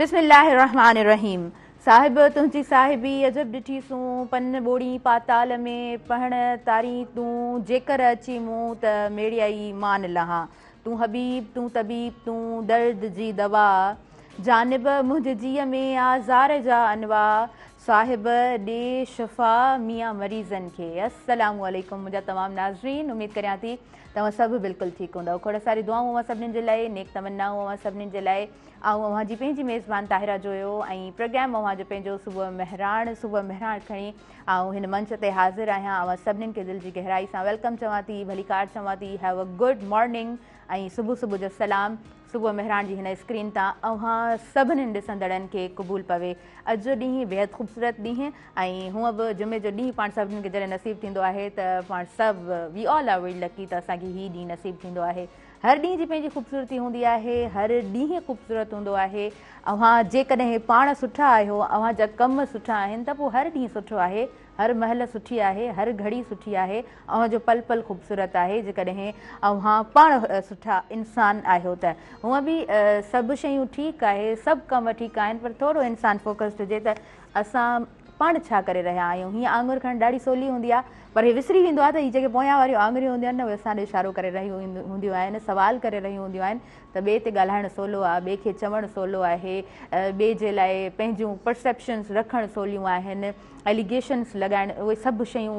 बिस्मिल्लाहिर्रहमानिर्रहीम। साहिब तुंहिंजी साहिबी अजब ॾिठी सूं पन ॿोड़ी पाताल में पढ़ण तारी तूं जेकर अची मूं त मेड़ियाई मान लहां। तूं हबीब तूं तबीब तूं दर्द जी दवा जानिब मुंहिंजे जीअ में आज़ार जा अनवा साहिब ॾे शफ़ा मियां मरीज़नि खे। अस्सलामु अलैकुम मुंहिंजा तमामु नाज़रीन, उमेद करियां थी तव्हां सभु बिल्कुलु ठीकु हूंदव। खोड़ सारी दुआऊं अवां सभिनीनि जे लाइ, नेक तमन्नाऊं अवां सभिनीनि जे लाइ। अवां जी पंहिंजी मेज़बान ताहिरा जोयो ऐं प्रोग्राम अवां जो पंहिंजो सुबुह मेहराण खणी हिन मंच ते हाज़िर आहियां। अवां सभिनीनि खे दिलि जी गहराई सां वेलकम चवां थी, भली कार चवां थी, हैव अ गुड मॉर्निंग ऐं सुबुह जो सलाम। सुबुह मेहरान जी हिन स्क्रीन तां अवां सभिनीनि ॾिसंदड़नि खे क़बूल पवे। अॼु जो ॾींहुं बेहद ख़ूबसूरत ॾींहुं ऐं हूअं बि जुमे जो ॾींहुं पाण सभिनीनि खे जॾहिं नसीबु थींदो आहे त पाण सभु we all are very lucky त असांखे हीउ ॾींहुं नसीबु थींदो आहे। हर ॾींहं जी पंहिंजी ख़ूबसूरती हूंदी आहे, हर ॾींहुं ख़ूबसूरत हूंदो आहे। अवां जेकॾहिं पाण सुठा आहियो, अवां जा कम सुठा आहिनि त पोइ हर ॾींहुं सुठो आहे, हर महल सुठी आहे, हर घड़ी सुठी आहे, अवां जो पल पल ख़ूबसूरत आहे जेकॾहिं अवां पाण सुठा इंसान आहियो त। हूअं बि सभु शयूं ठीकु आहे, सभु कम ठीकु आहिनि, पर थोरो इंसानु फोकस्ड हुजे त असां पाण छा करे रहिया आहियूं। हीअं आङुर खणणु ॾाढी सवली हूंदी आहे, पर हीअ विसरी वेंदो आहे त हीअ जेके पोयां वारियूं आङुरियूं हूंदियूं आहिनि न, उहे असां ॾे इशारो करे रहियूं हूंदियूं आहिनि, सवाल करे रहियूं हूंदियूं आहिनि त ॿिए ते ॻाल्हाइणु सवलो आहे, ॿिए खे चवणु सवलो आहे, ॿिए जे लाइ पंहिंजूं परसेप्शन्स रखणु सवलियूं आहिनि, एलिगेशन्स लॻाइणु, उहे सभु शयूं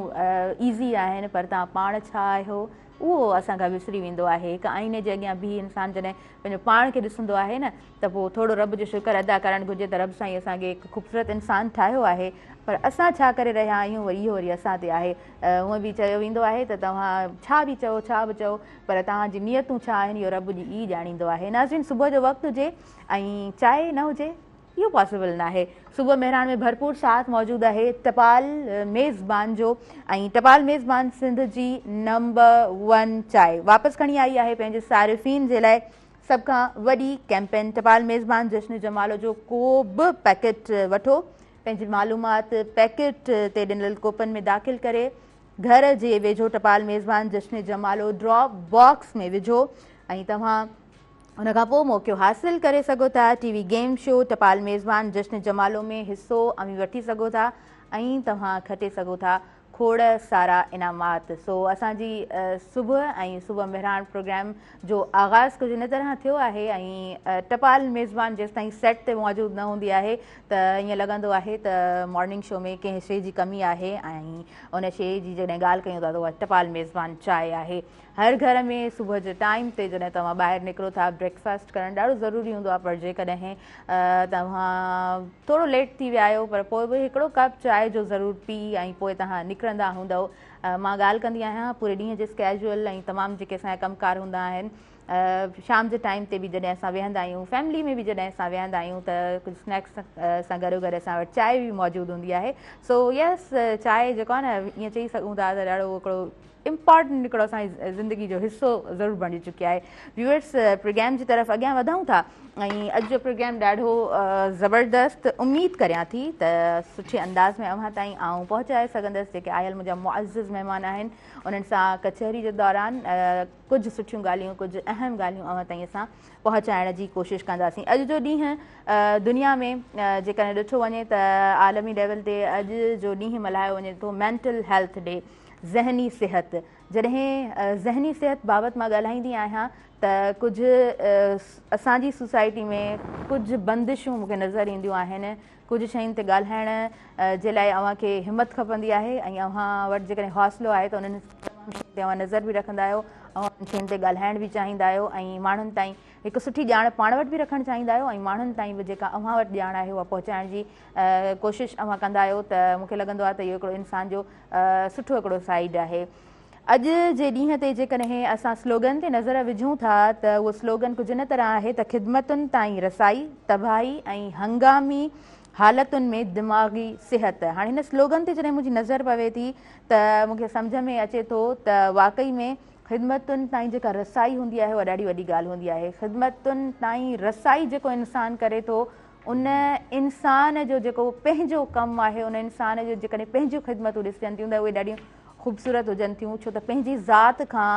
ईज़ी आहिनि, पर तव्हां पाण छा आहियो उहो असांखां विसरी वेंदो आहे। हिकु आईने जे अॻियां बीह इंसानु जॾहिं पंहिंजो पाण खे ॾिसंदो आहे न त पोइ थोरो रब जो शुक्र अदा करणु घुरिजे त रब साईं असांखे हिकु ख़ूबसूरत इंसानु ठाहियो आहे, पर असां छा करे रहिया आहियूं इहो वरी असां ते आहे। हूअं बि चयो वेंदो आहे त तव्हां छा बि चओ पर तव्हांजी नियतूं छा आहिनि इहो रब ई ॼाणींदो आहे। नाज़रीन, सुबुह जो वक़्तु हुजे ऐं चांहि न हुजे इहो पॉसिबल न आहे। सुबुह मेहरान में भरपूर साथ मौजूदु आहे टपाल मेज़बान जो, ऐं टपाल मेज़बान सिंध जी नंबर 1 चांहि वापसि खणी आई आहे पंहिंजे सारिफ़ीन जे लाइ सभ खां वॾी कैंपेन। टपाल मेज़बान जश्न जमालो जो को बि पैकेट वठो, पंहिंजी मालूमात पैकेट ते ॾिनल कोपन में दाख़िल करे घर जे वेझो टपाल मेज़बान जश्न जमालो ड्रॉप बॉक्स में विझो ऐं तव्हां उन खां पोइ मौक़ो हासिलु करे सघो था। टीवी गेम शो टपाल मेज़बान जश्न जमालो में हिसो वठी सघो था ऐं तव्हां खटे सघो था खोड़ सारा इनामात। सो असांजी सुबुह मेहरान प्रोग्राम जो आगाज़ कुझु इन तरह थियो आहे ऐं टपाल मेज़बान जेसि ताईं सेट ते मौजूदु न हूंदी आहे त ईअं लॻंदो आहे त मॉर्निंग शो में कंहिं शइ जी कमी आहे ऐं उन शइ जी जॾहिं ॻाल्हि कयूं था त उहा टपाल मेज़बान चांहि आहे। हर घर में सुबुह जे टाइम ते जॾहिं तव्हां ॿाहिरि निकिरो था ब्रेकफास्ट करणु ॾाढो ज़रूरी हूंदो आहे, पर जेकॾहिं तव्हां थोरो लेट थी विया आहियो पर पोइ बि हिकिड़ो कप चांहि जो ज़रूरु पी ऐं पोइ तव्हां निकिरंदा हूंदव। मां ॻाल्हि कंदी आहियां पूरे ॾींहं जे स्केजुअल ऐं तमामु जेके असांजा कमकार हूंदा आहिनि, शाम जे टाइम ते बि जॾहिं असां वेहंदा आहियूं, फैमिली में बि जॾहिं असां वेहंदा आहियूं त कुझु स्नैक्स सां गॾो गॾु असां वटि चांहि बि मौजूदु हूंदी आहे। सो यस, चांहि जेको आहे न ईअं चई सघूं था त ॾाढो हिकिड़ो इम्पॉर्टेंट हिकिड़ो असांजी ज़िंदगी जो हिसो ज़रूरु बणी चुकी आहे। व्यूअर्स, प्रोग्राम जी तरफ़ अॻियां वधूं था ऐं अॼु जो प्रोग्राम ॾाढो ज़बरदस्त उमेद करियां थी त सुठे अंदाज़ में अव्हां ताईं आऊं पहुचाए सघंदसि। जेके आयल मुंहिंजा मुअज़्ज़िज़ महिमान आहिनि उन्हनि सां कचहरी जे दौरान कुझु सुठियूं ॻाल्हियूं, कुझु अहम ॻाल्हियूं अव्हां ताईं असां पहुचाइण जी कोशिशि कंदासीं। अॼु जो ॾींहुं दुनिया में जेकॾहिं ॾिठो वञे त आलमी लेवल ते अॼु जो ॾींहुं मल्हायो वञे थो मेंटल हेल्थ डे, ज़हनी सिहत। जॾहिं ज़हनी सिहत बाबति मां ॻाल्हाईंदी आहियां त कुझु असांजी सोसाइटी में कुझु बंदिशूं मूंखे नज़र ईंदियूं आहिनि, कुझु शयुनि ते ॻाल्हाइण जे लाइ अव्हांखे हिमत खपंदी आहे ऐं अव्हां वटि जेकॾहिं हौसलो आहे त उन्हनि तमामु शयुनि ते अव्हां नज़र बि रखंदा आहियो, उन्हनि शयुनि ते ॻाल्हाइण बि चाहींदा आहियो ऐं माण्हुनि ताईं हिकु सुठी ॼाण पाण वटि बि रखणु चाहींदा आहियो ऐं माण्हुनि ताईं बि जेका अव्हां वटि ॼाण आहे उहा पहुचाइण जी कोशिशि अव्हां कंदा आहियो त मूंखे लॻंदो आहे त इहो हिकिड़ो इंसान जो सुठो हिकिड़ो साइड आहे। अॼु जे ॾींहं ते जेकॾहिं असां स्लोगन ते नज़र विझूं था त उहो स्लोगन कुझु इन तरह आहे त ख़िदमतुनि ताईं रसाई, तबाही ऐं हंगामी हालतुनि में दिमाग़ी सिहत। हाणे हिन स्लोगन ते जॾहिं मुंहिंजी नज़र पवे थी त मूंखे सम्झ में अचे थो त वाक़ई में ख़िदमतुनि ताईं जेका रसाई हूंदी आहे उहा ॾाढी वॾी ॻाल्हि हूंदी आहे। ख़िदमतुनि ताईं रसाई जेको इंसानु करे थो, उन इंसान जो जेको पंहिंजो कमु आहे, उन इंसान जो जेकॾहिं पंहिंजूं ख़िदमतूं ॾिसजनि थियूं त उहे ॾाढियूं ख़ूबसूरत हुजनि थियूं, छो त पंहिंजी ज़ात खां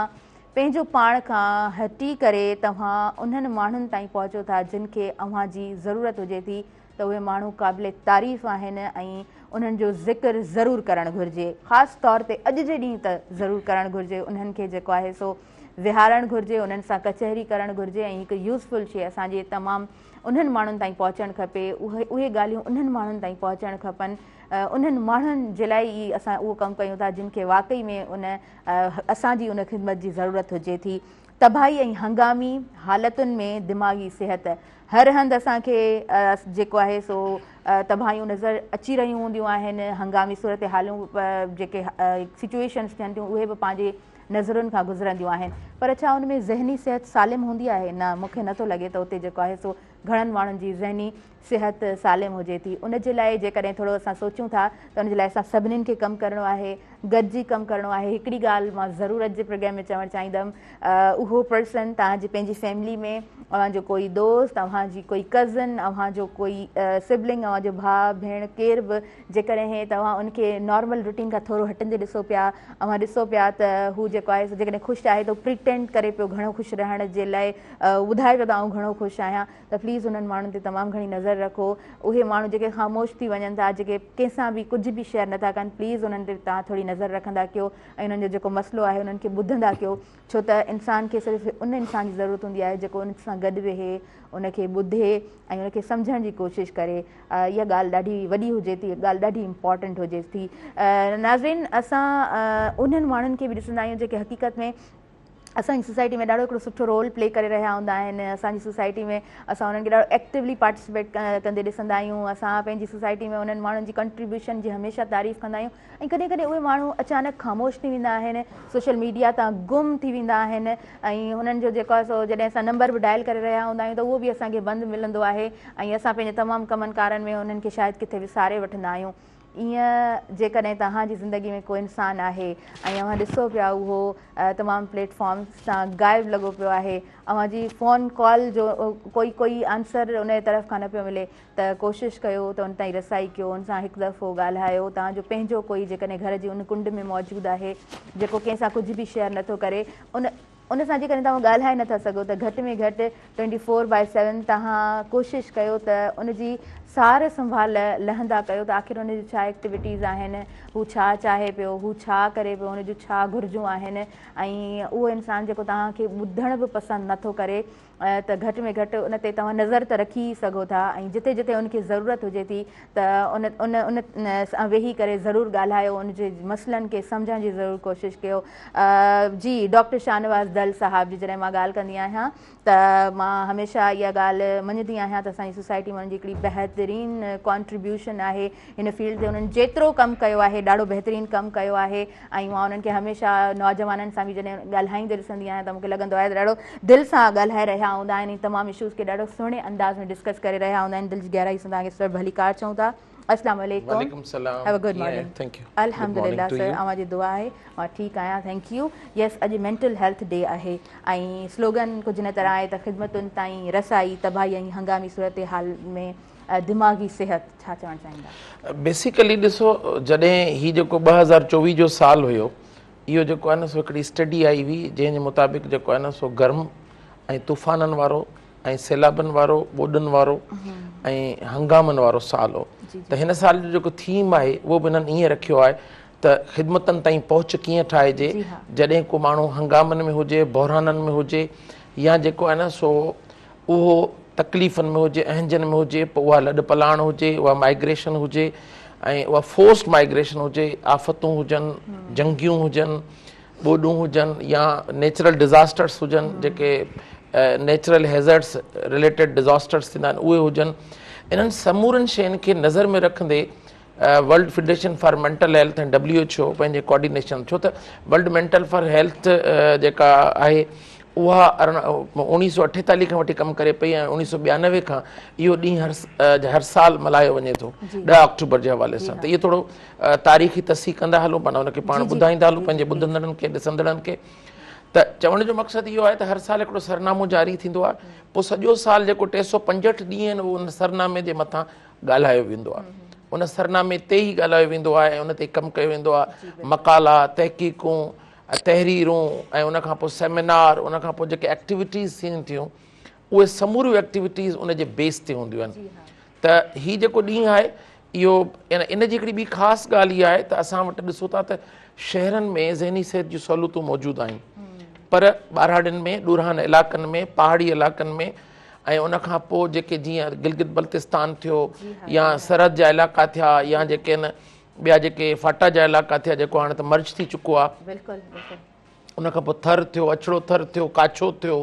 पंहिंजो पाण खां हटी करे तव्हां उन्हनि माण्हुनि ताईं पहुचो था जिन खे अव्हां जी ज़रूरत हुजे थी त उहे माण्हू क़ाबिल तारीफ़ आहिनि ऐं उन्हनि जो ज़िक्र ज़रूरु करणु घुरिजे। ख़ासि तौर ते अॼु जे ॾींहुं त ज़रूरु करणु घुरिजे। उन्हनि खे जेको आहे सो विहारणु घुरिजे, उन्हनि सां कचहरी करणु घुरिजे ऐं हिकु यूज़फुल शइ असांजे तमामु उन्हनि माण्हुनि ताईं पहुचणु खपे। उहे ॻाल्हियूं उन्हनि माण्हुनि ताईं पहुचणु खपनि। उन्हनि माण्हुनि जे लाइ ई असां उहो कमु कयूं था जिन खे वाक़ई में असांजी उन ख़िदमत जी ज़रूरत हुजे थी। तबाही ऐं हंगामी हालतुनि में दिमाग़ी सिहत हर हंधि असांखे जेको आहे सो तबाहियूं नज़र अची रहियूं हूंदियूं आहिनि। हंगामी सूरत हालूं जेके सिचुएशन्स थियनि थियूं उहे बि पंहिंजे नज़रुनि खां गुज़रंदियूं आहिनि, पर छा उन में ज़हनी सिहत सालिम हूंदी आहे? न, मूंखे नथो लॻे त उते जेको आहे सो घणनि माण्हुनि जी ज़हनी सिहत सालिम हुजे थी। उन जे लाइ जेकॾहिं थोरो असां सोचूं था त उन जे लाइ असां सभिनीनि खे कमु करिणो आहे, गॾिजी कमु करिणो आहे। हिकिड़ी ॻाल्हि मां ज़रूरु अॼु जे प्रोग्राम में चवणु चाहींदमि, उहो पर्सन तव्हांजी पंहिंजी फैमिली में अव्हांजो कोई दोस्त, अव्हांजी कोई कज़न, अव्हांजो कोई सिबलिंग, अव्हांजो भाउ भेण केर बि जेकॾहिं तव्हां उनखे नॉर्मल रूटीन खां थोरो हटंदे ॾिसो पिया, अव्हां ॾिसो पिया त हू जेको आहे जेकॾहिं ख़ुशि आहे त प्रिटेंड करे पियो घणो ख़ुशि रहण जे लाइ, ॿुधाए पियो त आउं घणो ख़ुशि आहियां, त प्लीज़ उन्हनि माण्हुनि ते तमामु घणी नज़र रखो। उहे माण्हू जेके ख़ामोश थी वञनि था, जेके कंहिंसां बि कुझु बि शेयर नथा कनि, प्लीज़ उन्हनि ते तव्हां थोरी नज़र रखंदा कयो ऐं उन्हनि जो जेको मसइलो आहे उन्हनि खे ॿुधंदा कयो। छो त इंसान खे सिर्फ़ु उन इंसान जी ज़रूरत हूंदी आहे जेको उन सां गॾु वेहे, उनखे ॿुधे ऐं उनखे सम्झण जी कोशिशि करे। इहा ॻाल्हि ॾाढी वॾी हुजे थी, ॻाल्हि ॾाढी इम्पॉर्टेंट हुजे थी। नाज़रीन, असां उन्हनि माण्हुनि खे बि ॾिसंदा आहियूं जेके हक़ीक़त में असांजी सोसाइटी में ॾाढो हिकिड़ो सुठो रोल प्ले करे रहिया हूंदा आहिनि। असांजी सोसाइटी में असां उन्हनि खे ॾाढो एक्टिवली पार्टिसिपेट कंदे ॾिसंदा आहियूं। असां पंहिंजी सोसाइटी में उन्हनि माण्हुनि जी कंट्रीब्यूशन जी हमेशह तारीफ़ कंदा आहियूं ऐं कॾहिं कॾहिं उहे माण्हू अचानक ख़ामोश थी वेंदा आहिनि, सोशल मीडिया तां गुम थी वेंदा आहिनि ऐं हुननि जो जेको आहे सो जॾहिं असां नंबर बि डायल करे रहिया हूंदा आहियूं त उहो बि असांखे बंदि मिलंदो आहे ऐं असां पंहिंजे तमामु कमनि कारनि में उन्हनि खे शायदि किथे विसारे वठंदा आहियूं। ईअं जेकॾहिं तव्हांजी ज़िंदगी में को इंसानु आहे ऐं अव्हां ॾिसो पिया उहो तमामु प्लेटफॉर्म्स सां ग़ाइबु लॻो पियो आहे, अव्हांजी फ़ोन कॉल जो कोई आंसर उन जे तरफ़ खां न पियो मिले, त कोशिशि कयो त उन ताईं रसाई कयो, उन सां हिकु दफ़ो ॻाल्हायो। तव्हांजो पंहिंजो कोई जेकॾहिं घर जी उन कुंड में मौजूदु आहे जेको कंहिंसां कुझु बि शेयर नथो करे, उन सां जेकॾहिं तव्हां ॻाल्हाए नथा सघो त घटि में घटि 24/7 तव्हां कोशिशि कयो त उनजी सार संभाल लहंदा कयो त आख़िर उनजी छा एक्टिविटीज़ आहिनि, हू छा चाहे पियो, हू छा करे पियो, उनजूं छा घुरिजूं आहिनि ऐं उहो इंसानु जेको तव्हांखे ॿुधण बि पसंदि नथो करे त घटि में घटि उन ते तव्हां नज़र त रखी सघो था ऐं जिते जिते उनखे ज़रूरत हुजे थी त उन सां वेही करे ज़रूरु ॻाल्हायो, उनजे मसइलनि खे सम्झण जी ज़रूरु कोशिशि कयो। जी, डॉक्टर शाहनवाज़ दल साहिब जी जॾहिं मां ॻाल्हि कंदी आहियां त मां हमेशह इहा ॻाल्हि मञंदी आहियां त असांजी सोसाइटी में उनजी हिकिड़ी बहितरीनु कॉन्ट्रीब्यूशन आहे हिन फील्ड ते। उन्हनि जेतिरो कमु कयो आहे ॾाढो बहितरीनु कमु कयो आहे ऐं मां उन्हनि खे हमेशह नौजवाननि सां बि जॾहिं ॻाल्हाईंदे ॾिसंदी आहियां त मूंखे लॻंदो आहे त ॾाढो दिलि सां ॻाल्हाए रहिया हूंदा आहिनि, तमामु इशूज़ खे ॾाढो सुहिणे अंदाज़ में डिस्कस करे रहिया हूंदा आहिनि। दिलि जी गहराई सां तव्हांखे सभु भलीकार चऊं था। अस्सलाम वालेकुम। वालेकुम सलाम। Have a good morning. Thank U. अल्हम्दुलिल्लाह सर, अव्हांजी दुआ आहे मां ठीकु आहियां, थैंक यू। यस, अॼु मेंटल हेल्थ डे आहे ऐं स्लोगन कुझु न तरह आहे त ख़िदमतुनि ताईं रसाई, तबाही ऐं हंगामी सूरत हाल में दिमाग़ी सिहत। छा चवणु चाहींदा? बेसिकली ॾिसो, जॾहिं हीउ जेको 2024 जो साल हुयो, इहो जेको आहे न सो हिकिड़ी स्टडी आई हुई जंहिंजे मुताबिक़ जेको आहे न सो गर्म ऐं तूफ़ाननि वारो ऐं सैलाबनि वारो, ॿोॾनि वारो ऐं हंगामनि वारो साल हो। त हिन साल जो जेको थीम आहे उहो बि हिननि ईअं रखियो आहे त ख़िदमतनि ताईं पहुच कीअं ठाहिजे जॾहिं को माण्हू हंगामनि में हुजे, बहराननि में हुजे या जेको आहे न सो उहो तकलीफ़ुनि में हुजे, अहंजनि में हुजे, पोइ उहा लॾ पलाण हुजे, उहा माइग्रेशन हुजे ऐं उहा फोर्स्ड माइग्रेशन हुजे, आफ़तूं हुजनि, जंगियूं हुजनि, ॿोॾूं हुजनि या नेचुरल डिज़ास्टर्स हुजनि, जेके नेचुरल हैज़र्ड्स रिलेटेड डिज़ास्टर्स थींदा आहिनि उहे हुजनि। इन्हनि समूरनि शयुनि खे नज़र में रखंदे world federation for mental health ऐं WHO पंहिंजे कोऑर्डिनेशन, छो त वर्ल्ड मेंटल फॉर हेल्थ जेका आहे उहा 1948 खां वठी कमु करे पई ऐं 1992 खां इहो ॾींहुं हर साल मल्हायो वञे थो 10 अक्टूबर जे हवाले सां। त इहो थोरो तारीख़ी तस्सीह कंदा हलो, माना हुनखे पाण ॿुधाईंदा हलो पंहिंजे ॿुधंदड़नि खे, ॾिसंदड़नि खे। त चवण जो मक़सदु इहो आहे त हर साल हिकिड़ो सरनामो जारी थींदो आहे, पोइ सॼो साल जेको 365 ॾींहं आहिनि उहो उन सरनामे जे मथां ॻाल्हायो वेंदो आहे, उन सरनामे ते ई ॻाल्हायो वेंदो आहे ऐं उन ते कमु कयो वेंदो आहे। मक़ाला, तहक़ीक़ूं तहरीरूं ऐं उन खां पोइ सेमिनार, उन खां पोइ जेके एक्टिविटीज़ थियनि थियूं उहे समूरियूं एक्टिविटीज़ उन जे बेस ते हूंदियूं आहिनि। त हीउ जेको ॾींहुं आहे इहो इन जी हिकिड़ी ॿी ख़ासि ॻाल्हि इहा आहे त असां वटि ॾिसूं था त शहरनि में ज़हनी सिहत जूं सहूलियतूं मौजूदु आहिनि, पर ॿारहाड़ियुनि में, ॾुरान इलाइक़नि में, पहाड़ी इलाइक़नि में ऐं उन खां पोइ जेके जीअं गिलगित बल्तिस्तान थियो या सरहद जा इलाइक़ा थिया या जेके आहिनि ॿिया जेके फाटा जा इलाइक़ा थिया जेको हाणे त मर्ज थी चुको आहे, उन खां पोइ थर थियो, अछड़ो थर थियो, काछो थियो,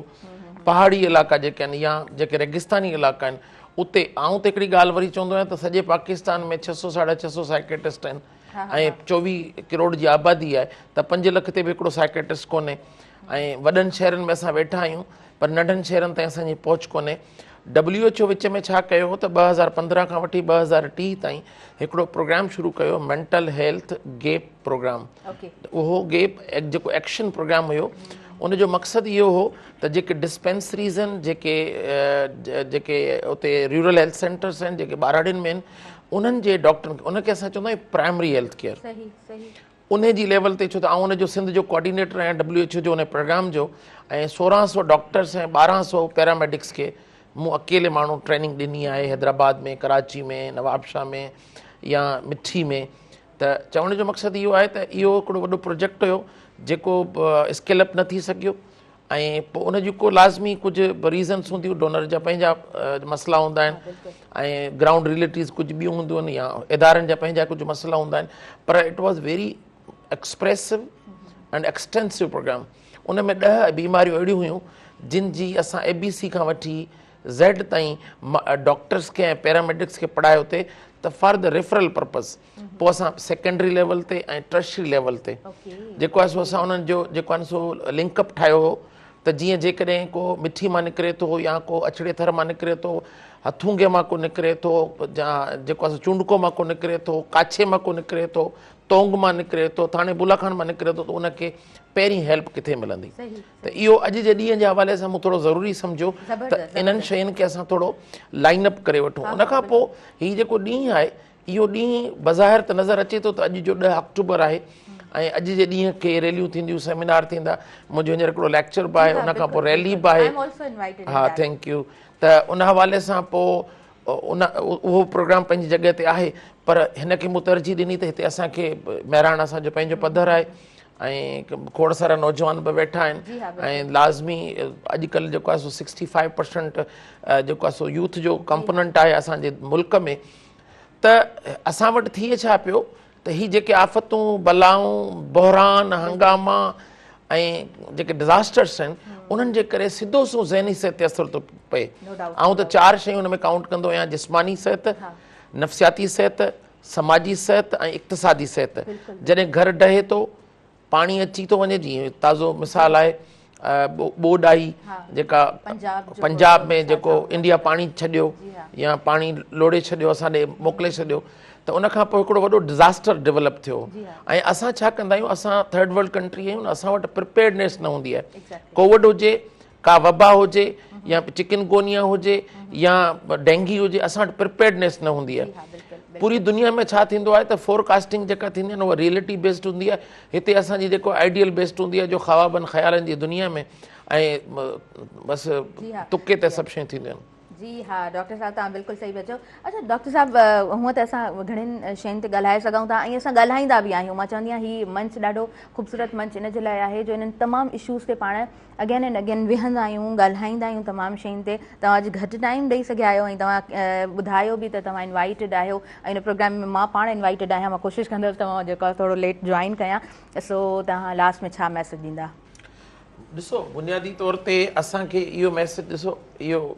पहाड़ी इलाइक़ा जेके आहिनि या जेके रेगिस्तानी इलाइक़ा आहिनि उते आऊं त हिकिड़ी ॻाल्हि वरी चवंदो आहियां त सॼे पाकिस्तान में 600 साढा 600 साइकेट्रिस्ट आहिनि ऐं 24 करोड़ जी आबादी आहे, त 5 लख ते बि हिकिड़ो साइकेट्रिस्ट कोन्हे। ऐं वॾनि शहरनि में असां वेठा आहियूं पर नंढनि शहरनि ताईं असांजी पहुच कोन्हे। WHO विच में छा कयो हो त 2015 खां वठी 2030 ताईं हिकिड़ो प्रोग्राम शुरू कयो, मेंटल हेल्थ गैप प्रोग्राम। उहो गैप जेको एक्शन प्रोग्राम हुयो उनजो मक़सदु इहो हो त जेके डिस्पेंसरीज़ आहिनि, जेके उते रूरल हेल्थ सेंटर्स आहिनि जेके ॿारहाड़ियुनि में आहिनि, उन्हनि जे डॉक्टरनि खे, उनखे असां चवंदा आहियूं प्राइमरी हेल्थ केयर, उन जी लेवल ते, छो त आउं उनजो सिंध जो कोऑर्डिनेटर आहियां WHO जो उन प्रोग्राम जो, ऐं 1600 डॉक्टर्स ऐं 1200 पैरामेडिक्स खे मूं अकेले माण्हू ट्रेनिंग ॾिनी आहे हैदराबाद में, कराची में, नवाबशाह में या मिठी में। त चवण जो मक़सदु इहो आहे त इहो हिकिड़ो वॾो प्रोजेक्ट हुयो जेको स्केल अप न थी सघियो ऐं पोइ उनजी को लाज़मी कुझु रीज़न्स हूंदियूं, डोनर जा पंहिंजा मसइला हूंदा आहिनि ऐं ग्राउंड रिलेटिव्स कुझु ॿियूं हूंदियूं आहिनि या इदारनि जा पंहिंजा कुझु मसइला हूंदा आहिनि, पर it was very expressive and extensive programme. उन में 10 बीमारियूं अहिड़ियूं हुयूं जिन जी असां ABC खां वठी Z ताईं डॉक्टर्स खे ऐं पैरामेडिक्स खे पढ़ायो हुते त फॉर द रेफरल पर्पज़। पोइ असां सेकेंडरी लेवल ते ऐं टर्शरी लेवल ते जेको आहे सो असां उन्हनि जो जेको आहे सो लिंकअप ठाहियो हो त जीअं जेकॾहिं को मिठी मां निकिरे थो या को अछड़े थर मां निकिरे थो, हथूंगे मां को निकिरे थो, या जेको आहे चूंडको मां को निकिरे थो, काछे मां को निकिरे थो, तोंग मां निकिरे थो, थाणे बुलाखान मां निकिरे थो, त उनखे पहिरीं हेल्प किथे मिलंदी। त इहो अॼु जे ॾींहं जे हवाले सां मूं थोरो ज़रूरी सम्झो त इन्हनि शयुनि खे असां थोरो लाइन अप करे वठूं। उनखां पोइ हीउ जेको ॾींहुं आहे इहो ॾींहुं बज़ाहिर त नज़र अचे थो त अॼु जो 10 अक्टूबर आहे ऐं अॼु जे ॾींहं खे रैलियूं थींदियूं, सेमिनार थींदा, मुंहिंजो हींअर हिकिड़ो लेक्चर बि आहे, उनखां पोइ रैली बि आहे। हा, थैंक यू। त उन हवाले सां पोइ उहो प्रोग्राम पंहिंजी जॻह ते आहे, पर हिनखे मूं तरजीह ॾिनी त हिते असांखे महिराण असांजो पंहिंजो पधर आहे ऐं खोड़ सारा नौजवान बि वेठा आहिनि ऐं लाज़मी अॼुकल्ह जेको आहे सो 65% जेको आहे सो यूथ जो कंपोनेंट आहे असांजे मुल्क में। त असां वटि थिए छा पियो त हीअ जेके आफ़तूं, बलाऊं, बहरान, हंगामा ऐं जेके डिज़ास्टर्स आहिनि उन्हनि जे करे सिधो सो ज़हनी सिहत ते असरु थो पए। ऐं त 4 शयूं हुन में काउंट कंदो आहियां, जिस्मानी सिहत, नफ़्सियाती सिहत, समाजी सिहत ऐं इक़्तिसादी सिहत। जॾहिं घर डहे थो, पाणी अची थो वञे, जीअं ताज़ो मिसाल आहे ॿोॾाई जेका पंजाब में जेको इंडिया पाणी छॾियो या पाणी लोड़े छॾियो, असां ॾे मोकिले छॾियो, त उनखां पोइ हिकिड़ो वॾो डिज़ास्टर डेवलप थियो। ऐं असां छा कंदा आहियूं, असां थर्ड वर्ल्ड कंट्री आहियूं, असां वटि प्रिपेयर्डनेस न हूंदी आहे। कोविड हुजे, का वबा हुजे या चिकनगोनिया हुजे या डेंगी हुजे, असां वटि प्रिपेयर्डनेस न हूंदी आहे। पूरी दुनिया में छा थींदो आहे त फोरकास्टिंग जेका थींदी आहे न उहा रियलिटी बेस्ड हूंदी आहे, हिते असांजी जेको आइडियल बेस्ड हूंदी आहे जो ख़्वाबनि ख़्यालनि जी दुनिया में, ऐं बसि तुके ते सभु शयूं थींदियूं आहिनि। जी हा डॉक्टर साहब, तव्हां बिल्कुलु सही बचो। अच्छा डॉक्टर साहब, हूअं त असां घणनि शयुनि ते ॻाल्हाए सघूं था ऐं असां ॻाल्हाईंदा बि आहियूं। मां चवंदी आहियां हीउ मंच ॾाढो ख़ूबसूरत मंच इन जे लाइ आहे जो इन्हनि तमामु इशूज़ ते पाण अगेन एंड अगेन विहंदा आहियूं, ॻाल्हाईंदा आहियूं तमामु शयुनि ते। तव्हां अॼु घटि टाइम ॾेई सघिया आहियो ऐं तव्हां ॿुधायो बि त तव्हां इनवाइटेड आहियो ऐं इन प्रोग्राम में मां पाण इनवाइटेड आहियां। मां कोशिशि कंदसि तव्हां जेको आहे थोरो लेट जॉइन कयां। सो तव्हां लास्ट में छा मैसेज ॾींदा? ॾिसो, बुनियादी तौर ते असांखे इहो मैसेज, ॾिसो इहो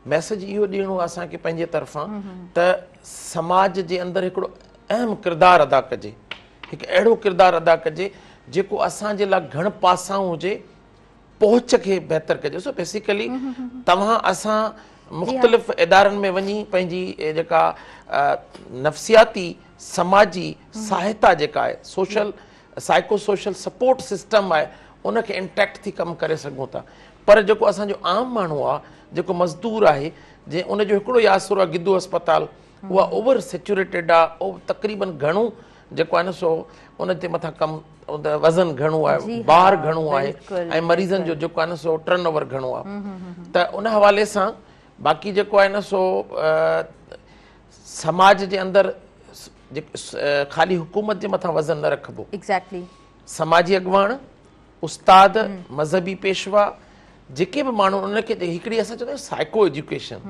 मैसेज इहो ॾियणो आहे असांखे पंहिंजे तरफ़ां त समाज जे अंदरि हिकिड़ो अहम किरदारु अदा कजे, हिकु अहिड़ो किरदारु अदा कजे जेको असांजे लाइ घण पासाऊं हुजे, पहुच खे बहितर कजे। ॾिसो बेसिकली तव्हां असां मुख़्तलिफ़ इदारनि में वञी पंहिंजी जेका नफ़्सियाती, समाजी सहायता जेका आहे, social psycho social support system आहे, उनखे इंटैक्ट थी कमु करे सघूं था। पर जेको असांजो आम माण्हू आहे, जेको मज़दूर आहे, जंहिं उनजो हिकिड़ो ई आसरो आहे गिदो अस्पताल, उहा ओवर सेचुरेटेड आहे, तक़रीबन घणो जेको आहे न सो उन ते मथां कमु वज़न घणो आहे, ॿार घणो आहे ऐं मरीज़नि जो जेको आहे न सो टर्नओवर घणो आहे। त उन हवाले सां बाक़ी जेको आहे न सो समाज जे अंदरि ख़ाली हुकूमत जे मथां वज़न न रखिबो। एग्ज़ैक्टली समाजी अॻुवाण, उस्ताद, मज़हबी पेशवा, जेके बि माण्हू उनखे हिकिड़ी असां चवंदा आहियूं साइको एजुकेशन,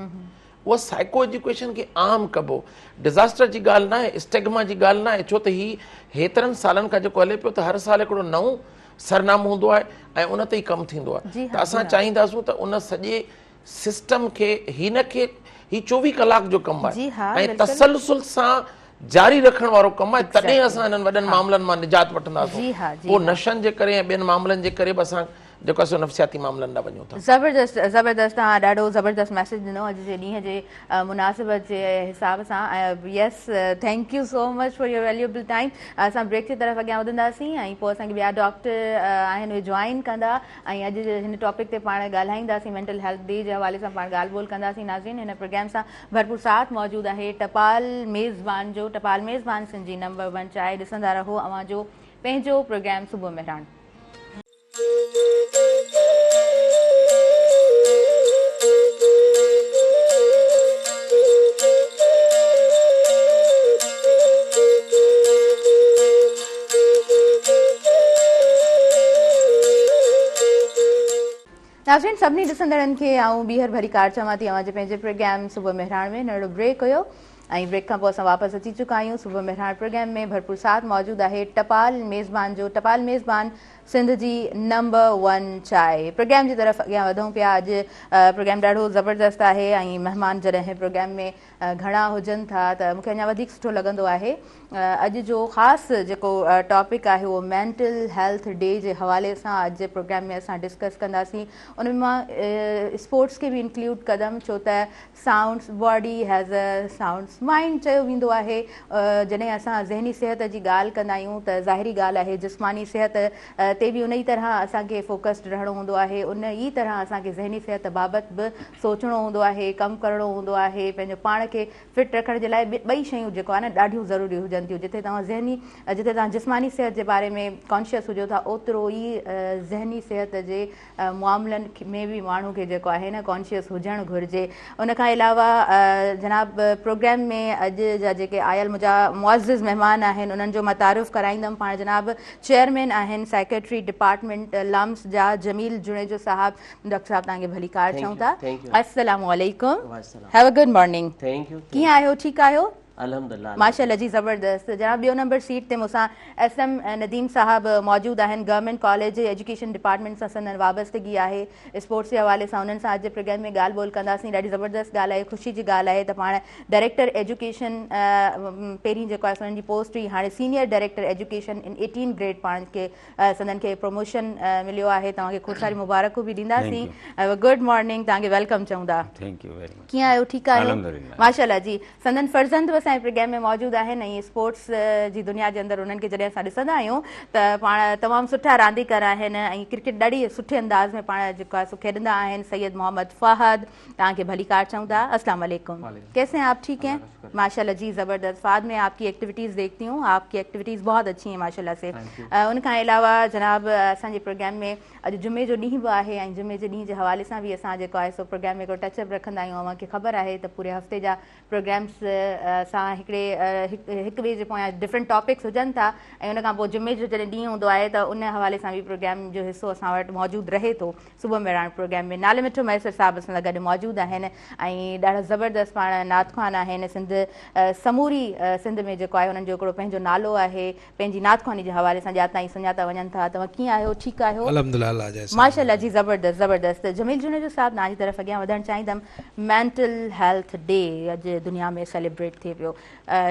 उहा साइको एजुकेशन खे आम कबो। डिज़ास्टर जी ॻाल्हि न आहे, स्टेगमा जी ॻाल्हि न आहे, छो त ही हेतिरनि सालनि खां जेको हले पियो त हर साल हिकिड़ो नओं सरनामो हूंदो आहे ऐं उन ते ई कमु थींदो आहे। त असां चाहींदासूं त उन सॼे सिस्टम खे हिन खे ही 24 कलाक जो कमु आहे ऐं तसलसल सां जारी रखण वारो कमु आहे। तॾहिं असां हिननि वॾनि मामलनि मां निजात वठंदासीं। पोइ नशनि जे करे ऐं ॿियनि मामलनि जे करे बि असां जेको आहे सो नफ़्सियाती मामलनि न वञूं था। ज़बरदस्त ज़बरदस्त, तव्हां ॾाढो ज़बरदस्त मैसेज ॾिनो अॼु जे ॾींहं जे मुनासिबत जे हिसाब सां। Yes, thank you so much for your valuable time. असां ब्रेक जी तरफ़ अॻियां वधंदासीं ऐं पोइ असांखे ॿिया डॉक्टर आहिनि उहे जॉइन कंदा ऐं अॼु जे हिन टॉपिक ते पाण ॻाल्हाईंदासीं, मेंटल हेल्थ डे जे हवाले सां पाण ॻाल्हि ॿोल कंदासीं। नाज़रीन, हिन प्रोग्राम सां भरपूर साथ मौजूदु आहे टपाल मेज़बान जो। टपाल मेज़बान सिंधी नंबर 1 चाहे ॾिसंदा रहो अव्हां जो पंहिंजो प्रोग्राम सुबुह मेहरान। नाज़रीन, सभिनी ॾिसंदड़नि खे आऊं ॿीहर भरी कार चवां थी अव्हां जे पंहिंजे प्रोग्राम सुबुह मेहरान में। नंढो ब्रेक हुयो ऐं ब्रेक खां पोइ असां वापसि अची चुका आहियूं। सुबुह मेहरान प्रोग्राम में भरपूर साथ मौजूदु आहे टपाल मेज़बान जो। टपाल मेज़बान सिंध जी नंबर 1 चाहे प्रोग्राम जी तरफ़ अॻियां वधूं पिया। अॼु प्रोग्राम ॾाढो ज़बरदस्त आहे ऐं महिमान जॾहिं प्रोग्राम में घणा हुजनि था त मूंखे अञा वधीक सुठो लॻंदो आहे। अॼु जो ख़ासि जेको टॉपिक आहे उहो मेंटल हेल्थ डे जे हवाले सां अॼु जे प्रोग्राम में असां डिस्कस कंदासीं। उन में मां स्पोर्ट्स खे बि इंक्लूड कंदमि, छो त sounds body has a sounds mind चयो वेंदो आहे। जॾहिं असां ज़हनी सिहत जी ॻाल्हि कंदा आहियूं त ज़ाहिरी ॻाल्हि आहे जिस्मानी सिहत ते बि उन ई तरह असांखे फोकस्ड रहणो हूंदो आहे। उन ई तरह असांखे ज़हनी सिहत बाबति बि सोचणो हूंदो आहे, कमु करिणो हूंदो आहे। पंहिंजो पाण खे फिट रखण जे लाइ ॿई शयूं जेको आहे न ॾाढियूं ज़रूरी हुजनि थियूं। जिते तव्हां जिस्मानी सिहत जे बारे में कॉन्शियस हुजो था, ओतिरो ई ज़हनी सिहत जे मामलनि में बि माण्हू खे जेको आहे न कॉन्शियस हुजणु घुरिजे। उनखां अलावा जनाब प्रोग्राम में अॼु जा जेके आयल मुंहिंजा मुअज़्ज़िज़ महिमान आहिनि उन्हनि जो मां तारीफ़ कराईंदमि। पाण जनाब चेयरमैन आहिनि सेक्रेटरी डिपार्टमेंट लम्स जा जमील जुनेजो साहब। डॉक्टर साहब तव्हांखे भली कार चऊं था। अस्सलामु अलैकुम, हैव अ गुड मॉर्निंग। कीअं आहियो, ठीकु आहियो? अल्हम्दुलिल्लाह, माशाअल्लाह जी, ज़बरदस्त। जनाब ॿियो नंबर सीट ते मूंसां SM नदीम साहब मौजूदु आहिनि। गवर्नमेंट कॉलेज एजुकेशन डिपार्टमेंट सां संदन वाबस्तगी आहे। स्पोर्ट्स जे हवाले सां उन्हनि सां अॼु प्रोग्राम में ॻाल्हि ॿोल कंदासीं। ॾाढी ज़बरदस्त ॻाल्हि आहे, ख़ुशी जी ॻाल्हि आहे त पाण डायरेक्टर एजुकेशन पहिरीं जेको आहे उन्हनि जी पोस्ट हुई, हाणे senior director education in 18 grade पाण खे संदन खे प्रमोशन मिलियो आहे। तव्हांखे ख़ूब सारी मुबारकूं बि ॾींदासीं। गुड मॉर्निंग, तव्हांखे वेलकम चऊं था। कीअं आहियो, ठीकु आहियो? माशाअल्लाह जी। संदन फर्ज़ंद असांजे प्रोग्राम में मौजूदु आहिनि ऐं स्पोर्ट्स जी दुनिया जे अंदरि उन्हनि खे जॾहिं असां ॾिसंदा आहियूं त पाण तमामु सुठा रांदीगर आहिनि ऐं क्रिकेट ॾाढी सुठे अंदाज़ में पाण जेको आहे सो खेॾंदा आहिनि। सैयद मोहम्मद फ़हद, तव्हांखे भली कार चऊं था। अस्सलाम वालेकुम, कैसे हैं आप? ठीक हैं माशाल्लाह जी, ज़बरदस्त। फ़हद में आपकी एक्टिविटीज़ देखती हूँ, आपकी एक्टिविटीज़ बहुत अच्छी हैं माशाल्लाह से। उनखां अलावा जनाब असांजे प्रोग्राम में अॼु जुमे जो ॾींहुं बि आहे ऐं जुमे जे ॾींहं जे हवाले सां बि असां जेको आहे सो प्रोग्राम में हिकिड़ो टचअप रखंदा आहियूं। अव्हांखे ख़बर आहे त पूरे हफ़्ते जा प्रोग्राम्स सां हिक ॿिए जे पोयां डिफरेंट टॉपिक्स हुजनि था ऐं उनखां पोइ जुमे जो जॾहिं ॾींहुं हूंदो आहे त उन हवाले सां बि प्रोग्राम जो हिसो असां वटि मौजूदु रहे थो। सुबुह मेहरान प्रोग्राम में नाले मिठो मैसर साहिबु असां सां गॾु मौजूदु आहिनि ऐं ॾाढा ज़बरदस्त पाण नातख़्वान आहिनि। समूरी सिंध में जेको आहे उन्हनि जो हिकिड़ो पंहिंजो नालो आहे, पंहिंजी नातख़्वानी जे हवाले सां ॼाता ई सुञाता वञनि था। तव्हां कीअं आहियो, ठीकु आहियो? अल्हम्दुलिल्लाह, माशाअल्लाह जी, ज़बरदस्त ज़बरदस्त। जमील जुनेजो साहब, तव्हांजी तरफ़ अॻियां वधणु चाहींदमि। मेंटल हेल्थ डे अॼु दुनिया में सेलिब्रेट थिए पियो।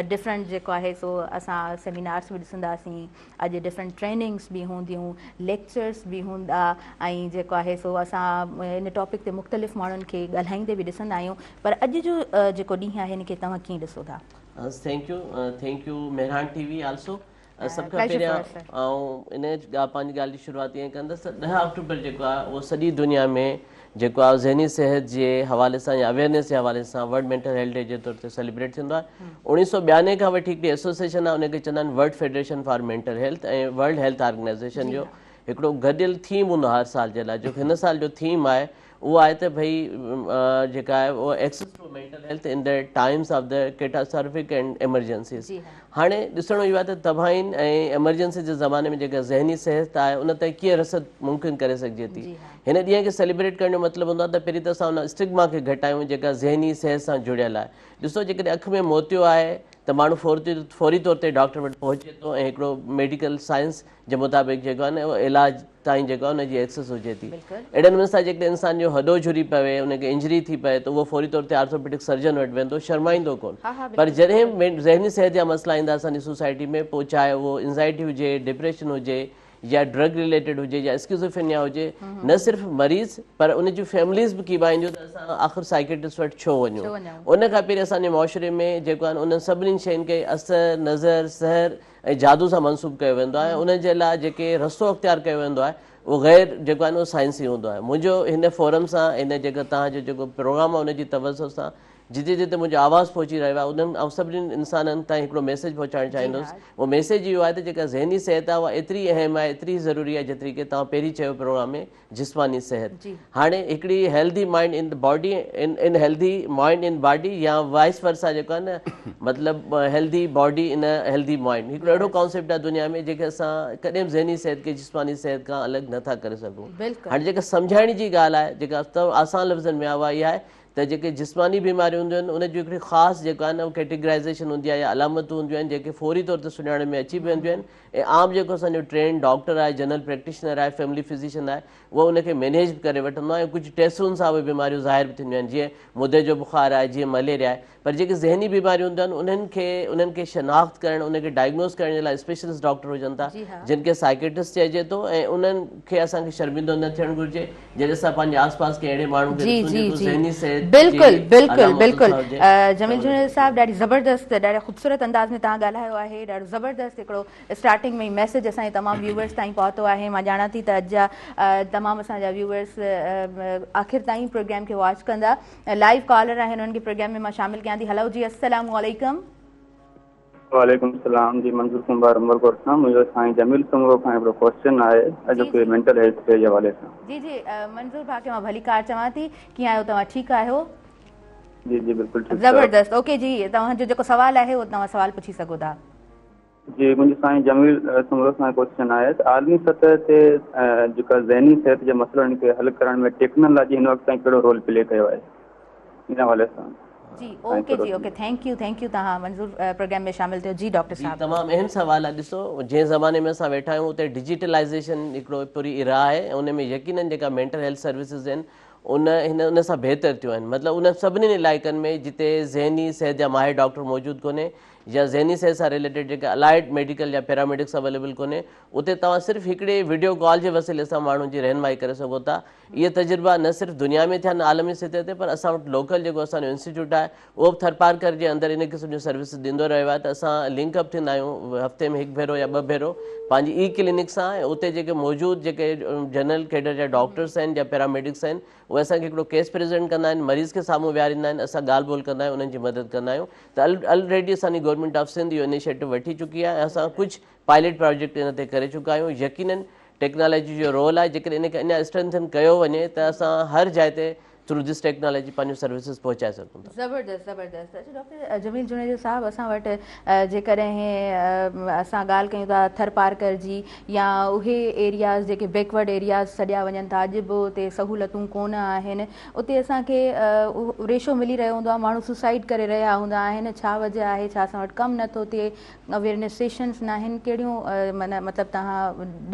डिफरेंट जेको आहे सो असां सेमिनार्स बि ॾिसंदासीं, अॼु डिफरेंट ट्रेनिंग्स बि हूंदियूं, लेक्चर्स बि हूंदा ऐं जेको आहे सो असां इन टॉपिक ते मुख़्तलिफ़ माण्हुनि खे ॻाल्हाईंदे बि ॾिसंदा आहियूं। पर अॼु जो जेको ॾींहुं आहे हिनखे तव्हां कीअं ॾिसो था? Thank U Mehran TV also. सभ खां पहिरियां ऐं इन पंहिंजी ॻाल्हि जी शुरूआत ईअं कंदसि। 10 अक्टूबर जेको आहे उहो सॼी दुनिया में जेको आहे ज़हनी सेहत जे हवाले सां या अवेयरनेस जे हवाले सां वर्ल्ड मेंटल हेल्थ डे जे तौर ते सेलिब्रेट थींदो आहे। 1992 खां वठी हिकिड़ी एसोसिएशन आहे, उनखे चवंदा आहिनि world federation for mental health, ऐं वर्ल्ड हेल्थ ऑर्गेनाइज़ेशन जो हिकिड़ो गॾियल थीम हूंदो आहे हर साल जे लाइ, जो हिन साल जो थीम आहे वो आहे त भई जेका आहे वो access to mental health in the times of the catastrophic and emergencies. हाणे ॾिसणो इहो आहे त तबाहीन ऐं एमरजेंसी जे ज़माने में जेका ज़हनी सिहत आहे उन ताईं कीअं रसद मुमकिन करे सघिजे थी। हिन ॾींहं खे सेलिब्रेट करण जो मतिलबु हूंदो आहे त पहिरीं त असां उन स्टिग्मा खे घटायूं जेका ज़हनी सिहत सां जुड़ियल आहे। ॾिसो जेकॾहिं अखि में मोतियो आहे त माण्हू फौरी तौर ते डॉक्टर वटि पहुचे थो ऐं हिकिड़ो मेडिकल साइंस जे मुताबिक़ जेको आहे न उहो इलाज ताईं जेको आहे उनजी एक्सेस हुजे थी। अहिड़े नमूने सां जेकॾहिं इंसान जो हॾो झुरी पवे, उनखे इंजरी थी पए त उहो फौरी तौर ते आर्थोपेडिक सर्जन वटि वेंदो, शर्माईंदो कोन। पर जॾहिं ज़हनी सिहत जा मसइला ईंदा असांजी सोसाइटी में, पोइ चाहे उहो एंज़ाइटी हुजे, डिप्रेशन हुजे या ड्रग रिलेटेड हुजे या स्किज़ोफ्रेनिया हुजे, न सिर्फ़ु मरीज़ पर उन जूं फैमिलीज़ बि कीबाईंदियूं त असां आख़िर साइकेट्रिस्ट वटि छो वञूं। उन खां पहिरीं असांजे मुआशरे में जेको आहे उन्हनि सभिनीनि शयुनि खे असर, नज़र, सहर ऐं जादू सां मनसूब कयो वेंदो आहे। उन जे लाइ जेके रस्तो अख़्तियार कयो वेंदो आहे उहो गैर जेको आहे न उहो साइंसी हूंदो आहे। मुंहिंजो हिन फोरम सां, हिन जेका तव्हांजो जेको प्रोग्राम आहे उनजी तवज़ो सां जिते जिते मुंहिंजो आवाज़ु पहुची रहियो आहे उन्हनि ऐं सभिनीनि इंसाननि ताईं हिकिड़ो मैसेज पहुचाइणु चाहींदुसि। उहो मैसेज इहो आहे त जेका ज़हनी सिहत आहे उहा एतिरी अहम आहे, एतिरी ज़रूरी आहे जेतिरी की तव्हां पहिरीं चयो प्रोग्राम में जिस्मानी सिहत। हाणे हिकिड़ी healthy mind in the body, इन हेल्दी माइंड इन बॉडी, या वाइस वर्सा जेको आहे न मतिलबु healthy body in healthy mind, हिकिड़ो अहिड़ो कॉन्सेप्ट आहे दुनिया में जेके असां कॾहिं बि ज़हनी सिहत खे जिस्मानी सिहत खां अलॻि नथा करे सघूं। हाणे जेका सम्झाइण जी ॻाल्हि आहे, जेका तमामु आसान लफ़्ज़नि में आहे, उहा इहा आहे त जेके जिस्मानी बीमारियूं हूंदियूं आहिनि उन जूं हिकिड़ी ख़ासि जेको आहे न उहो कैटेगराइज़ेशन हूंदी आहे या अलामतूं हूंदियूं आहिनि जेके फौरी तौर ते सुञाण में अची बि वेंदियूं आहिनि। ऐं आम जेको असांजो ट्रेन डॉक्टर आहे, जनरल प्रैक्टिशनर आहे, फैमिली फिज़िशियन आहे, उहो उनखे मैनेज बि करे वठंदो आहे। ऐं कुझु टेस्टुनि सां उहे बीमारियूं ज़ाहिर बि थींदियूं आहिनि, जीअं मुदे जो बुख़ारु आहे, जीअं मलेरिया आहे। पर जेके ज़हनी बीमारियूं हूंदियूं आहिनि उन्हनि खे शनाख़्त करणु, उनखे डायग्नोस करण जे लाइ स्पेशलिस्ट डॉक्टर हुजनि था, जिन खे साइकेट्रिस्ट चइजे थो। ऐं उन्हनि खे असांखे शर्मिंदो न थियणु घुरिजे जॾहिं असां पंहिंजे आस पास के अहिड़े माण्हू खे ज़हनी सिहत बिल्कुलु जमील जुनेद साहब, ॾाढी ज़बरदस्त, ॾाढे ख़ूबसूरत अंदाज़ में तव्हां ॻाल्हायो आहे। ॾाढो ज़बरदस्त हिकिड़ो स्टार्टिंग में मैसेज असांजे तमामु व्यूवर्स ताईं पहुतो आहे। मां ॼाणां थी त अॼु जा तमामु असांजा व्यूवर्स आख़िर ताईं प्रोग्राम खे वॉच कंदा। लाइव कॉलर आहिनि, उन्हनि खे प्रोग्राम में मां शामिल कयां थी। हलो जी, अस्सलाम वालेकुम। वालेकुम सलाम जी, मंजूर कुमार उमरकोट खां। मुंहिंजो साईं जमील सुमरो खां हिकिड़ो क्वेश्चन आहे अॼोके मेंटल हेल्थ जे हवाले सां। जी जी मंजूर भाउ खे मां भली कार चवां थी। कीअं आहियो तव्हां? ठीकु आहियो? जी जी बिल्कुलु ठीकु। ज़बरदस्त। ओके जी, तव्हांजो जेको सवाल आहे उहो तव्हां सवाल पुछी सघो था। जी, मुंहिंजो साईं जमील सुमरो सां क्वेश्चन आहे त आलमी सतह ते जेका ज़हनी सिहत जे मसइलनि खे हल करण में टेक्नोलॉजी हिन वक़्त ताईं कहिड़ो रोल प्ले कयो आहे, इन हवाले सां? जी ओके जी, ओके, थैंक यू तव्हां मंजूर प्रोग्राम में शामिल थियो। जी डॉक्टर साहब। तमामु अहम सवाल आहे। ॾिसो, जंहिं ज़माने में असां वेठा आहियूं उते डिजिटलाइज़ेशन हिकिड़ो पूरी इरा आहे ऐं उन में यकीननि जेका मेंटल हेल्थ सर्विसिस आहिनि उन सां बहितर थियूं आहिनि। मतिलबु उन सभिनी इलाइक़नि में जिते ज़हनी सिहत जा माहिर डॉक्टर मौजूदु कोन्हे या ज़हनी सिहत सां रिलेटेड जेका अलाइड मेडिकल या पैरामेडिक्स अवेलेबल कोन्हे, उते तव्हां सिर्फ़ु हिकिड़े वीडियो कॉल जे वसीले सां माण्हुनि जी रहनुमाई करे सघो था। इहे तजुर्बा न सिर्फ़ु दुनिया में थिया आहिनि आलमी सतह ते, पर असां वटि लोकल जेको असांजो इंस्टीट्यूट आहे उहो बि थरपारकर जे अंदरि इन क़िस्म जूं सर्विसिस ॾींदो रहियो आहे। त असां लिंकअप थींदा आहियूं हफ़्ते में 1 भेरो या 2 भेरो पंहिंजी ई क्लिनिक सां। ऐं उते जेके मौजूदु जेके जनरल कैडर जा डॉक्टर्स आहिनि या पैरामेडिक्स आहिनि उहे असांखे हिकिड़ो केस प्रेज़ेंट कंदा आहिनि, मरीज़ खे साम्हूं विहारींदा आहिनि, असां ॻाल्हि ॿोल कंदा आहियूं, उन्हनि जी मदद कंदा आहियूं। त ऑलरेडी असांजी गवर्नमेंट ऑफ सिंध इहो इनिशिएटिव वठी चुकी आहे ऐं असां कुझु पायलट प्रोजेक्ट इन ते करे चुका आहियूं। यकीननि टेक्नोलॉजी जो रोल आहे, जेकॾहिं इनखे अञा स्ट्रेंथन कयो वञे त असां हर जाइ ते थ्रू दिस टेक्नोलॉजी पंहिंजूं सर्विसिस पहुचाए सघूं था। ज़बरदस्त ज़बरदस्त। अच्छा डॉक्टर जमील जुनेद साहब, असां वटि जेकॾहिं असां ॻाल्हि कयूं था थरपारकर जी या उहे एरियाज़ जेके बैकवर्ड एरियाज़ सॼा वञनि था, अॼु बि उते सहूलतूं कोन आहिनि, उते असांखे रेशो मिली रहियो हूंदो आहे, माण्हू सुसाइड करे रहिया हूंदा आहिनि। छा वजह आहे? छा असां वटि कमु नथो थिए? अवेयरनेस सेशन्स न आहिनि? कहिड़ियूं मतिलबु तव्हां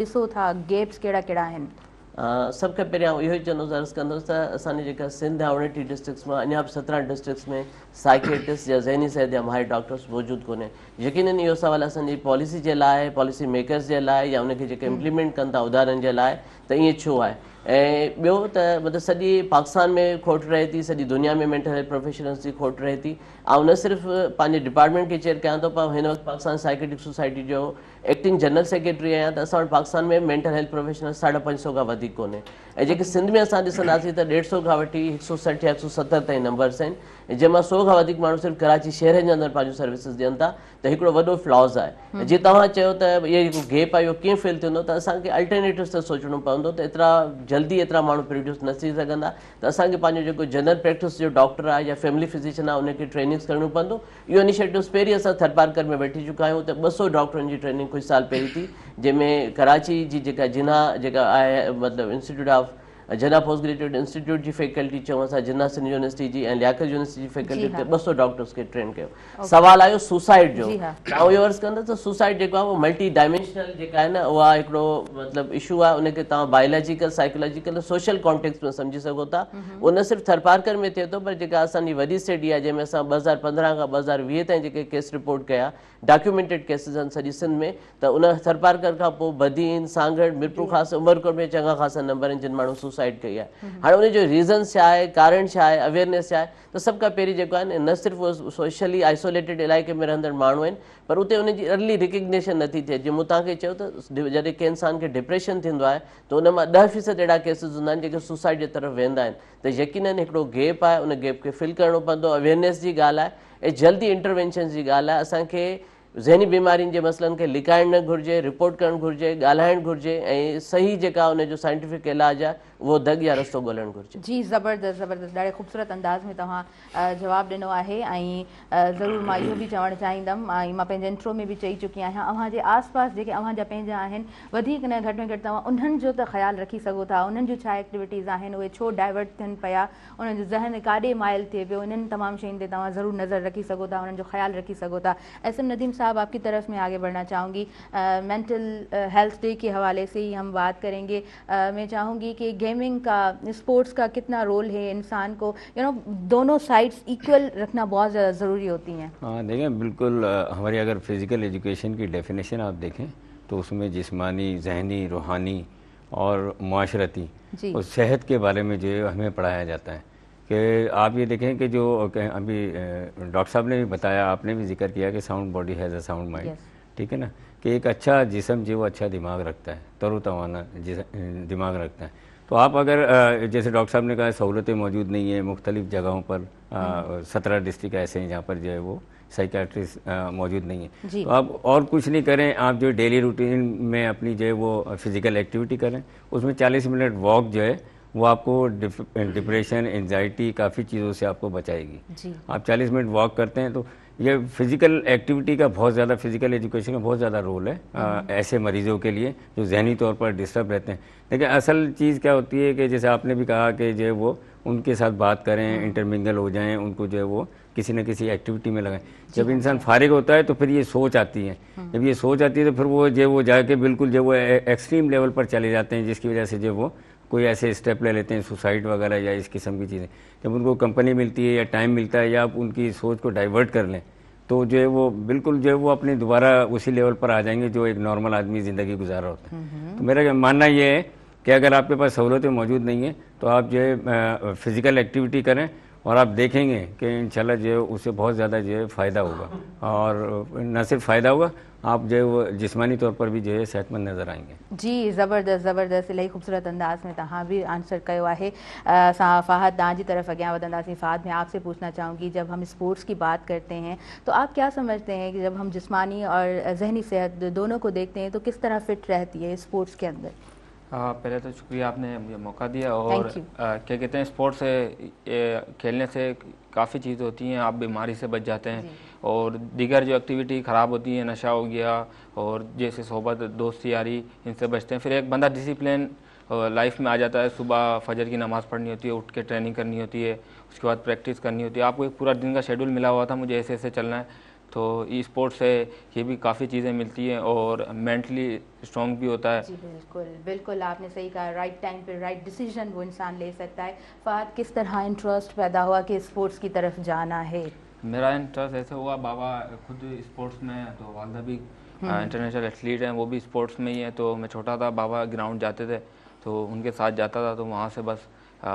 ॾिसो था गैप्स कहिड़ा कहिड़ा आहिनि? सभ खां पहिरियां इहो ई चवंदुसि, अर्ज़ु कंदुसि त असांजी जेका सिंध आहे 29 डिस्ट्रिक्ट्स मां अञा बि 17 डिस्ट्रिक्ट्स में साइकेट्रिस्ट या ज़हनी सिहत जा माहिर डॉक्टर्स मौजूदु कोन्हे। यकीननि इहो सवाल असांजी पॉलिसी जे लाइ, पॉलिसी मेकर्स जे लाइ या उनखे जेके इम्प्लीमेंट कनि था उदाहरण जे लाइ त ईअं छो आहे। ऐं ॿियो त मतिलबु सॼी पाकिस्तान में खोट रहे थी, सॼी दुनिया में मेंटल हेल्थ प्रोफेशनल्स जी खोट रहे थी। ऐं न सिर्फ़ु पंहिंजे डिपार्टमेंट खे चेयर कयां थो पर हिन वक़्तु पाकिस्तान साइकेट्रिक सोसाइटी जो एक्टिंग जनरल सेक्रेटरी आहियां। त असां वटि पाकिस्तान में मेंटल हेल्थ प्रोफेशनल 550 खां वधीक कोन्हे। ऐं जेके सिंध में असां ॾिसंदासीं त 150 खां वठी 160 या 170 ताईं नंबर्स आहिनि, जंहिंमां 100 खां वधीक माण्हू सिर्फ़ु कराची शहर जे अंदरि पंहिंजूं सर्विसिस ॾियनि था। त हिकिड़ो वॾो फ्लॉज़ आहे। जीअं तव्हां चयो त इहो जेको गैप आहे इहो कीअं फिल थींदो, त असांखे अल्टरनेटिव्स त सोचणो पवंदो। त एतिरा जल्दी एतिरा माण्हू प्रोड्यूस न थी सघंदा, त असांखे पंहिंजो जेको जनरल प्रैक्टिस जो डॉक्टर आहे या फैमिली फिजिशियन आहे उनखे ट्रेनिंग्स करणो पवंदो। इहो इनिशिएटिव्स पहिरीं असां थरपारकर में वठी चुका आहियूं। त 200 डॉक्टरनि जी ट्रेनिंग कुझु साल पहिरीं थी, जंहिंमें कराची जी जेका जिन्ना जेका आहे मतिलबु institute of Jinnah post graduate institute जी फैकल्टी चऊं असां जिन्ना सिंध यूनिवर्सिटी जी ऐं लियाकत यूनिवर्सिटी जी फैकल्टी ते 200 डॉक्टर्स खे ट्रेन कयो। सवाल आयो सुसाइड जो, तव्हां इहो अर्ज़ु कंदा त सुसाइड जेको आहे उहो मल्टी डायमेंशनल जेका आहे न उहा हिकिड़ो मतिलबु इशू आहे। उनखे तव्हां बायोलॉजिकल साइकोलॉजिकल सोशल कॉन्टेक्स्ट में सम्झी सघो था। उहो न सिर्फ़ु थरपारकर में थिए थो पर जेका असांजी वॾी स्टडी आहे जंहिंमें असां 2015 खां 2020 ताईं जेके केस रिपोर्ट कया डॉक्यूमेंटेड केसिस आहिनि सॼी सिंध में, त उन थरपारकर खां पोइ बदीन सांगड़ मिरपुर ख़ासि उमरकोट में चङा ख़ासा नंबर आहिनि जिन माण्हू सुसाइड कई आहे। हाणे उनजो रीज़न्स छा आहे, कारण छा आहे, अवेयरनेस छा आहे, त सभ खां पहिरीं जेको आहे न सिर्फ़ु उहो सोशली आइसोलेटेड इलाइक़े में रहंदड़ माण्हू आहिनि पर उते उनजी अर्ली रिकग्निशन नथी थिए। जीअं मूं तव्हांखे चयो त जॾहिं कंहिं इंसान खे डिप्रेशन थींदो आहे त उन मां 10% अहिड़ा केसिस हूंदा आहिनि जेके सुसाइड जे तरफ़ वेंदा आहिनि। त यकीनन हिकिड़ो गैप आहे, उन गैप खे फिल करणो पवंदो। अवेयरनेस जी ॻाल्हि आहे ऐं जल्दी इंटरवेंशन जी ॻाल्हि आहे। असांखे ज़हनी बीमारियुनि जे मसइलनि खे लिकाइणु न घुरिजे, रिपोर्ट करणु घुरिजे, ॻाल्हाइणु घुरिजे ऐं सही जेका उनजो साइंटिफिक इलाजु आहे उहो दग या रस्तो ॻोल्हणु घुरिजे। जी ज़बरदस्त ज़बरदस्त, ॾाढे ख़ूबसूरत अंदाज़ में तव्हां जवाबु ॾिनो आहे। ऐं ज़रूरु मां इहो बि चवणु चाहींदमि, ऐं मां पंहिंजे इंट्रो में बि चई चुकी आहियां, अव्हांजे आसपास जेके अव्हांजा पंहिंजा आहिनि वधीक न घटि में घटि तव्हां उन्हनि जो त ख़्यालु रखी सघो था। उन्हनि जूं छा एक्टिविटीज़ आहिनि, उहे छो डाइवर्ट थियनि पिया, उन्हनि जो ज़हन काॾे माइल थिए पियो, इन्हनि तमामु शयुनि ते तव्हां ज़रूरु नज़र रखी सघो था, उन्हनि जो ख़्यालु रखी सघो था। एसएम नदीम साहब, आपकी तरफ में आगे बढ़ना चाहूँगी। मेंटल हेल्थ डे के हवाले से ही हम बात करेंगे। मैं चाहूँगी कि गेमिंग का, स्पोर्ट्स का कितना रोल है इंसान को, दोनों साइड्स इक्वल रखना बहुत ज़्यादा ज़रूरी होती हैं। हाँ देखें, बिल्कुल हमारी अगर फिज़िकल एजुकेशन की डेफिनेशन आप देखें तो उसमें जिस्मानी, जहनी, रूहानी और माशरती और सेहत के बारे में जो है हमें पढ़ाया जाता है। कि आप ये देखें कि जो अभी डॉक्टर साहब ने भी बताया, आपने भी जिक्र किया कि sound body has a sound mind, ठीक है ना, कि एक अच्छा जिस्म जो वो अच्छा दिमाग रखता है, तरोतवाना दिमाग रखता है। तो आप अगर जैसे डॉक्टर साहब ने कहा सहूलतें मौजूद नहीं है मुख्तलिफ जगहों पर, 17 डिस्ट्रिक्ट ऐसे हैं जहाँ पर जो है वो साइकेट्रिस्ट मौजूद नहीं है। तो आप और कुछ नहीं करें, आप जो डेली रूटीन में अपनी जो है वो फिज़िकल एक्टिविटी करें, उसमें 40 मिनट वॉक जो है वो आपको डिप्रेशन, एंजाइटी, काफ़ी चीज़ों से आपको बचाएगी। आप 40 मिनट वॉक करते हैं तो ये फिज़िकल एक्टिविटी का बहुत ज़्यादा, फिज़िकल एजुकेशन का बहुत ज़्यादा रोल है ऐसे मरीज़ों के लिए जो जहनी तौर पर डिस्टर्ब रहते हैं। लेकिन असल चीज़ क्या होती है कि जैसे आपने भी कहा कि जो है वो उनके साथ बात करें, इंटरमिंगल हो जाएं, उनको जो है वो किसी न किसी एक्टिविटी में लगाएं। जब इंसान फारिग होता है तो फिर ये सोच आती है, जब ये सोच आती है तो फिर वो जाके बिल्कुल जो वो एक्सट्रीम लेवल पर चले जाते हैं, जिसकी वजह से जो वो कोई ऐसे स्टेप ले लेते हैं सुसाइड वगैरह या इस किस्म की चीज़ें। जब उनको कंपनी मिलती है या टाइम मिलता है या आप उनकी सोच को डाइवर्ट कर लें तो जो है वो बिल्कुल जो है वो अपने दोबारा उसी लेवल पर आ जाएंगे जो एक नॉर्मल आदमी ज़िंदगी गुजार रहा होता है। तो मेरा मानना ये है कि अगर आपके पास सहूलतें मौजूद नहीं हैं तो आप जो है फ़िज़िकल एक्टिविटी करें और आप देखेंगे कि इंशाल्लाह जो है उससे बहुत ज़्यादा जो है फ़ायदा होगा। और न सिर्फ फ़ायदा होगा, आप जो है वो जिस्मानी तौर पर भी जो है सेहतमंद नज़र आएंगे। जी ज़बरदस्त ज़बरदस्त, इलाही ख़ूबसूरत अंदाज़ में तव्हां भी आंसर कयो आहे। असां फ़हद तव्हांजी तरफ़ अॻियां वधंदासीं। फ़हद, मैं आपसे पूछना चाहूँगी, जब हम स्पोर्ट्स की बात करते हैं तो आप क्या समझते हैं कि जब हम जिस्मानी और जहनी सेहत दोनों को देखते हैं तो किस तरह फिट रहती है स्पोर्ट्स के अंदर? पहले तो शुक्रिया, आपने मुझे मौका दिया। और क्या कहते हैं, स्पोर्ट्स से खेलने से काफ़ी चीज़ होती हैं, आप बीमारी से बच जाते हैं और दीगर जो एक्टिविटी ख़राब होती है, नशा हो गया और जैसे सोहबत, दोस्ती यारी, इनसे बचते हैं। फिर एक बंदा डिसिप्लिन लाइफ में आ जाता है। सुबह फजर की नमाज़ पढ़नी होती है, उठ के ट्रेनिंग करनी होती है, उसके बाद प्रैक्टिस करनी होती है। आपको एक पूरा दिन का शेड्यूल मिला हुआ था, मुझे ऐसे ऐसे चलना है। तो ई स्पोर्ट्स से ये भी काफ़ी चीज़ें मिलती हैं और मेंटली स्ट्रॉन्ग भी होता है। जी बिल्कुल बिल्कुल, आपने सही कहा, राइट टाइम पे राइट डिसीजन वो इंसान ले सकता है। फ़हद, किस तरह इंटरेस्ट पैदा हुआ कि स्पोर्ट्स की तरफ जाना है? मेरा इंटरेस्ट ऐसे हुआ, बाबा खुद स्पोर्ट्स में हैं, तो वालदा भी इंटरनेशनल एथलीट हैं, वो भी स्पोर्ट्स में ही हैं। तो मैं छोटा था, बाबा ग्राउंड जाते थे तो उनके साथ जाता था। तो वहाँ से बस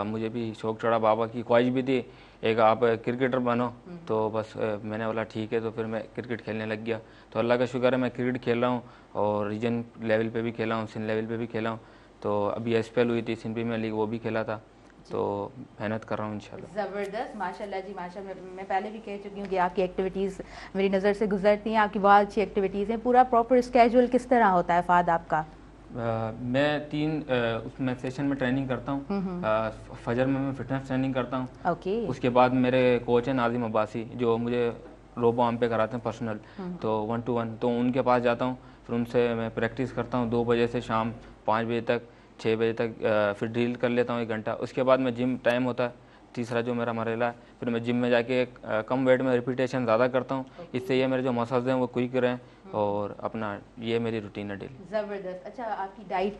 मुझे भी शौक़ चढ़ा, बाबा की ख्वाहिश भी थी एक आप क्रिकेटर बनो, तो बस मैंने बोला ठीक है, तो फिर मैं क्रिकेट खेलने लग गया। तो अल्लाह का शुक्र है मैं क्रिकेट खेल रहा हूँ और रीजन लेवल पे भी खेला हूँ, सिंध लेवल पे भी खेला हूँ। तो अभी एसपीएल हुई थी सिंध प्रीमियर लीग, वो भी खेला था। तो मेहनत कर रहा हूँ इंशाल्लाह। ज़बरदस्त, माशाल्लाह जी माशाल्लाह। मैं पहले भी कह चुकी हूँ कि आपकी एक्टिविटीज़ मेरी नज़र से गुजरती हैं, आपकी बहुत अच्छी एक्टिविटीज़ हैं। पूरा प्रॉपर स्केड्यूल किस तरह होता है फ़ाद आपका? मैं 3 उसमें सेशन में ट्रेनिंग करता हूँ। फजर में मैं फिटनेस ट्रेनिंग करता हूँ। उसके बाद मेरे कोच हैं नाजिम अब्बासी, जो मुझे रोबो आर्म पे कराते हैं पर्सनल, तो 1 to 1, तो उनके पास जाता हूँ। फिर उनसे मैं प्रैक्टिस करता हूँ 2 बजे से शाम 5 बजे तक, 6 बजे तक। फिर ड्रिल कर लेता हूँ 1 घंटा। उसके बाद मैं जिम टाइम होता है तीसरा जो मेरा मरहला है, फिर मैं जिम में जाके कम वेट में रिपीटेशन ज़्यादा करता हूँ। इससे ये मेरे जो मसल्स हैं वो क्विक रहें, और अपना ये मेरी रूटीन है डेली। ज़बरदस्त। अच्छा, आपकी डाइट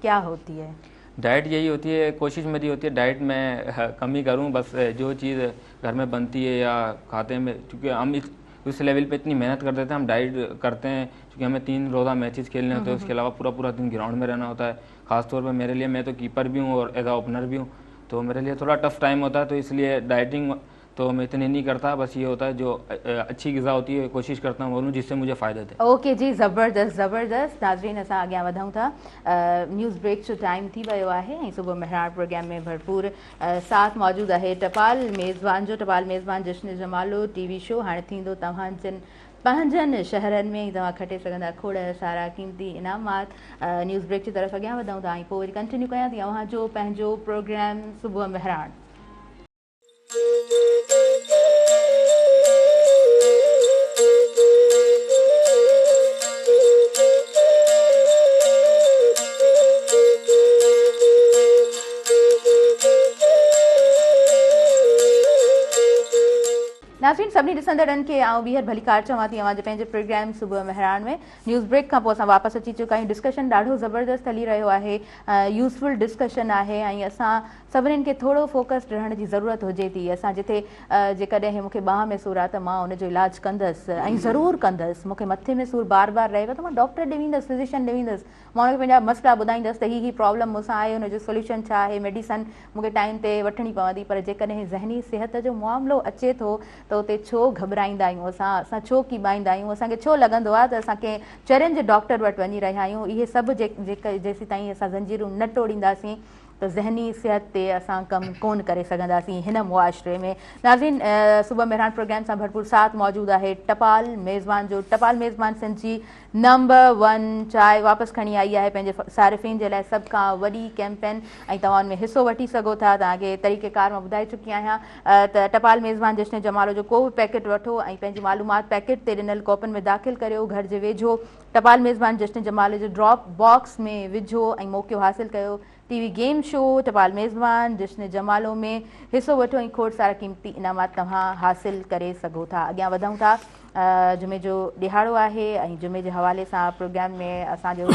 क्या होती है? डाइट यही होती है, कोशिश मेरी होती है डाइट में कम ही करूँ, बस जो चीज़ घर में बनती है या खाते हैं, क्योंकि हम इस लेवल पे इतनी मेहनत कर देते हैं, हम डाइट करते हैं क्योंकि हमें 3 रोज़ा मैचेस खेलने होते हैं, उसके अलावा पूरा दिन ग्राउंड में रहना होता है। ख़ासतौर पर मेरे लिए, मैं तो कीपर भी हूँ और एज आ ओपनर भी हूँ, तो मेरे लिए थोड़ा टफ टाइम होता है। तो इसलिए डाइटिंग तो मैं इतनी नहीं करता, बस ये होता है जो अच्छी ग़िज़ा होती है कोशिश करता हूँ बोलूँ जिससे मुझे फ़ायदा दे। ओके जी, ज़बरदस्त ज़बरदस्त। नाज़रीन, असां अॻियां वधूं था। न्यूज़ ब्रेक जो टाइम थी वियो आहे ऐं सुबुह मेहरान प्रोग्राम में भरपूर साथ मौजूद आहे टपाल मेज़बान जो। टपाल मेज़बान जश्न जमालो टीवी शो हाणे थींदो तव्हांजनि पंहिंजनि शहरनि में, तव्हां खटे सघंदा खोड़ सारा क़ीमती इनामात। न्यूज़ ब्रेक जी तरफ़ अॻियां वधूं था ऐं पोइ वरी कंटिन्यू कयां थी अव्हांजो पंहिंजो प्रोग्राम सुबुह मेहरान। नाज़रीन, सभी ॾिसंदड़नि खे आउं ॿीहर भली कार चवां थी अव्हांजे पंहिंजे प्रोग्राम सुबुह मेहरान में। न्यूज़ ब्रेक खां पोइ असां वापसि अची चुका आहियूं। डिस्कशन ॾाढो ज़बरदस्त हली रहियो आहे, यूज़फुल डिस्कशन आहे ऐं असां सभिनीनि खे थोरो फोकस्ड रहण जी ज़रूरत हुजे थी। असां जिथे जेकॾहिं मूंखे बांह में सूरु आहे त मां उनजो इलाजु कंदसि ऐं ज़रूरु कंदसि। मूंखे मथे में सूरु बार बार रहेव त मां डॉक्टर ॾे वेंदसि, फिज़िशियन ॾे वेंदसि, मां उनखे पंहिंजा मसइला ॿुधाईंदसि त ही प्रॉब्लम मूंसां आहे, हुनजो सोल्यूशन छा आहे, मेडिसन मूंखे टाइम ते वठणी पवंदी। पर जेकॾहिं ज़हनी सिहत जो मामिलो अचे थो त उते छो घबराईंदा आहियूं असां छो कीॿाईंदा आहियूं, असांखे छो लॻंदो आहे त असां कंहिं चरियुनि जे डॉक्टर वटि वञी रहिया आहियूं। इहे सभु जेसीं ताईं असां ज़ंजीरूं न तोड़ींदासीं त ज़हनी सिहत ते असां कमु कोन करे सघंदासीं हिन मुआशिरे में। नाज़रीन, सुबुह मेहरान प्रोग्राम सां भरपूर साथ मौजूदु आहे टपाल मेज़बान जो। टपाल मेज़बान सिंध जी नंबर 1 चांहि वापसि खणी आई आहे पंहिंजे सारिफ़ीन जे लाइ सभ खां वॾी कैंपेन, ऐं तव्हां उन में हिसो वठी सघो था। तव्हांखे तरीक़ेकार मां ॿुधाए चुकी आहियां त टपाल मेज़बान जश्न जमालो जो को बि पैकेट वठो ऐं पंहिंजी मालूमात पैकेट ते ॾिनल कोपन में दाख़िल करियो। घर जे वेझो टपाल मेज़बान जश्न जमालो जो ड्रॉप बॉक्स में विझो ऐं मौक़ियो हासिलु कयो। टीवी गेम शो टपाल मेज़बान जश्न जमालो में हिसो वठो ऐं खोड़ सारा क़ीमती इनामात तव्हां हासिलु करे सघो था। अॻियां वधूं था। जुमे जो ॾिहाड़ो आहे ऐं जुमे जे हवाले सां प्रोग्राम में असांजो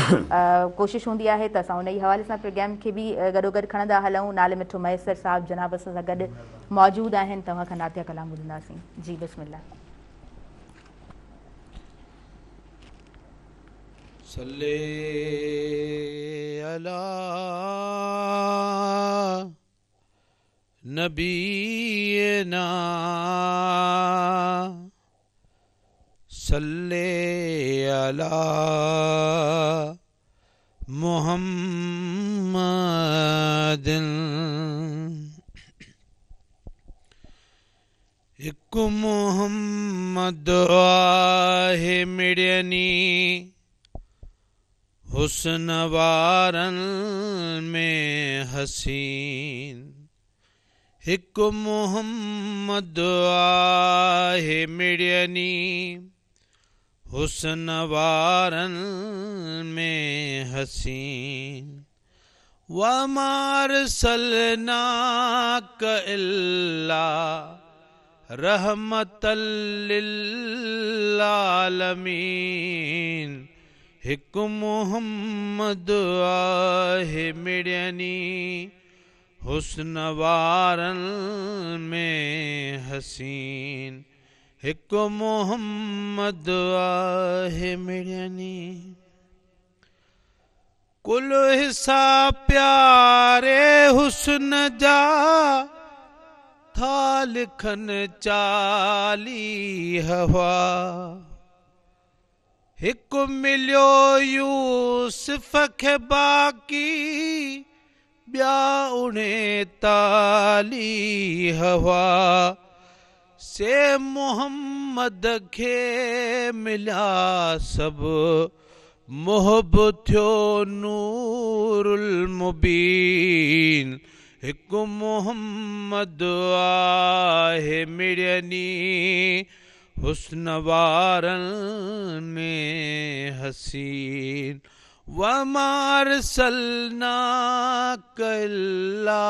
कोशिशि हूंदी आहे त असां उन ई हवाले सां प्रोग्राम खे बि गॾोगॾु खणंदा हलूं। नाले मिठो मैसर साहिबु जनाब सां गॾु मौजूदु आहिनि, तव्हां खां नातिया कलाम ॿुधंदासीं। जी बिस्मिल्लाह। सल्ले अला नबीना सल्ले अला मुहम्मदिन। एक मुहम्मद आहे मिड़नी हुस्न वारन में हसीन। एक मुहम्मद आहे मिड़नी हुस्न वारन में हसीन। वमार सलनाक इल्ला रहमतल लिल आलमीन। एक मुहम्मद आहे मिड़नी हुस्न वारन में हसीन। एक मुहम्मद आहे मिड़नी। कुल हिस्सा प्यारे हुस्न जा था लिखन चाली हवा हिकु मिलियो यूसुफ खे बाक़ी ॿिया 39 हवा से मोहम्मद खे मिलिया सभु मुहब थियो नूरुल मुबीन हिकु मोहम्मद आहे मिड़नी हुस्न वारनि में हसीन वमार सलना कल्ला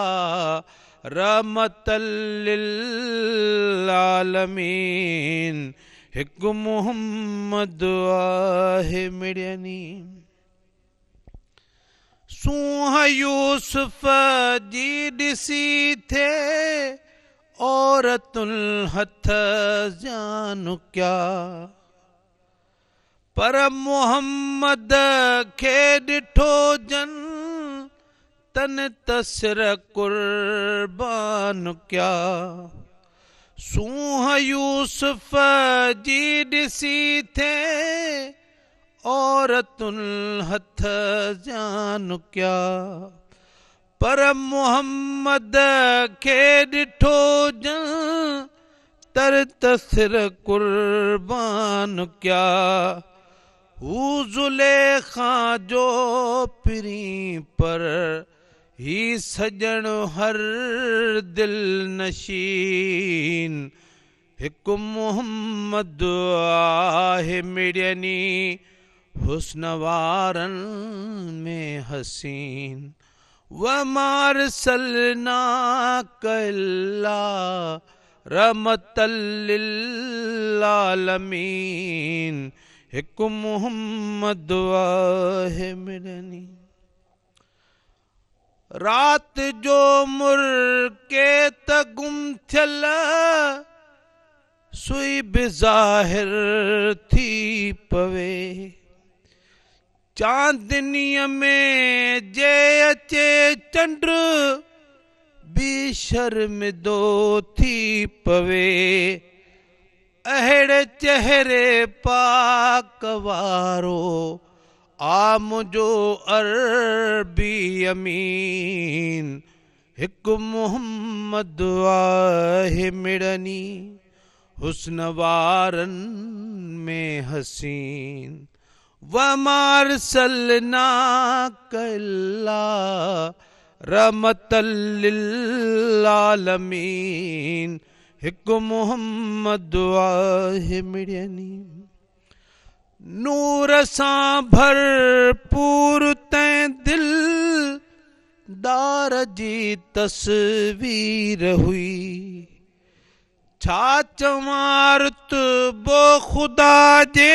रहमतल लिल आलमीन हिकु मोहम्मद आहे मिड़नी सूंह यूसुफ जी ॾिसी थे औरतुल हथ जान क्या पर मोहम्मद खे ॾिठो जन तन तसर कुर्बान क्या सूंह यूसुफ जी ॾिसी थे औरतुल हथ जान क्या पर मोहम्मद खे ॾिठो जन तर तसर कुर्बान क्या हू ज़ुलेखा जो पिरी पर ही सजण हर दिल नशीन हिकु मोहम्मद आहे मिड़नी हुस्न वारनि में हसीन वमार सलना कल्ला रहमतल लिल आलमीन हिकु मोहम्मद आहे मिड़नी रात जो मुर्के त गुम थियल सुई बि ज़ाहिर थी पवे चांदनीअ में जे अचे चंड बि शर्मिदो थी पवे अहिड़े चेहरे पाक वारो आ मुंहिंजो अरबी अमीन हिकु मोहम्मद आहे मिड़नी हुस्न वारनि में हसीन वमार सलना कल्ला रहमतल लिल आलमीन हिकु मोहम्मद आहे मिड़नी नूर सां भरपूर तैं दिल दार जी तस्वीर हुई छा चवां रुतबो ख़ुदा जे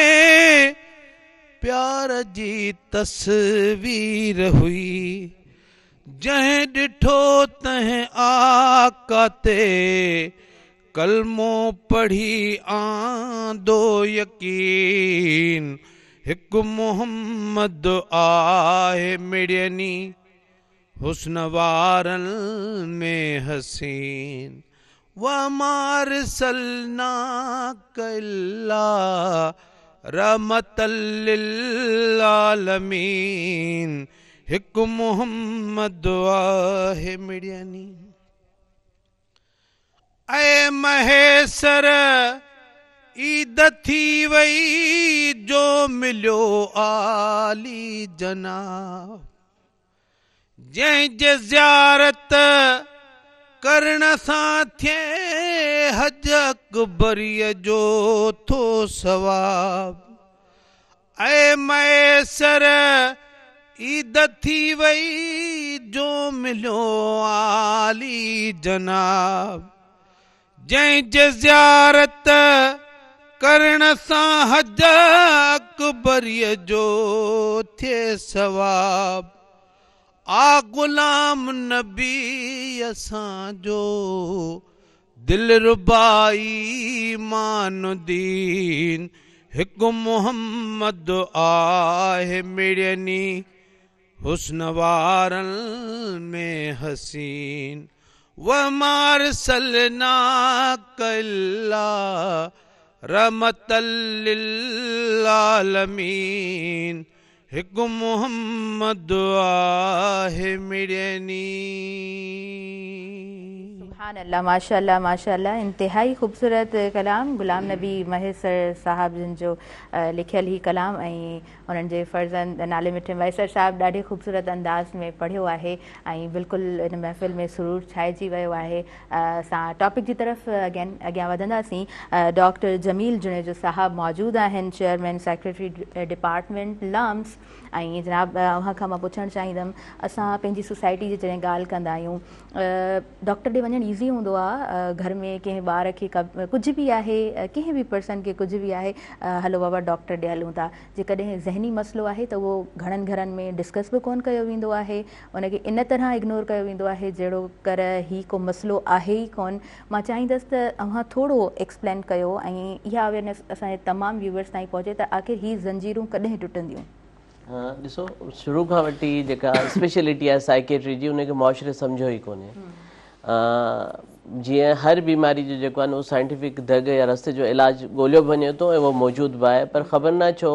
प्यार जी तस्वीर हुई जंहिं ॾिठो तंहिं आका ते कलमो पढ़ी आंदो यकीन हिकु मोहम्मद आहे मिड़नी हुस्न वारनि में हसीन वमार सलना कल्ला रहमतल लिल आलमीन हिकु मोहम्मद आहे मिड़नी ऐ महेसर ईद थी वई जो मिलियो आली जनाब जंहिंजे ज़ियारत करण सां थिए हज अकबरीअ जो थो सवाब ऐ मयसर ईद थी वई जो मिलियो आली जनाब जंहिंजे ज़ियारत करण सां हज अकबरीअ जो थिए सवाब आ गुलाम नबी असांजो दिलरुबाई मान दीन हिकु मोहम्मद आहे मिड़नी हुस्न वारन में हसीन व मारसलना कल्ला रहमतल लिल आलमीन हिकु मोहम्मद आहे मिड़नी। सुभान अल्लाह, माशाअल्लाह माशाअल्लाह, इंतहाई ख़ूबसूरत कलाम गुलाम नबी मैसर साहब जिन जो लिखियल ही कलाम ऐं उन्हनि जे फर्ज़ंद नाले मिठे मैसर साहब ॾाढे ख़ूबसूरत अंदाज़ में पढ़ियो आहे ऐं बिल्कुलु इन महफ़िल में सुरूर छाइजी वियो आहे। असां टॉपिक जी तरफ़ अॻियां वधंदासीं। डॉक्टर जमील जुनेजो साहब मौजूदु आहिनि, चेयरमैन सेक्रेटरी डिपार्टमेंट लम्स। ऐं जनाब अव्हां खां मां पुछणु चाहींदमि, असां पंहिंजी सोसाइटी जी जॾहिं ॻाल्हि कंदा आहियूं, डॉक्टर ॾे वञणु ईज़ी हूंदो आहे, घर में कंहिं ॿार खे कुझु बि आहे, कंहिं बि पर्सन खे कुझु बि आहे, हलो बाबा डॉक्टर ॾे हलूं था। जेकॾहिं ज़हनी मसइलो आहे त उहो घणनि घरनि में डिस्कस बि कोन कयो वेंदो आहे, उनखे इन तरह इग्नोर कयो वेंदो आहे जहिड़ो कर ही को मसइलो आहे ई कोन। मां चाहींदसि त अव्हां थोरो एक्सप्लेन कयो ऐं इहा अवेयरनेस असांजे तमामु व्यूवर्स ताईं पहुचे त आख़िर ही ज़ंजीरूं कॾहिं टुटंदियूं। हाँ ॾिसो, शुरू खां वठी जेका स्पेशलिटी आहे साइकेट्री जी, उनखे मुआशरे सम्झो ई कोन्हे। जीअं हर बीमारी जो जेको आहे न उहो साइंटिफिक दग या रस्ते जो इलाजु ॻोल्हियो वञे थो ऐं उहो मौजूदु बि आहे, पर ख़बर न छो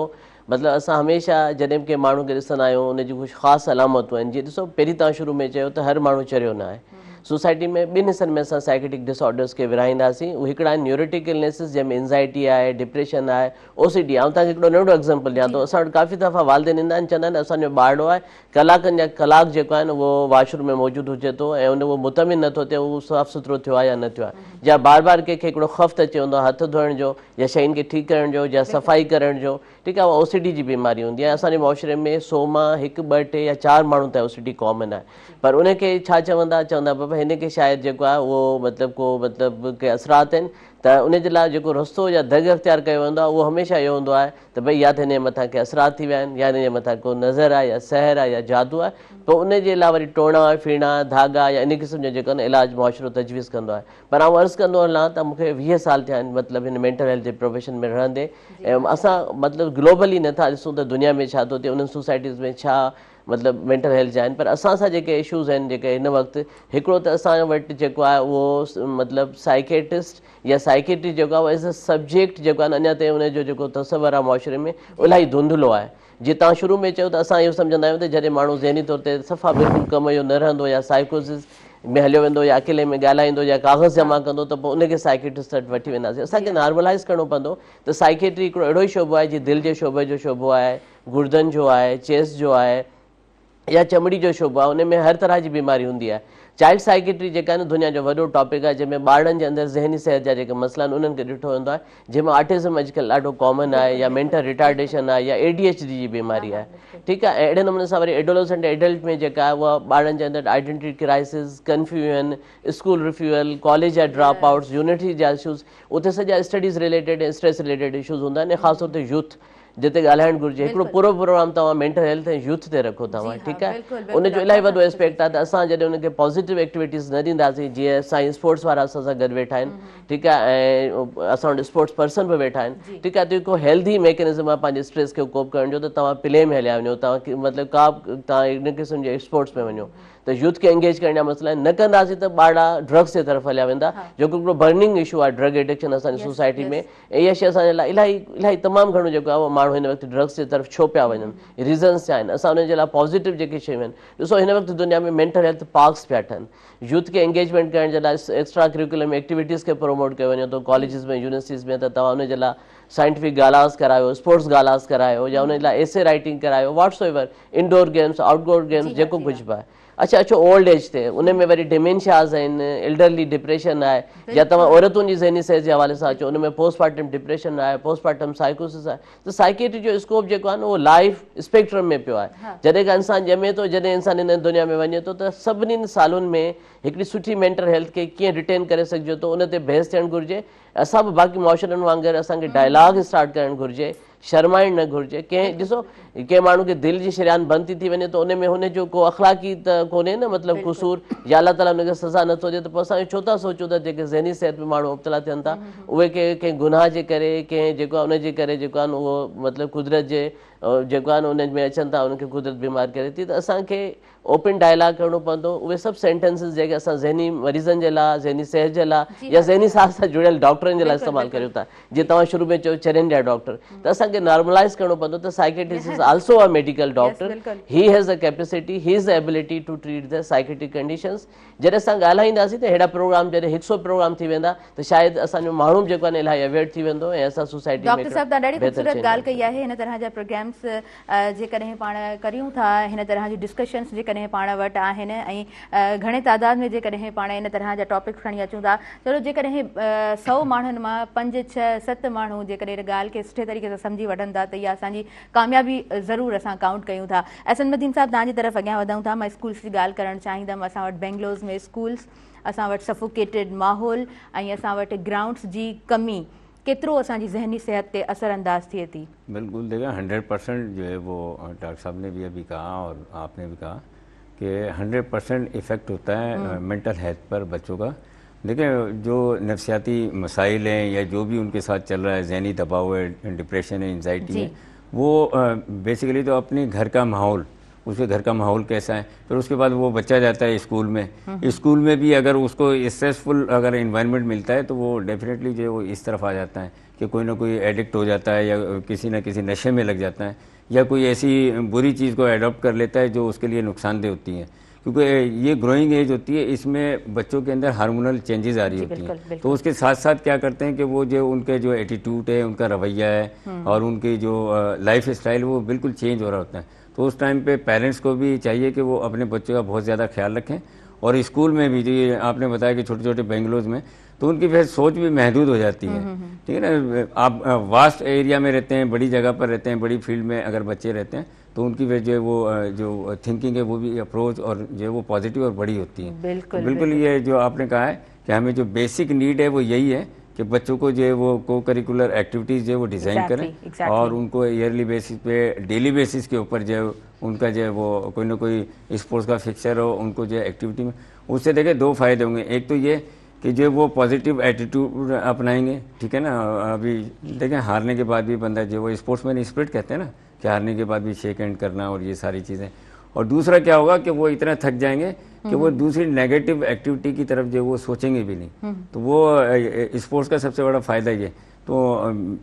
मतिलबु असां हमेशह जॾहिं बि कंहिं माण्हू खे ॾिसंदा आहियूं उनजी कुझु ख़ासि अलामतूं आहिनि। जीअं ॾिसो, पहिरीं तव्हां शुरू में चयो त हर माण्हू चरियो न आहे। सोसाइटी में ॿिनि हिसनि में असां साइकेटिक डिसऑर्डर्स खे विरहाईंदासीं। उहे हिकिड़ा आहिनि न्यूरोटिक इलनेसिस जंहिंमें एंज़ाइटी आहे, डिप्रेशन आहे, OCD आहे। ऐं तव्हांखे हिकिड़ो नंढो एग्ज़ाम्पल ॾियां थो, असां वटि काफ़ी दफ़ा वालदेन ईंदा आहिनि, चवंदा आहिनि असांजो ॿारड़ो आहे, कलाकनि जा कलाक जेको आहे न उहो वॉशरूम में मौजूदु हुजे थो ऐं उन उहो मुतमिन नथो थिए उहो साफ़ु सुथिरो थियो आहे या न थियो आहे, या बार बार कंहिंखे हिकिड़ो ख़फ़्त अची वेंदो आहे हथ धोइण जो या शयुनि खे ठीकु करण जो या सफ़ाई करण जो। ठीकु आहे, उहा OCD जी बीमारी हूंदी आहे। असांजे मुआशरे में 100 मां 1, 2, 3 या 4 माण्हू ताईं OCD कॉमन आहे, पर उनखे छा चवंदा बाबा हिनखे शायदि जेको आहे उहो मतिलबु के असरात आहिनि, त उनजे लाइ जेको रस्तो या दग अख़्तियार कयो वेंदो आहे उहो हमेशह इहो हूंदो आहे त भई या त हिन जे मथां के असरात थी विया आहिनि, या हिन जे मथां को नज़र आहे या सहर आहे या जादू आहे, पोइ उनजे लाइ वरी टोणा फीणा धागा या इन क़िस्म जो जेको आहे न इलाजु मुआशरो तजवीज़ कंदो आहे। पर आउं अर्ज़ु कंदो हलां त मूंखे 20 साल थिया आहिनि मतिलबु हिन मेंटल हेल्थ जे प्रोफेशन में रहंदे, ऐं असां मतिलबु ग्लोबली नथा ॾिसूं त दुनिया में छा थो थिए, उन्हनि सोसाइटीज़ में छा मतिलबु मेंटल हेल्थ जा आहिनि। पर असां सां जेके इशूज़ आहिनि जेके हिन वक़्तु, हिकिड़ो त असां वटि जेको आहे उहो मतिलबु साइकेट्रिस्ट या साइकेट्री जेको आहे उहो एज़ अ सब्जेक्ट जेको आहे न अञा ताईं उनजो जेको तसवर आहे मुआशरे में इलाही धुंधलो आहे। जीअं तव्हां शुरू में चयो त असां इहो सम्झंदा आहियूं त जॾहिं माण्हू ज़हनी तौर ते सफ़ा बिल्कुलु कम जो न रहंदो या साइकोसिस में हलियो वेंदो या अकेले में ॻाल्हाईंदो या कागज़ जमा कंदो त पोइ उनखे साइकेट्रिस्ट वटि वठी वेंदासीं। असांखे नॉर्मलाइज़ करिणो पवंदो त साइकेट्री हिकिड़ो अहिड़ो ई शोबो आहे जीअं दिलि जे शोबे जो शोबो आहे, गुर्दनि जो आहे, चेस्ट जो आहे या चमड़ी जो शोबो आहे, उन में हर तरह जी बीमारी हूंदी आहे। चाइल्ड साइकेट्री जेका आहे न दुनिया जो वॾो टॉपिक आहे, जंहिंमें ॿारनि जे अंदरि ज़हनी सेहत जा जेके मसइला आहिनि उन्हनि खे ॾिठो वेंदो आहे, जंहिंमें ऑटिज़म अॼुकल्ह ॾाढो कॉमन आहे या मेंटल रिटार्डेशन आहे या ADHD जी बीमारी आहे। ठीकु आहे, ऐं अहिड़े नमूने सां वरी एडोलसेंट एडल्ट में जेका आहे उहा ॿारनि जे अंदरि identity crisis, confusion, school refusal, college जा ड्रॉप आउट्स, यूनिवर्सिटी जा इशूज़, उते सॼा स्टडीज़ रिलेटेड ऐं स्ट्रेस रिलेटेड इशूज़ हूंदा आहिनि, ख़ासि तौर ते यूथ जिते ॻाल्हाइणु घुरिजे। हिकिड़ो पूरो प्रोग्राम तव्हां मेंटल हेल्थ ऐं यूथ ते रखो तव्हां, ठीकु आहे, उनजो इलाही वॾो एस्पेक्ट आहे त असां जॾहिं उनखे पॉज़िटिव एक्टिविटीज़ न ॾींदासीं, जीअं असांजी स्पोर्ट्स वारा असां सां गॾु वेठा आहिनि, ठीकु आहे, ऐं असां वटि स्पोर्ट्स पर्सन बि वेठा आहिनि, ठीकु आहे, त हिकु हेल्दी मैकेनिज़म आहे पंहिंजे स्ट्रेस खे कोप करण जो त तव्हां प्ले में हलिया वञो, तव्हां मतिलबु तव्हां इन क़िस्म जे स्पोर्ट्स में वञो, त यूथ खे एंगेज करण जा मसइला आहिनि। न कंदासीं त ॿार ड्रग्स जे तरफ़ हलिया वेंदा, जेको हिकिड़ो बर्निंग इशू आहे ड्रग एडिक्शन असांजी सोसाइटी में, ऐं इहा शइ असांजे लाइ इलाही तमामु घणो जेको आहे उहो माण्हू हिन वक़्तु ड्रग्स जे तरफ़ छो पिया वञनि, रीज़न्स छा आहिनि, असां उनजे लाइ पॉज़िटिव जेके शयूं आहिनि। ॾिसो, हिन वक़्तु दुनिया में मेंटल हेल्थ पार्क्स पिया ठहनि, यूथ खे एंगेजमेंट करण जे लाइ एक्स्ट्रा करिकुलम एक्टिविटीज़ खे प्रमोट कयो वञे थो कॉलेजिस में, यूनिवर्सिटीज़ में, त तव्हां उनजे लाइ साइंटिफिक गालास करायो, स्पोर्ट्स गालास करायो, या उन लाइ एसे राइटिंग करायो, what's ever, indoor games, outdoor games, जेको कुझु बि आहे। अच्छा अचो ओल्ड एज ते, उन में वरी डिमेंशियाज़ आहिनि, एल्डरली डिप्रेशन आहे, या तव्हां औरतुनि जी ज़हनी सेहत जे हवाले सां अचो, उन में पोस्टमार्टम डिप्रेशन आहे, पोस्टमार्टम साइकोसिस आहे। त साइकेट्री जो स्कोप जेको आहे न उहो लाइफ स्पेक्ट्रम में पियो आहे। जॾहिं का इंसानु ॼमे थो, जॾहिं इंसानु हिन दुनिया में वञे थो, त सभिनीनि सालुनि में हिकिड़ी सुठी मेंटल हेल्थ खे कीअं रिटेन करे सघिजे थो, उन ते बहस थियणु घुरिजे। असां बि बाक़ी मुआशरनि वांगुरु असांखे डायलॉग स्टार्ट करणु घुरिजे शर्माइण न घुरिजे। कंहिं ॾिसो कंहिं माण्हू खे दिलि जी शरियान बंदि थी वञे त उन में हुनजो को अख़लाक़ी त कोन्हे न मतिलबु क़सूर या अलाह ताला हुनखे सज़ा नथो ॾिए, त पोइ असां छो था सोचूं त जेके ज़हनी सिहत में माण्हू मुब्तला थियनि था उहे कंहिं गुनाह जे करे कंहिं जेको आहे उनजे करे जेको आहे उहो मतिलबु कुदरत जे जेको आहे उन में अचनि था उनखे कुदरत बीमार करे थी। त असांखे ओपन डायलॉग करणो पवंदो। उहे सभु सेंटेंसिस जेके असां ज़हनी मरीज़नि जे लाइ ज़हनी सिहत जे लाइ या ज़हनी साथ सां जुड़ियल डॉक्टरनि जे लाइ इस्तेमालु करियूं था, जीअं तव्हां शुरू में चयो चरनि जा डॉक्टर, त असांखे नॉर्मलाइज़ करणो पवंदो त psychiatrist is also a medical doctor, he has a capacity, he is the ability to treat the psychiatric conditions. जॾहिं असां ॻाल्हाईंदासीं त अहिड़ा प्रोग्राम जॾहिं 100 प्रोग्राम थी वेंदा त शायदि असांजो माण्हू जेको आहे इलाही अवेयर थी वेंदो ऐं असां सोसाइटी में डॉक्टर साहब तव्हां ॾाढी ख़ूबसूरत ॻाल्हि कई आहे। हिन तरह जा प्रोग्राम्स जेकॾहिं पाण करियूं था, हिन तरह जी डिस्कशन्स जेकॾहिं पाण वटि आहिनि ऐं घणे तादाद में जेकॾहिं पाण इन तरह जा टॉपिक्स खणी अचूं था, चलो जेकॾहिं 100 माण्हुनि मां 5, 6, 7 माण्हू जेकॾहिं इन ॻाल्हि खे सुठे तरीक़े सां सम्झी वठनि था त इहा असांजी कामयाबी ज़रूरु असां काउंट कयूं था। असदुद्दीन साहब तव्हांजी तरफ़ अॻियां वधूं था। मां स्कूल्स जी ॻाल्हि करणु चाहींदमि। असां वटि बेंगलोर में स्कूल्स, असां वटि सफोकेटेड माहौल ऐं असां वटि ग्राउंड्स जी कमी केतिरो असांजी ज़हनी सेहत ते असरअंदाज थिए थी? बिल्कुल देखिए 100% जो है वो डॉक्टर साहब ने भी अभी कहा और आपने भी कहा कि 100% इफ़ेक्ट होता है मेंटल हेल्थ पर बच्चों का। देखिए जो नफसियाती मसाइल हैं या जो भी उनके साथ चल रहा है, जहनी दबाव है, डिप्रेशन है, एंजाइटी है, वो बेसिकली तो अपने घर का माहौल, उसके घर का माहौल कैसा है, फिर उसके बाद वो बच्चा जाता है स्कूल में, स्कूल में भी अगर उसको स्ट्रेसफुल अगर इन्वायरमेंट मिलता है तो वो डेफिनेटली जो है वो इस तरफ आ जाता है कि कोई ना कोई एडिक्ट हो जाता है या किसी न किसी नशे में लग जाता है या कोई ऐसी बुरी चीज़ को एडॉप्ट कर लेता है जो उसके लिए नुकसानदेह होती है। क्योंकि ये ग्रोइंग एज होती है, इसमें बच्चों के अंदर हार्मोनल चेंजेस आ रही होती हैं, तो उसके साथ साथ क्या करते हैं कि वो जो उनके जो एटीट्यूड है, उनका रवैया है और उनकी जो लाइफ स्टाइल वो बिल्कुल चेंज हो रहा होता है। तो उस टाइम पे पेरेंट्स को भी चाहिए कि वो अपने बच्चों का बहुत ज़्यादा ख्याल रखें। और स्कूल में भी जो आपने बताया कि छोटे छोटे बेंगलोर में, तो उनकी फिर सोच भी महदूद हो जाती है, ठीक है ना। आप वास्ट एरिया में रहते हैं, बड़ी जगह पर रहते हैं, बड़ी फील्ड में अगर बच्चे रहते हैं तो उनकी फिर जो है वो जो थिंकिंग है वो भी अप्रोच और जो है वो पॉजिटिव और बड़ी होती है। बिल्कुल ये जो आपने कहा है कि हमें जो बेसिक नीड है वो यही है कि बच्चों को जो है वो को करिकुलर एक्टिविटीज़ जो है वो डिज़ाइन करें और उनको ईयरली बेसिस पे, डेली बेसिस के ऊपर जो है उनका जो है वो कोई ना कोई स्पोर्ट्स का फिक्सचर हो, उनको जो है एक्टिविटी में। उससे देखिए 2 फायदे होंगे। एक तो ये कि जो वो पॉजिटिव एटीट्यूड अपनाएंगे, ठीक है ना। अभी देखें हारने के बाद भी बंदा जो वो स्पोर्ट्समैन स्पिरिट कहते हैं ना कि हारने के बाद भी शेक हैंड करना और ये सारी चीज़ें। और दूसरा क्या होगा कि वो इतना थक जाएंगे कि वो दूसरी नेगेटिव एक्टिविटी की तरफ जो वो सोचेंगे भी नहीं। तो वो स्पोर्ट्स का सबसे बड़ा फ़ायदा ये। तो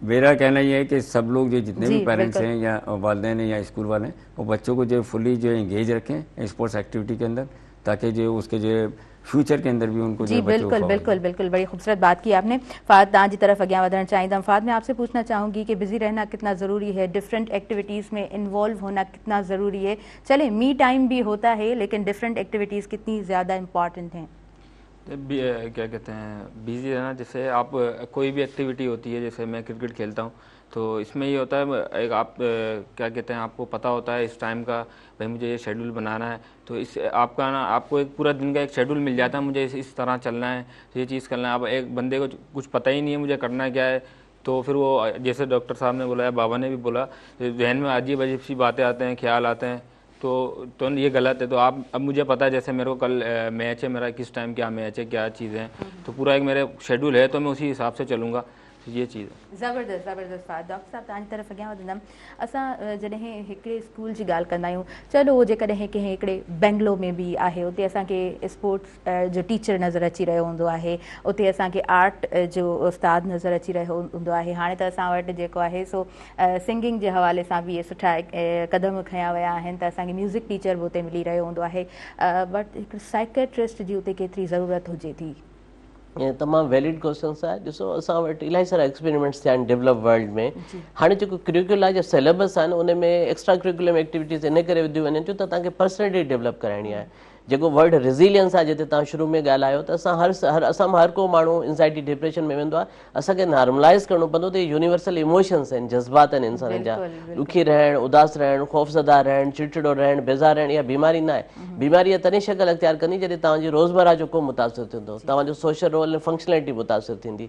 मेरा कहना ये है कि सब लोग जो जितने भी पेरेंट्स हैं या वालिदैन हैं या स्कूल वाले हैं, वो बच्चों को जो फुली जो इंगेज रखें स्पोर्ट्स एक्टिविटी के अंदर, ताकि जो उसके जो फ्यूचर के अंदर भी उनको जी बिल्कुल बिल्कुल बिल्कुल बड़ी खूबसूरत बात की आपने। फाद तव्हांजी तरफ अॻियां वधणु चाहींदमि। फाद मैं आपसे पूछना चाहूँगी कि बिजी रहना कितना ज़रूरी है, डिफरेंट एक्टिविटीज़ में इन्वॉल्व होना कितना ज़रूरी है? चले मी टाइम भी होता है लेकिन डिफरेंट एक्टिविटीज़ कितनी ज़्यादा इम्पॉर्टेंट हैं? क्या कहते हैं, बिजी रहना, जैसे आप कोई भी एक्टिविटी होती है, जैसे मैं क्रिकेट खेलता हूँ तो इसमें ये होता है एक आप क्या कहते हैं, आपको पता होता है इस टाइम का भाई मुझे ये शेड्यूल बनाना है, तो इस आपका ना आपको एक पूरा दिन का एक शेड्यूल मिल जाता है, मुझे इस तरह चलना है, तो ये चीज़ करना है। अब एक बंदे को कुछ पता ही नहीं है मुझे करना क्या है, तो फिर वो जैसे डॉक्टर साहब ने बोला, बाबा ने भी बोला, जहन में अजीब अजीब सी बातें आते हैं, ख्याल आते हैं, तो ये गलत है। तो आप अब मुझे पता है जैसे मेरे को कल मैच है, मेरा किस टाइम क्या मैच है, क्या चीज़ें हैं, तो पूरा एक मेरे शेड्यूल है, तो मैं उसी हिसाब से चलूँगा। ये चीज़ ज़बरदस्त ज़बरदस्त बात। डॉक्टर साहब तव्हांजी तरफ़ अॻियां वधंदमि। असां जॾहिं हिकिड़े स्कूल जी ॻाल्हि कंदा आहियूं, चलो जेकॾहिं कंहिं हिकिड़े बेंगलोर में बि आहे, उते असांखे स्पोर्ट्स जो टीचर नज़र अची रहियो हूंदो आहे, उते असांखे आर्ट जो उस्ताद नज़र अची रहियो हूंदो आहे। हाणे त असां वटि जेको आहे सो सिंगिंग जे हवाले सां बि इहे सुठा क़दम खयां विया आहिनि, त असांखे म्यूज़िक टीचर बि उते मिली रहियो हूंदो आहे, बट हिकिड़े साइकेट्रिस्ट जी उते केतिरी ज़रूरत हुजे थी? तमामु वैलिड क्वेश्चन्स आहे। ॾिसो असां वटि इलाही सारा एक्सपेरिमेंट्स थिया आहिनि डेवलप वर्ल्ड में। हाणे जेको करिकुलर जो सिलेबस आहे न, उन में एक्स्ट्रा करिकुलम एक्टिविटीज़ इन करे विधियूं वञनि थियूं त तव्हांखे पर्सनैलिटी डेवलप कराइणी आहे। जेको वर्ड रेज़िलियंस आहे, जिते तव्हां शुरू में ॻाल्हायो, त असां हर को माण्हू एंज़ाइटी डिप्रेशन में वेंदो आहे, असांखे नॉर्मलाइज़ करिणो पवंदो त इहे यूनिवर्सल इमोशन्स आहिनि, जज़्बात आहिनि इंसान जा। ॾुखी रहणु, उदास रहणु, ख़ौफ़ज़दा रहणु, चिड़चिड़ो रहणु, बेज़ार रहणु, इहा बीमारी न आहे। बीमारी तॾहिं शक्ल अख़्तियार कंदी जॾहिं तव्हांजी रोज़मर्रा जो को मुतासिर थींदो, तव्हांजो सोशल रोल ऐं फंक्शनैलिटी मुतासिर थींदी।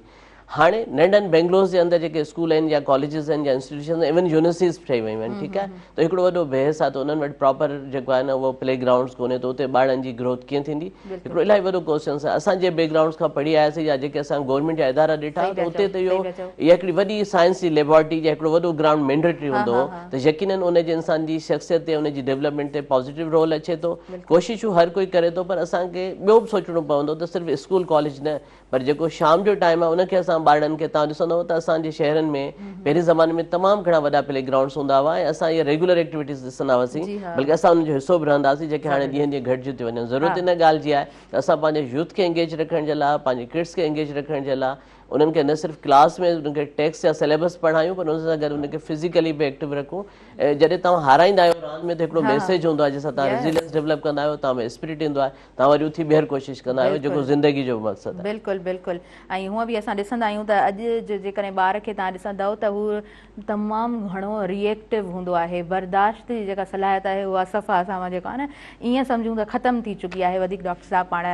हाणे नंढनि बेंगलोर जे अंदरि जेके स्कूल आहिनि या कॉलेजिस आहिनि या इंस्टीट्यूशन इवन यूनिवर्सिटीज़ ठही वियूं आहिनि, ठीकु आहे, त हिकिड़ो वॾो बहस आहे त उन्हनि वटि प्रॉपर जेको आहे न उहो प्ले ग्राउंड्स कोन्हे, त उते ॿारनि जी ग्रोथ कीअं थींदी, हिकिड़ो इलाही वॾो क्वेश्चन आहे। असांजे बैकग्राउंड्स खां पढ़ी आयासीं या जेके असां गवर्नमेंट जा इदारा ॾिठा त उते त इहो इहा हिकिड़ी वॾी साइंस जी लेबोरेटरी या हिकिड़ो वॾो ग्राउंड मैंडेटरी हूंदो हो, त यकीनन उनजे इंसान जी शख़्सियत ते उनजी डेवलपमेंट ते पॉज़िटिव रोल अचे थो। कोशिशूं हर कोई करे थो, पर असांखे ॿियो बि सोचणो पवंदो त सिर्फ़ु स्कूल कॉलेज न, पर जेको शाम जो टाइम आहे उनखे असां ॿारनि खे तव्हां ॾिसंदव त असांजे शहरनि में पहिरें ज़माने में तमामु घणा वॾा प्ले ग्राउंड्स हूंदा हुआ ऐं असां इहे रेगुलर एक्टिविटीज़ ॾिसंदा हुआसीं, बल्कि असां उनजो हिसो बि रहंदासीं, जेके हाणे ॾींहं ॾींहं घटिजी थी वञनि। ज़रूरत इन ॻाल्हि जी आहे त असां पंहिंजे यूथ खे एंगेज रखण जे लाइ, पंहिंजे किड्स खे एंगेज रखण जे लाइ उन्हनि खे न सिर्फ़ु क्लास में उनखे टेक्स्ट या सिलेबस पढ़ायूं, पर उन सां गॾु उनखे फिज़िकली बि एक्टिव रखूं। जॾहिं तव्हां हाराईंदा आहियो रांदि में त हिकिड़ो मैसेज हूंदो आहे जंहिंसां तव्हां रेज़िलियंस डेवलप कंदा आहियो, तव्हां में स्पिरिट ईंदो आहे, तव्हां वरी उथी ॿीहर कोशिशि कंदा आहियो, जेको ज़िंदगी जो मक़सदु आहे। बिल्कुलु बिल्कुलु। ऐं हूअं बि असां ॾिसंदा आहियूं त अॼु जेकॾहिं ॿार खे तव्हां ॾिसंदव त हू तमामु घणो रिएक्टिव हूंदो आहे, बर्दाश्त जी जेका सलाहियत आहे उहा सफ़ा असां जेको आहे न ईअं सम्झूं त ख़तमु थी चुकी आहे। वधीक डॉक्टर साहब पाण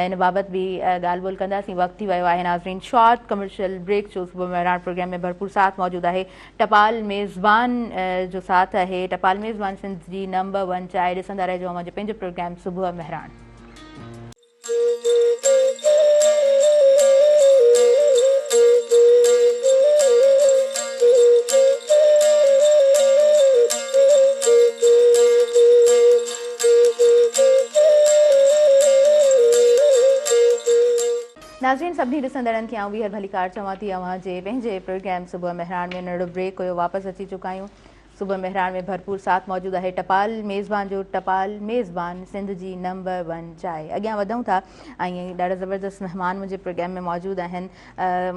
इन बाबति बि ॻाल्हि ॿोल कंदासीं, वक़्तु थी वियो आहे नाज़रीन। शॉर्ट कमर्शियल ब्रेक जो सुबुह मेहरान प्रोग्राम में भरपूर साथ मौजूदु आहे। टपाल मेज़बान जो साथ आहे, टपाल मेज़बान सिंध जी नंबर 1 चांहि ॾिसंदा रहिजो मुंहिंजो पंहिंजो प्रोग्राम सुबुह मेहरान। नाज़रीन सभिनी ॾिसंदड़नि खे आऊं ॿीहर भली कार चवां थी अव्हां जे पंहिंजे प्रोग्राम सुबुह मेहरान में नंढो ब्रेक हुयो, वापसि अची चुका आहियूं। सुबुह मेहरान में भरपूर साथ मौजूदु आहे टपाल मेज़बान जो, टपाल मेज़बान सिंध जी नंबर 1 चांहि। अॻियां वधूं था ऐं ॾाढा ज़बरदस्त महिमान मुंहिंजे प्रोग्राम में मौजूदु आहिनि।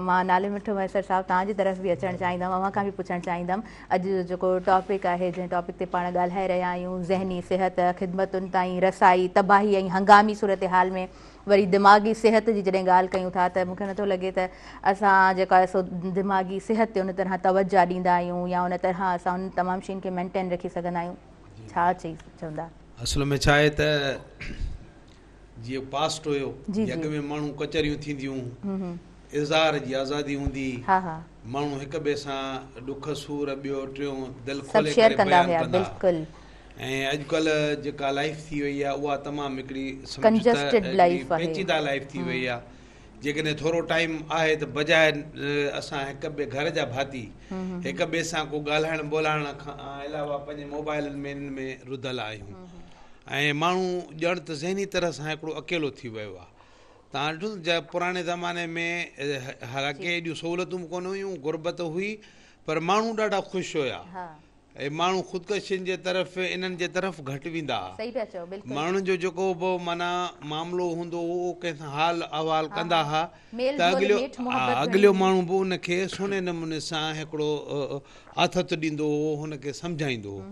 मां नाले मिठो मैसर साहिबु तव्हांजी तरफ़ बि अचणु चाहींदमि, अव्हां खां बि पुछणु चाहींदमि अॼु जो जेको टॉपिक आहे, जंहिं टॉपिक ते पाण ॻाल्हाए रहिया आहियूं, ज़हनी सिहत, ख़िदमतुनि ताईं रसाई, तबाही ऐं हंगामी सूरत हाल में वरी दिमाग़ी सिहत जी जॾहिं ॻाल्हि कयूं था त मूंखे नथो लॻे त असां जेको आहे सो दिमाग़ी सिहत ते उन तरह तवजा ॾींदा आहियूं या उन तरह असां उन तमामु शयुनि खे मेंटेन रखी सघंदा आहियूं। छा चई चवंदा? असल में छा आहे त जीअं पास्ट हुयो, जग में माण्हू कचरियूं थींदियूं, इज़हार जी आज़ादी हूंदी, माण्हू हिक ॿिए सां ॾुख सूर ॿियो टियों दिलि खोले करे बयानु कंदा। ऐं अॼुकल्ह जेका लाइफ थी वई आहे उहा तमामु हिकिड़ी पेचीदा लाइफ थी वई आहे। जेकॾहिं थोरो टाइम आहे त बजाए असां हिक ॿिए घर जा भाती हिक ॿिए सां को ॻाल्हाइण ॿोलाइण खां अलावा पंहिंजे मोबाइलनि में इन्हनि में रुधल आहियूं ऐं माण्हू ॼण त ज़हनी तरह सां हिकिड़ो अकेलो थी वियो आहे। तव्हां ॾिठो पुराणे ज़माने में हालांकि एॾियूं सहूलियतूं कोन हुयूं, गुरबत हुई, पर माण्हू ॾाढा ख़ुशि हुया ऐं माण्हू ख़ुदकशियुनि जे तरफ़ इन्हनि जे तरफ़ घटि वेंदा हुआ। माण्हुनि जो जेको बि माना मामिलो हूंदो उहो कंहिंसां हाल अहवाल कंदा हुआ त अॻिलो माण्हू बि उनखे सुहिणे नमूने सां हिकिड़ो आथत ॾींदो हो, हुनखे सम्झाईंदो हो।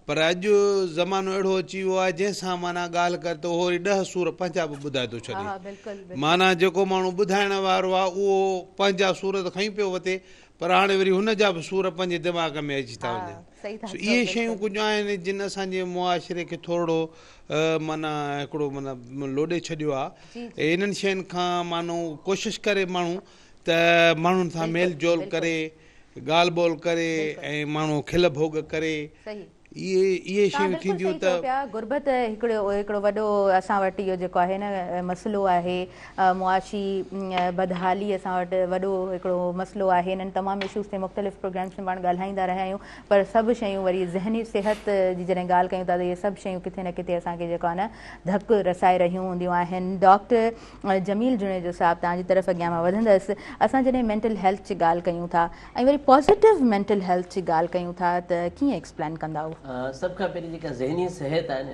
पर अॼु ज़मानो अहिड़ो अची वियो आहे जंहिंसां माना ॻाल्हि कर त वरी 10 सूर पंहिंजा बि ॿुधाए थो छॾे। माना जेको माण्हू ॿुधाइण वारो आहे उहो पंहिंजा सूर त खई पियो वठे, पर हाणे वरी हुन जा बि सूर पंहिंजे दिमाग़ में अची था वञनि। इहे शयूं कुझु आहिनि जिन असांजे मुआशिरे खे थोरो माना हिकिड़ो माना लोॾे छॾियो आहे। इन्हनि शयुनि खां मानो कोशिशि करे माण्हू त माण्हुनि सां मेल जोल करे, ॻाल्हि ॿोल करे ऐं माण्हू खिल भोग करे, इहे शयूं थींदियूं त गुरबत हिकिड़ो वॾो असां वटि इहो जेको आहे न मसइलो आहे, मुआशी बदहाली असां वटि वॾो हिकिड़ो मसइलो आहे। इन्हनि तमामु इशूज़ ते मुख़्तलिफ़ प्रोग्राम्स में पाण ॻाल्हाईंदा रहिया आहियूं, पर सभु शयूं वरी ज़हनी सिहत जी जॾहिं ॻाल्हि कयूं था त इहे सभु शयूं किथे न किथे असांखे जेको आहे न धकु रसाए रहियूं हूंदियूं आहिनि। डॉक्टर जमील जुनेजो साहिबु तव्हांजी तरफ़ अॻियां मां वधंदसि। असां जॾहिं मेंटल हेल्थ जी ॻाल्हि कयूं था ऐं वरी पॉज़िटिव मेंटल हेल्थ जी ॻाल्हि कयूं था त कीअं एक्सप्लेन कंदा? सभ खां पहिरीं जेका ज़हनी सिहत आहे न,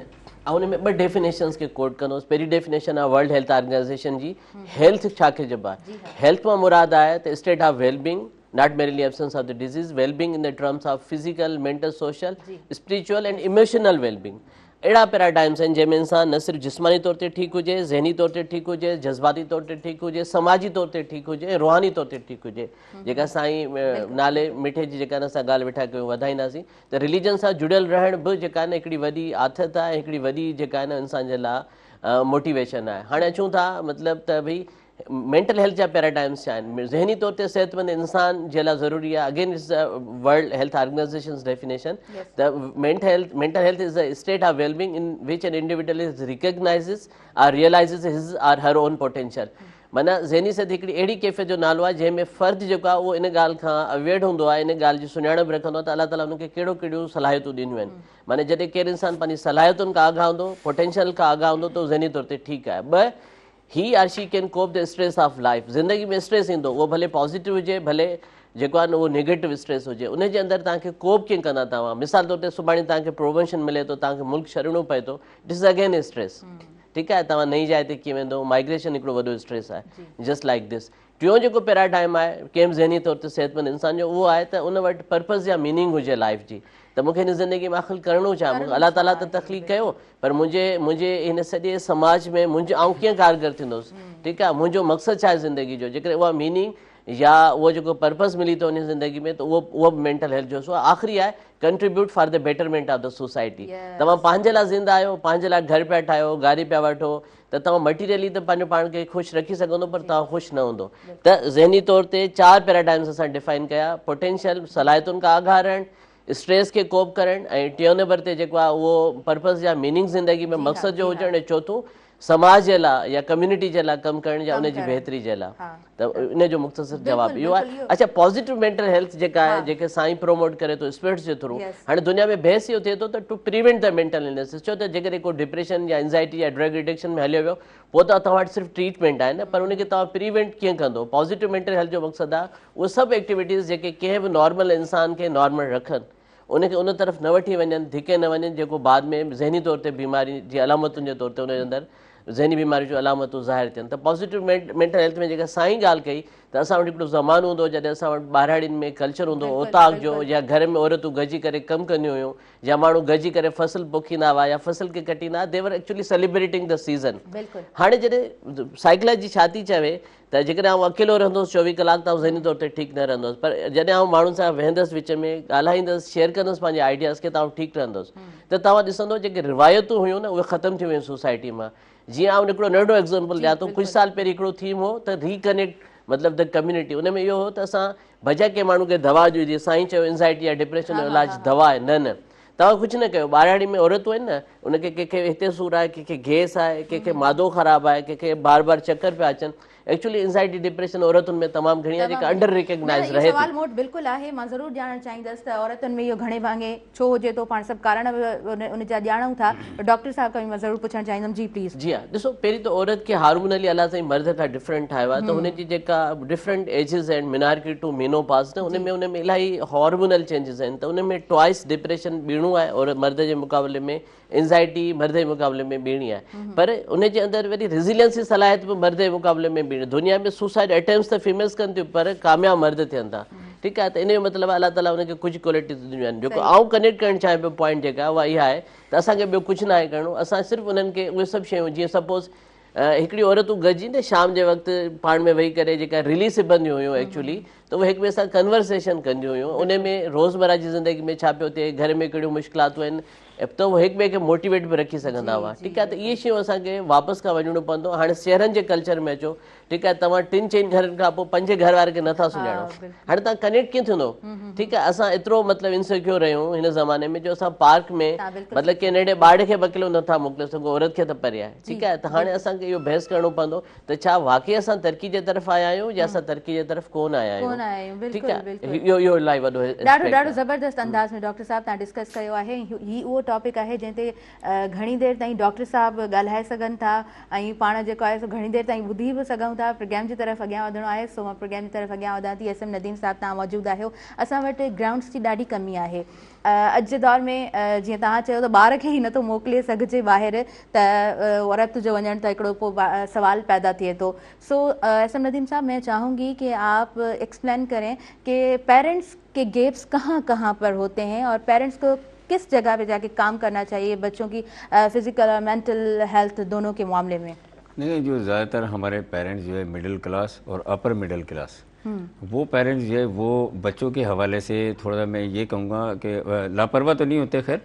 ऐं उन में 2 डेफिनेशन्स खे कोट कंदुसि। पहिरीं डेफिनेशन आहे वर्ल्ड हेल्थ ऑर्गेनाइज़ेशन जी। हेल्थ छा खे चइबो आहे? हेल्थ मां मुराद आहे त state of wellbeing, not merely absence of the disease, well-being in the terms of physical, mental, social, spiritual and emotional well-being। अहिड़ा पैराडाइम्स आहिनि जंहिंमें इंसान न सिर्फ़ु जिस्मानी तौर ते ठीकु हुजे, ज़हनी तौर ते ठीकु हुजे, जज़्बाती तौर ते ठीकु हुजे, समाजी तौर ते ठीकु हुजे, रूहानी तौर ते ठीकु हुजे। जेका साईं नाले मिठे जी जेका असां ॻाल्हि वेठा कयूं वधाईंदासीं त रिलीजन सां जुड़ियल रहण बि जेका न हिकिड़ी वॾी आदत आहे, हिकिड़ी वॾी जेका आहे न इंसान जे लाइ मोटिवेशन आहे। हाणे अचूं था मतिलबु त भई मेंटल हेल्थ जा पैराडाइम्स आहिनि ज़हनी तौर ते सेहतमंद इंसान जे लाइ ज़रूरी आहे again it's world health organisations definition the mental health is a state of well-being in which an individual is recognizes or realizes his or her own potential माना ज़हनी सेहत हिकिड़ी अहिड़ी कैफ़ियत जो नालो आहे जंहिंमें फ़र्द जेको आहे उहो इन ॻाल्हि खां अवेयर हूंदो आहे इन ॻाल्हि जी सुञाणप रखंदो आहे त अलाह ताला हुनखे कहिड़ो कहिड़ियूं सलाहियतूं ॾिनियूं आहिनि माना जॾहिं केरु इंसानु पंहिंजी सलाहियतुनि खां आगाह हूंदो पोटेंशियल खां आगाह हूंदो त ज़हनी तौर ते ठीकु आहे ॿ he or she can cope the stress of life ज़िंदगी में स्ट्रेस ईंदो उहो भले पॉज़िटिव हुजे भले जेको आहे न उहो नेगेटिव स्ट्रेस हुजे उनजे अंदरि तव्हांखे कोप कीअं कंदा तव्हां मिसाल तौर ते सुभाणे तव्हांखे प्रोमोशन मिले थो तव्हांखे मुल्क छॾिणो पए थो it is again A stress ठीकु आहे तव्हां नई जाइ ते कीअं वेंदो माइग्रेशन हिकिड़ो वॾो स्ट्रेस आहे जस्ट लाइक दिस टियों जेको पैराडाइम आहे कंहिं ज़हनी तौर ते सेहतमंद इंसान जो उहो आहे त उन वटि पर्पज़ या मीनिंग हुजे लाइफ जी त मूंखे हिन ज़िंदगी में आख़िर करिणो छा मूंखे अलाह ताला त तख़लीक़ कयो पर मुंहिंजे हिन सॼे समाज में आउं कीअं कारगर थींदुसि ठीकु आहे मुंहिंजो मक़सदु छा आहे ज़िंदगी जो जेकॾहिं उहा मीनिंग या उहो जेको पर्पज़ मिली थो उन ज़िंदगी में त उहो मेंटल हेल्थ जो आख़िरी आहे contribute for the betterment of the society तव्हां पंहिंजे लाइ ज़िंदा आहियो पंहिंजे लाइ घर पिया ठाहियो गाॾी पिया वठो त तव्हां मटीरियली त पंहिंजो पाण खे ख़ुशि रखी सघंदो पर तव्हां ख़ुशि न हूंदो त ज़हनी तौर ते 4 पैराडाइम्स असां डिफाइन कया पोटेंशियल सलाहियतुनि खां आगाह रहणु स्ट्रेस खे कोप करणु ऐं टियों नंबर ते जेको आहे उहो पर्पज़ या मीनिंग ज़िंदगी में मक़सद जो हुजणु ऐं चौथों समाज जे लाइ या कम्युनिटी जे लाइ कमु करण या उनजी बहितरी जे लाइ त इन जो मुख़्तसर जवाबु इहो आहे अच्छा पॉज़िटिव मेंटल हेल्थ जेका आहे जेके साईं प्रोमोट करे थो स्पिरिट्स जे थ्रू हाणे दुनिया में बहस इहो थिए थो त टू प्रिवेंट द मेंटल इलनेसिस छो त जेकॾहिं को डिप्रेशन या एंज़ाइटी या ड्रग एडिक्शन में हलियो वियो पोइ त तव्हां वटि सिर्फ़ु ट्रीटमेंट आहे न पर उनखे तव्हां प्रिवेंट कीअं कंदो पॉज़िटिव मेंटल हेल्थ जो मक़सदु आहे उहे सभु एक्टिविटीज़ जेके कंहिं बि नॉर्मल इंसान खे नॉर्मल रखनि उनखे उन तरफ़ न वठी वञनि धिके न वञनि जेको बाद में ज़हनी तौर ते बीमारी जी अलामतुनि जे तौर ते उनजे अंदरि ज़हनी बीमारी जूं अलामतूं ज़ाहिर थियनि त पॉज़िटिव मेंटल हेल्थ में जेका साईं ॻाल्हि कई त असां वटि हिकिड़ो ज़मानो हूंदो जॾहिं असां वटि ॿारहाड़ियुनि में कल्चर हूंदो ओताक जो या घर में औरतूं गॾिजी करे कमु कंदियूं हुयूं या माण्हू गॾिजी करे फसल पोखींदा हुआ या फसल खे कटींदा हुआ दे were actually celebrating the season हाणे जॾहिं साइकोलॉजी छा थी चवे त जेकॾहिं आउं अकेलो रहंदुसि 24 कलाक त आउं ज़हनी तौर ते ठीकु न रहंदुसि पर जॾहिं आउं माण्हुनि सां वेहंदुसि विच में ॻाल्हाईंदुसि शेयर कंदुसि पंहिंजे आइडियाज़ खे त आउं ठीकु रहंदुसि त तव्हां ॾिसंदो जेके रिवायतूं हुयूं न उहे ख़तमु थी वियूं सोसाइटी मां जीअं आउं हिकिड़ो नंढो एग्ज़ाम्पल ॾियां थो कुझु साल पहिरीं हिकिड़ो थीम हो त रिकनेक्ट मतिलबु द कम्युनिटी उन में इहो हो त असां भॼा कंहिं माण्हू खे दवा ॾियो जीअं साईं चयो एंज़ाइटी या डिप्रेशन जो इलाजु दवा आहे न तव्हां कुझु न कयो ॿारहाड़ी में औरतूं आहिनि न उनखे कंहिंखे हिते सूरु आहे कंहिंखे गैस आहे कंहिंखे मादो ख़राबु आहे कंहिंखे बार बार चकर पिया अचनि एक्चुअली एंज़ाइटी डिप्रेशन औरतुनि में तमामु घणी आहे जेका अंडर रिकग्नाइज़ रहे सवाल मोट बिल्कुलु आहे मां ज़रूरु ॼाणणु चाहींदसि त औरतुनि में इहो घणे भाङे छो हुजे थो पाण सभु कारण उन जा ॼाणूं था डॉक्टर साहब खां मां ज़रूरु पुछणु चाहींदमि जी प्लीज़ जी हा ॾिसो पहिरीं त औरत खे हार्मोनली अलाह साईं मर्द खां डिफरेंट ठाहियो आहे त हुनजी जेका डिफरेंट एजिस आहिनि मिनार्की टू मीनोपास न उन में इलाही हार्मोनल चेंजिस आहिनि त उन में ट्वाइस डिप्रेशन बीणो आहे और मर्द जे मुक़ाबले में एंज़ाइटी मर्द जे मुक़ाबले में बीणी आहे पर उनजे अंदरि वरी रिज़िलियंसी सलाहियत बि मर्द जे मुक़ाबले में बीणी दुनिया में सुसाइड अटेम्प्ट्स त फीमेल्स कनि थियूं पर कामयाबु मर्द थियनि था ठीकु आहे त इन जो मतिलबु अलाह ताला उनखे कुझु क्वालिटीज़ ॾिनियूं आहिनि जेको आउं कनेक्ट करणु चाहियां पियो पॉइंट जेका उहा इहा आहे त असांखे ॿियो कुझु न आहे करिणो असां सिर्फ़ु उन्हनि खे उहे सभु शयूं जीअं सपोज़ हिकिड़ी औरतूं गॾिजी न शाम जे वक़्तु पाण में वेही करे जेका रिलीज़ सिबंदियूं हुयूं एक्चुअली त उहे हिक ॿिए सां कन्वर्सेशन कंदियूं हुयूं उन में रोज़मर्रा जी ज़िंदगी में छा पियो थिए घर में कहिड़ियूं मुश्किलातूं आहिनि त उहे हिक ॿिए खे मोटिवेट बि रखी सघंदा हुआ ठीकु आहे त इहे शयूं असांखे वापसि खां वञिणो पवंदो हाणे शहरनि जे कल्चर में अचो ठीकु आहे तव्हां 3-4 घरनि खां पोइ 5 घर वारे खे नथा सुञाणो हाणे तव्हां कनेक्ट कीअं थींदो ठीकु आहे असां एतिरो मतिलबु इनसिक्योर रहियूं हिन ज़माने में जो असां पार्क में मतिलबु कंहिं नंढे ॿार खे अकेलो नथा मोकिले सघूं औरत खे त परे आहे ठीकु आहे त हाणे असांखे इहो बहस करिणो पवंदो त छा वाक़ई असां तरक़ी जे तरफ़ आया आहियूं या असां तरक़ी जे तरफ़ कोन आया आहियूं ठीकु आहे इहो इलाही वॾो ॾाढो ज़बरदस्त अंदाज़ में डॉक्टर साहब तव्हां डिस्कस कयो आहे ही उहो टॉपिक आहे जंहिं ते घणी देरि ताईं डॉक्टर साहब ॻाल्हाए सघनि था ऐं पाण जेको आहे सो घणी देरि ताईं ॿुधी बि सघूं था प्रोग्राम जी तरफ़ अॻियां वधिणो आहे सो मां प्रोग्राम जी तरफ़ अॻियां वधां थी SM नदीम साहब तव्हां मौजूदु आहियो असां वटि ग्राउंड्स जी ॾाढी कमी आहे अॼु जे दौर में जीअं तव्हां चयो त ॿार खे ई नथो मोकिले सघिजे ॿाहिरि त औरत जो वञणु त हिकिड़ो पोइ सवाल पैदा थिए थो सो SM नदीम साहब मैं चाहूँगी कि आप एक्सप्लेन करें कि पेरेंट्स के गैप्स कहाँ कहाँ पर होते हैं और पेरेंट्स को किस जगह पे जाके काम करना चाहिए बच्चों की फिजिकल और मेंटल हेल्थ दोनों के मामले में नहीं जो ज़्यादातर हमारे पेरेंट्स जो है मिडिल क्लास और अपर मिडिल क्लास वो पेरेंट्स जो है वो बच्चों के हवाले से थोड़ा मैं ये कहूँगा कि लापरवाह तो नहीं होते खैर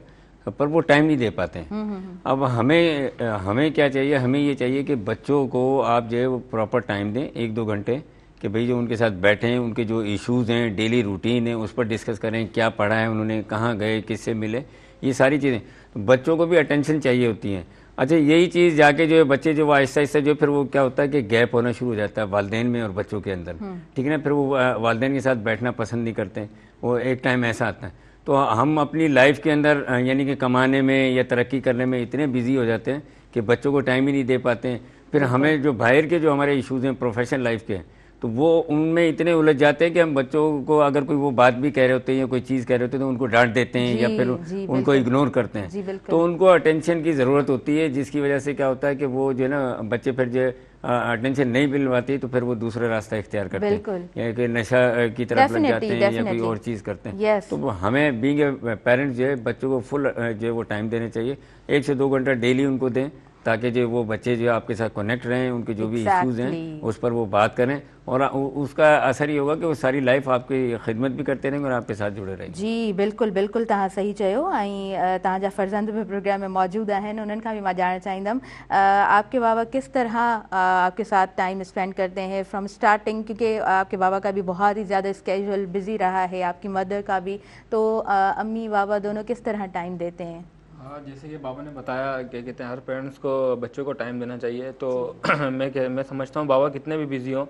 पर वो टाइम नहीं दे पाते हैं। अब हमें क्या चाहिए, हमें ये चाहिए कि बच्चों को आप जो है वो प्रॉपर टाइम दें, 1-2 घंटे, कि भाई जो उनके साथ बैठें, उनके जो इश्यूज़ हैं, डेली रूटीन है, उस पर डिस्कस करें, क्या पढ़ा है उन्होंने, कहाँ गए, किससे मिले, ये सारी चीज़ें। तो बच्चों को भी अटेंशन चाहिए होती हैं। अच्छा, यही चीज़ जाके जो है बच्चे जो आहिस्ता आहिस्ता जो फिर वो क्या होता है कि गैप होना शुरू हो जाता है वालिदैन में और बच्चों के अंदर, ठीक है ना। फिर वो वालिदैन के साथ बैठना पसंद नहीं करते। वो एक टाइम ऐसा आता है, तो हम अपनी लाइफ के अंदर यानी कि कमाने में या तरक्की करने में इतने बिजी हो जाते हैं कि बच्चों को टाइम ही नहीं दे पाते हैं। फिर हमें जो बाहर के जो हमारे इश्यूज़ हैं प्रोफेशनल लाइफ के, तो वो उनमें इतने उलझ जाते हैं कि हम बच्चों को अगर कोई वो बात भी कह रहे होते हैं या कोई चीज़ कह रहे होते हैं तो उनको डांट देते हैं या फिर उनको इग्नोर करते हैं। तो उनको अटेंशन की ज़रूरत होती है, जिसकी वजह से क्या होता है कि वो जो है ना बच्चे फिर जो अटेंशन नहीं मिल पाती तो फिर वो दूसरा रास्ता इख्तियार करते हैं या कि नशा की तरफ लग जाते हैं या कोई और चीज़ करते हैं। तो हमें बीइंग ए पेरेंट्स जो है बच्चों को फुल जो है वो टाइम देने चाहिए, 1 से 2 घंटा डेली उनको दें, ताकि जो वो बच्चे जो आपके साथ कनेक्ट रहें, उनके जो भी इश्यूज़ हैं उस पर वो बात करें, और उसका असर ये होगा कि वो सारी लाइफ आपकी खिदमत भी करते रहेंगे और आपके साथ जुड़े रहेंगे। जी बिल्कुल बिल्कुल, तव्हां सही चयो। ऐं तव्हांजा फर्ज़ंद भी प्रोग्राम में मौजूद आहिनि, उन्हनि खां भी मां ॼाणणु चाहींदमि आपके बाबा किस तरह आपके साथ टाइम स्पेंड करते हैं फ्रॉम स्टार्टिंग, क्योंकि आपके बाबा का भी बहुत ही ज़्यादा स्केड्यूल बिजी रहा है, आपकी मदर का भी, तो अम्मी बाबा दोनों किस तरह टाइम देते हैं? हाँ, जैसे कि बाबा ने बताया कि कहते हैं हर पेरेंट्स को बच्चों को टाइम देना चाहिए, तो मैं समझता हूँ बाबा कितने भी बिजी हों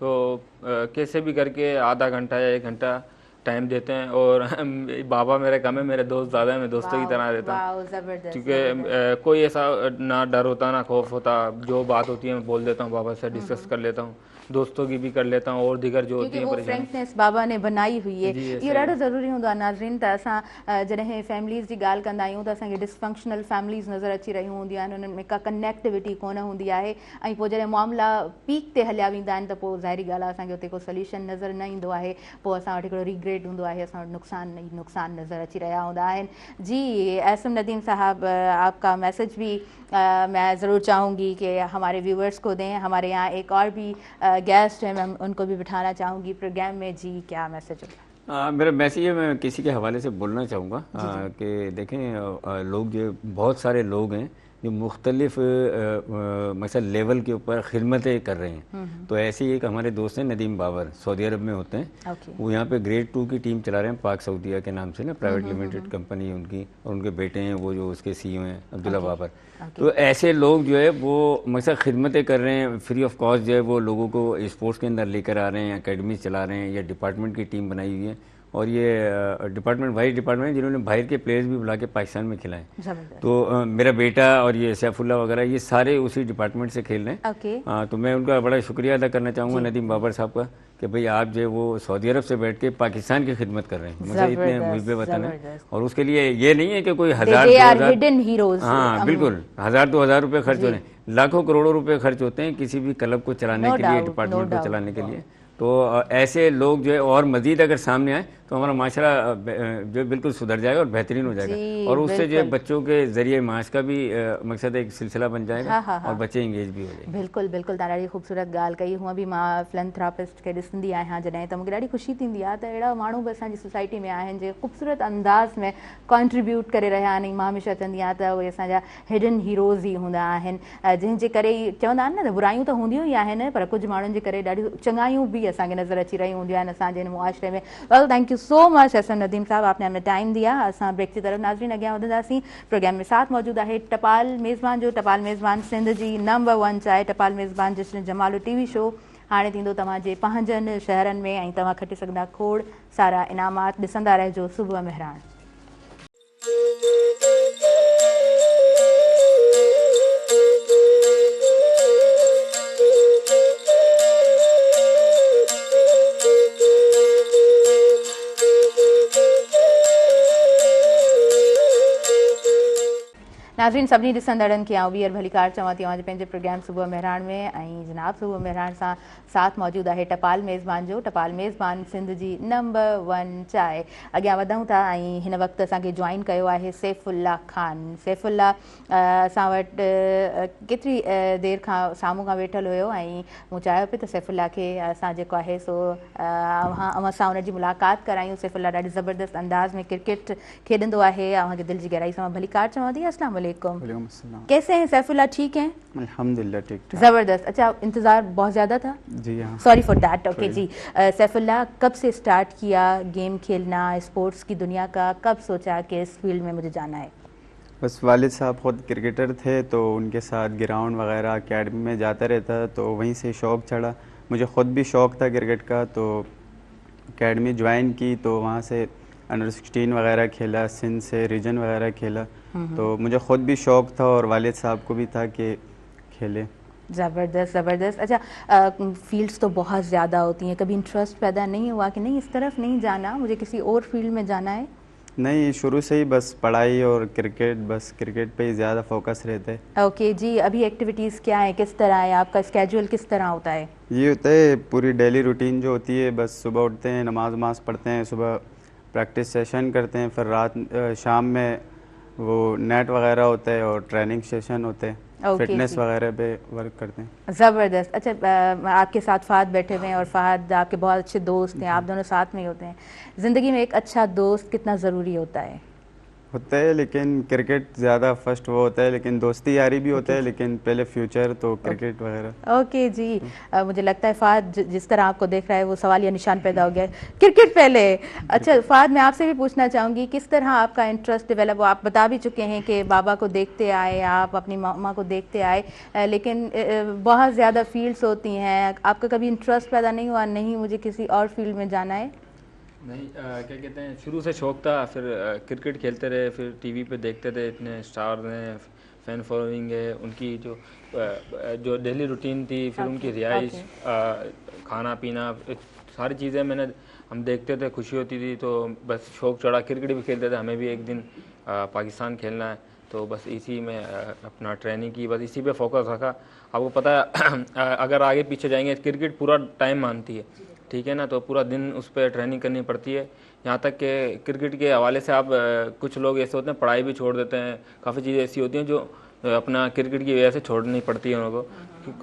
तो कैसे भी करके आधा घंटा या 1 घंटा टाइम देते हैं। और बाबा मेरे कम है, मेरे दोस्त ज़्यादा है, मैं दोस्तों की तरह रहता हूँ, क्योंकि कोई ऐसा ना डर होता ना खौफ होता, जो बात होती है मैं बोल देता हूँ, बाबा से डिस्कस कर लेता हूँ, दोस्तों की भी कर लेता हूँ, और दीगर जो होती है फ्रेंकनेस बाबा ने बनाई हुई है, इहो ॾाढो ज़रूरी हूंदो आहे। नाज़रीन, त असां जॾहिं फैमिलीज़ जी ॻाल्हि कंदा आहियूं त असांखे डिसफंक्शनल फैमिलीज़ नज़र अची रहियूं हूंदियूं आहिनि, उन्हनि में का कनेक्टिविटी कोन हूंदी आहे, ऐं पोइ जॾहिं मामला पीक ते हलिया वेंदा आहिनि त पोइ ज़ाहिरी ॻाल्हि आहे असांखे उते को सोल्यूशन नज़र न ईंदो आहे, पोइ असां वटि हिकिड़ो रिग्रेट हूंदो आहे, असां वटि नुक़सान नज़र अची रहिया हूंदा आहिनि। जी एसएम नदीम साहब, आपका मैसेज भी मैं ज़रूर चाहूँगी कि हमारे व्यूवर्स को दें। हमारे यहाँ एक और भी गेस्ट हैं, मैं उनको भी बिठाना चाहूँगी प्रोग्राम में। जी क्या मैसेज होगा? मेरा मैसेज है, मैं किसी के हवाले से बोलना चाहूँगा कि देखें लोग जो बहुत सारे लोग हैं जो मुख्तलिफ मसल लेवल के ऊपर खिदमतें कर रहे हैं। तो ऐसे ही एक हमारे दोस्त हैं नदीम बाबर, सऊदी अरब में होते हैं। वो यहाँ पे ग्रेड 2 की टीम चला रहे हैं, पाक सऊदिया के नाम से ना, प्राइवेट लिमिटेड कंपनी है उनकी, और उनके बेटे हैं वो जो उसके CEO हैं अब्दुल्ला बाबर। तो ऐसे लोग जो है वो मसल खिदमतें कर रहे हैं, फ्री ऑफ कॉस्ट जो है वो लोगों को स्पोर्ट्स के अंदर लेकर आ रहे हैं, अकेडमीज चला रहे हैं, या डिपार्टमेंट की टीम बनाई हुई है, और ये डिपार्टमेंट वाइज डिपार्टमेंट जिन्होंने बाहर के प्लेयर्स भी बुला के पाकिस्तान में खिलाए। तो मेरा बेटा और ये सैफुल्ला वगैरह ये सारे उसी डिपार्टमेंट से खेल रहे हैं। तो मैं उनका बड़ा शुक्रिया अदा करना चाहूँगा नदीम बाबर साहब का कि भाई आप जो है वो सऊदी अरब से बैठ के पाकिस्तान की खिदमत कर रहे हैं, मुझे इतने मुझे वतन है। और उसके लिए ये नहीं है कि कोई 1000-2000, हाँ बिल्कुल 1000-2000 रुपये खर्च हो रहे हैं, लाखों करोड़ों रुपए खर्च होते हैं किसी भी क्लब को चलाने के लिए, डिपार्टमेंट को चलाने के लिए। तो ऐसे लोग जो है और मजीद अगर सामने आए तो हमारा माशरा जो बिल्कुल सुधर जाएगा और बेहतरीन हो जाएगा, और उससे जो है बच्चों के जरिए माश का भी मकसद एक सिलसिला बन जाएगा। और बच्चे इंगेज भी हो जाएंगे। बिल्कुल बिल्कुल, तव्हां ॾाढी ख़ूबसूरत ॻाल्हि कई। हूअं बि मां फिलैंथ्रापिस्ट खे ॾिसंदी आहियां जॾहिं, त मूंखे ॾाढी ख़ुशी थींदी आहे त अहिड़ा माण्हू बि असांजी सोसाइटी में आहिनि जे ख़ूबसूरत अंदाज़ में कॉन्ट्रीब्यूट करे रहिया आहिनि। मां हमेशह चवंदी आहियां त उहे असांजा हिडन हीरोज़ ई हूंदा आहिनि, जंहिंजे करे चवंदा आहिनि न त बुरायूं त हूंदियूं ई आहिनि, पर कुझु माण्हुनि जे करे ॾाढियूं चङायूं बि असांखे नज़र अची रहियूं हूंदियूं आहिनि असांजे हिन मुआशरे में। Well, thank you so much SM Nadeem Sahab, आपने हमें टाइम दिया। असां ब्रेक की तरफ नाज़रीन अॻियां वधंदासीं। प्रोग्राम में साथ मौजूद आहे टपाल मेज़बान जो। टपाल मेज़बान सिंध जी नंबर 1 चाहे टपाल मेज़बान जश्न जमालो TV शो हाणे थींदो तव्हांजे पंहिंजनि शहरनि में, ऐं तव्हां खटे सघंदा खोड़ सारा इनामात। ॾिसंदा रहिजो सुबुह मेहरान। नाज़रीन सभिनी ॾिसंदड़नि खे आउं वीर भलीकार चवां थी अॼु पंहिंजे प्रोग्राम सुबुह मेहरान में ऐं जनाब सुबुह मेहरान सां साथ मौजूदु आहे टपाल मेज़बान जो। टपाल मेज़बान सिंध जी नंबर 1 चांहि। अॻियां वधूं था ऐं हिन वक़्तु असांखे जॉइन कयो आहे सैफुल्ला ख़ान। सैफुल्ला असां वटि केतिरी देरि खां साम्हूं खां वेठल हुयो ऐं मूं चाहियो पियो त सैफुल्ला खे असां जेको आहे सो अवां सां हुनजी मुलाक़ात करायूं। सैफुल्ला ॾाढी ज़बरदस्त अंदाज़ में क्रिकेट खेॾंदो आहे। अव्हांखे दिलि जी गहराई सां भलीकार चवां थी। अस्सलाम वालेकुम। कैसे हैं सैफुल्ला? ठीक हैं अल्हम्दुलिल्लाह ठीक ठाक। जबरदस्त। अच्छा इंतजार बहुत ज्यादा था? जी हाँ, सॉरी फॉर दैट। ओके जी। सैफुल्ला कब से स्टार्ट किया गेम खेलना, स्पोर्ट्स की दुनिया का कब सोचा कि इस फील्ड में मुझे जाना है? बस वालिद साहब ख़ुद क्रिकेटर थे तो उनके साथ ग्राउंड वगैरह अकेडमी में जाता रहता तो वहीं से शौक़ चढ़ा। मुझे ख़ुद भी शौक़ था क्रिकेट का तो अकेडमी ज्वाइन की तो वहाँ से अंडर 16 वगैरह खेला, सिंध से रीजन वगैरह खेला तो मुझे ख़ुद भी शौक़ था और वालिद साहब को भी था कि खेले। ज़बरदस्त ज़बरदस्त। अच्छा फील्ड्स तो बहुत ज़्यादा होती हैं, कभी इंटरेस्ट पैदा नहीं हुआ कि नहीं इस तरफ नहीं जाना, मुझे किसी और फील्ड में जाना है? नहीं, शुरू से ही बस पढ़ाई और क्रिकेट, बस क्रिकेट पे ही ज़्यादा फोकस रहता है। ओके जी। अभी एक्टिविटीज़ क्या है, किस तरह है, आपका स्केड्यूल किस तरह होता है? ये होता है पूरी डेली रूटीन जो होती है, बस सुबह उठते हैं, नमाज पढ़ते हैं, सुबह प्रैक्टिस सेशन करते हैं, फिर रात शाम में वो नेट वगैरह होता है और ट्रेनिंग सेशन होते हैं, फिटनेस वगैरह पे वर्क करते हैं। ज़बरदस्त। अच्छा आपके साथ फ़हद बैठे हुए हैं और फ़हद आपके बहुत अच्छे दोस्त हैं, आप दोनों साथ में ही होते हैं। ज़िंदगी में एक अच्छा दोस्त कितना ज़रूरी होता है? होता है, लेकिन क्रिकेट ज़्यादा फर्स्ट वो होता है, लेकिन दोस्ती यारी भी होता है, लेकिन पहले फ्यूचर तो क्रिकेट वगैरह। ओके जी। मुझे लगता है फ़हद जिस तरह आपको देख रहा है वो सवाल या निशान पैदा हो गया है, क्रिकेट पहले। अच्छा फ़हद मैं आपसे भी पूछना चाहूँगी किस तरह आपका इंटरेस्ट डेवलप हुआ? आप बता भी चुके हैं कि बाबा को देखते आए, आप अपनी मामा को देखते आए, लेकिन बहुत ज़्यादा फील्ड्स होती हैं, आपका कभी इंटरेस्ट पैदा नहीं हुआ नहीं मुझे किसी और फील्ड में जाना है? नहीं क्या कहते हैं, शुरू से शौक़ था, फिर क्रिकेट खेलते रहे, फिर टीवी पे देखते थे, इतने स्टार हैं, फ़ैन फॉलोइंग है, उनकी जो डेली रूटीन थी, फिर उनकी रिहाइश, खाना पीना, सारी चीज़ें हम देखते थे, खुशी होती थी, तो बस शौक़ चढ़ा। क्रिकेट भी खेलते थे, हमें भी एक दिन पाकिस्तान खेलना है, तो बस इसी में अपना ट्रेनिंग की, बस इसी पे फोकस रखा। आपको पता है अगर आगे पीछे जाएंगे क्रिकेट पूरा टाइम मानती है, ठीक है ना, तो पूरा दिन उस पर ट्रेनिंग करनी पड़ती है। यहाँ तक कि क्रिकेट के हवाले से आप कुछ लोग ऐसे होते हैं पढ़ाई भी छोड़ देते हैं, काफ़ी चीज़ें ऐसी होती हैं जो अपना क्रिकेट की वजह से छोड़नी पड़ती है उनको।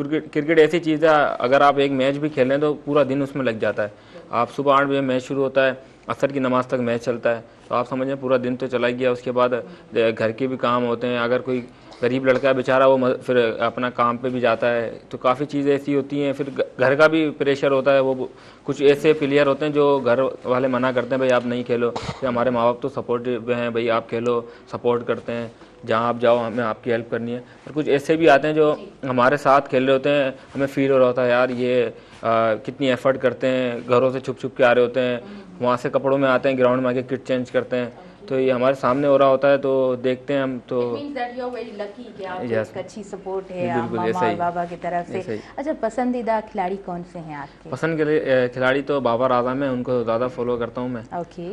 क्रिकेट ऐसी चीज़ है, अगर आप एक मैच भी खेल रहे हैं तो पूरा दिन उसमें लग जाता है। आप सुबह 8 बजे मैच शुरू होता है, असर की नमाज तक मैच चलता है, तो आप समझें पूरा दिन तो चला गया। उसके बाद घर के भी काम होते हैं, अगर कोई गरीब लड़का है बेचारा वो फिर अपना काम पे भी जाता है, तो काफ़ी चीज़ें ऐसी होती हैं। फिर घर का भी प्रेशर होता है, वो कुछ ऐसे प्लेयर होते हैं जो घर वाले मना करते हैं भाई आप नहीं खेलो, फिर हमारे माँ बाप तो सपोर्टिव हैं, भाई आप खेलो, सपोर्ट करते हैं, जहाँ आप जाओ हमें आपकी हेल्प करनी है। और कुछ ऐसे भी आते हैं जो हमारे साथ खेल रहे होते हैं, हमें फील हो रहा होता है यार ये कितनी एफर्ट करते हैं, घरों से छुप छुप के आ रहे होते हैं, वहाँ से कपड़ों में आते हैं, ग्राउंड में आके किट चेंज करते हैं, तो ये हमारे सामने हो रहा होता है, तो देखते हैं हम तो अच्छी सपोर्ट है मामा और बाबा की तरफ से। अच्छा पसंदीदा खिलाड़ी कौन से हैं आपके? पसंद के खिलाड़ी तो बाबर आजम है, उनको ज़्यादा फॉलो करता हूँ मैं।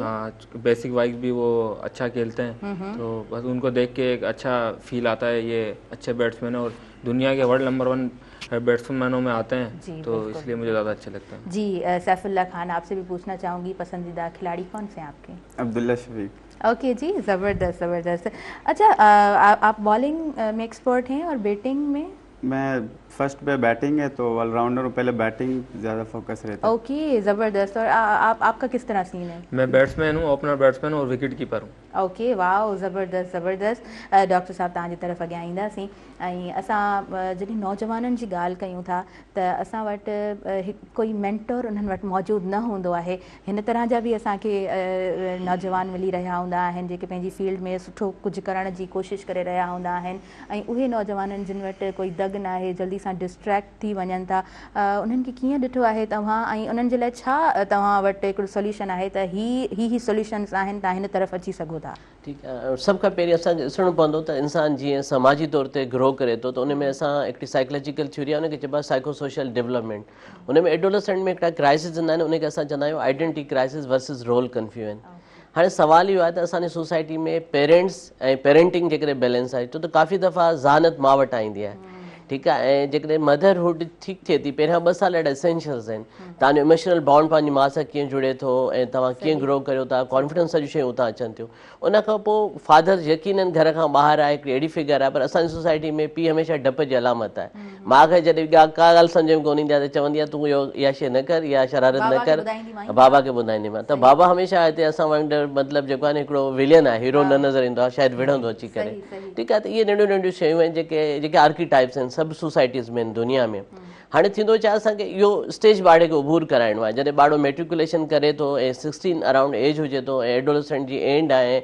हाँ, बेसिक वाइज भी वो अच्छा खेलते हैं, तो बस उनको देख के एक अच्छा फील आता है, ये अच्छे बैट्समैन और दुनिया के वर्ल्ड नंबर 1 बैट्समैनों में आते हैं, तो इसलिए मुझे ज़्यादा अच्छे लगते हैं। जी सैफुल्ला खान आपसे भी पूछना चाहूँगी पसंदीदा खिलाड़ी कौन से हैं आपके? अब्दुल्ला शफीक। ओके जी, ज़बरदस्त ज़बरदस्त। अच्छा आप बॉलिंग में एक्सपर्ट हैं और बैटिंग में? मैं फर्स्ट पे बैटिंग है तो ऑलराउंडर हूँ, पहले बैटिंग ज़्यादा फोकस रहता है। ओके ज़बरदस्त। और आपका किस तरह सीन है? मैं बैट्समैन हूँ, ओपनर बैट्समैन हूँ और विकेट कीपर हूँ। ओके वाह ज़बरदस्त ज़बरदस्त। डॉक्टर साहब तव्हांजी तरफ़ अॻियां ईंदासीं ऐं असां जॾहिं नौजवाननि जी ॻाल्हि कयूं था त असां वटि कोई मेंटर उन्हनि वटि मौजूदु न हूंदो आहे। हिन तरह जा बि असांखे नौजवान मिली रहिया हूंदा आहिनि जेके पंहिंजी फील्ड में सुठो कुझु करण जी कोशिशि करे रहिया हूंदा आहिनि, ऐं उहे नौजवाननि जिन वटि कोई दग न आहे, जल्दी सां डिस्ट्रैक्ट थी वञनि था, उन्हनि खे कीअं ॾिठो आहे तव्हां, ऐं उन्हनि जे लाइ छा तव्हां वटि हिकिड़ो सोल्यूशन आहे त ही सोल्यूशन्स आहिनि, तव्हां हिन तरफ़ अची सघो था? ठीकु आहे, सभ खां पहिरीं असांखे ॾिसणो पवंदो त इंसान जीअं समाजी तौर ते ग्रो करे थो, त उन में असां हिकिड़ी साइकोलॉजिकल थ्योरी आहे, उनखे चइबो आहे साइको सोशल डेवलपमेंट। उन में एडोलसेंट में हिकिड़ा क्राइसिस ईंदा आहिनि, उनखे असां चवंदा आहियूं identity crisis versus role confusion. हाँ सवाल इहो आहे त असांजी सोसाइटी में पेरेंट्स ऐं पेरेंटिंग जेकॾहिं बैलेंस आहे छो त काफ़ी दफ़ा ज़हानत मां वटि ईंदी आहे, ठीकु आहे, ऐं जेकॾहिं मदरहुड ठीक थिए थी पहिरियां 2 साल ॾाढा एसेंशियल्स आहिनि, तव्हांजो इमोशनल बॉन्ड पंहिंजी माउ सां कीअं जुड़े थो ऐं तव्हां कीअं ग्रो करियो था, कॉन्फिडेंस जूं शयूं उतां अचनि थियूं। उन खां पोइ फादर यकीननि घर खां ॿाहिरि आहे, हिकिड़ी अहिड़ी फिगर आहे, पर असांजी सोसाइटी में पीउ हमेशह डप जी अलामत आहे। माउ खे जॾहिं का ॻाल्हि सम्झ में कोन ईंदी आहे त चवंदी आहे तूं इहा शइ न कर, इहा शरारत न कर, बाबा खे ॿुधाईंदीमांइ। त बाबा हमेशह हिते असां वांगुरु मतिलबु जेको आहे हिकिड़ो विलियन आहे, हीरो न नज़र ईंदो आहे, शायदि विढ़ंदो अची करे, ठीकु आहे। त इहे नंढियूं नंढियूं शयूं आहिनि जेके आर्किटाइप्स आहिनि सभु सोसाइटीज़ में दुनिया में। हाणे थींदो छा, असांखे इहो स्टेज ॿार खे उबूर कराइणो आहे। जॾहिं ॿार मेट्रिकुलेशन करे थो ऐं 16 अराउंड एज हुजे थो ऐं एडोलसेंट जी एंड आहे,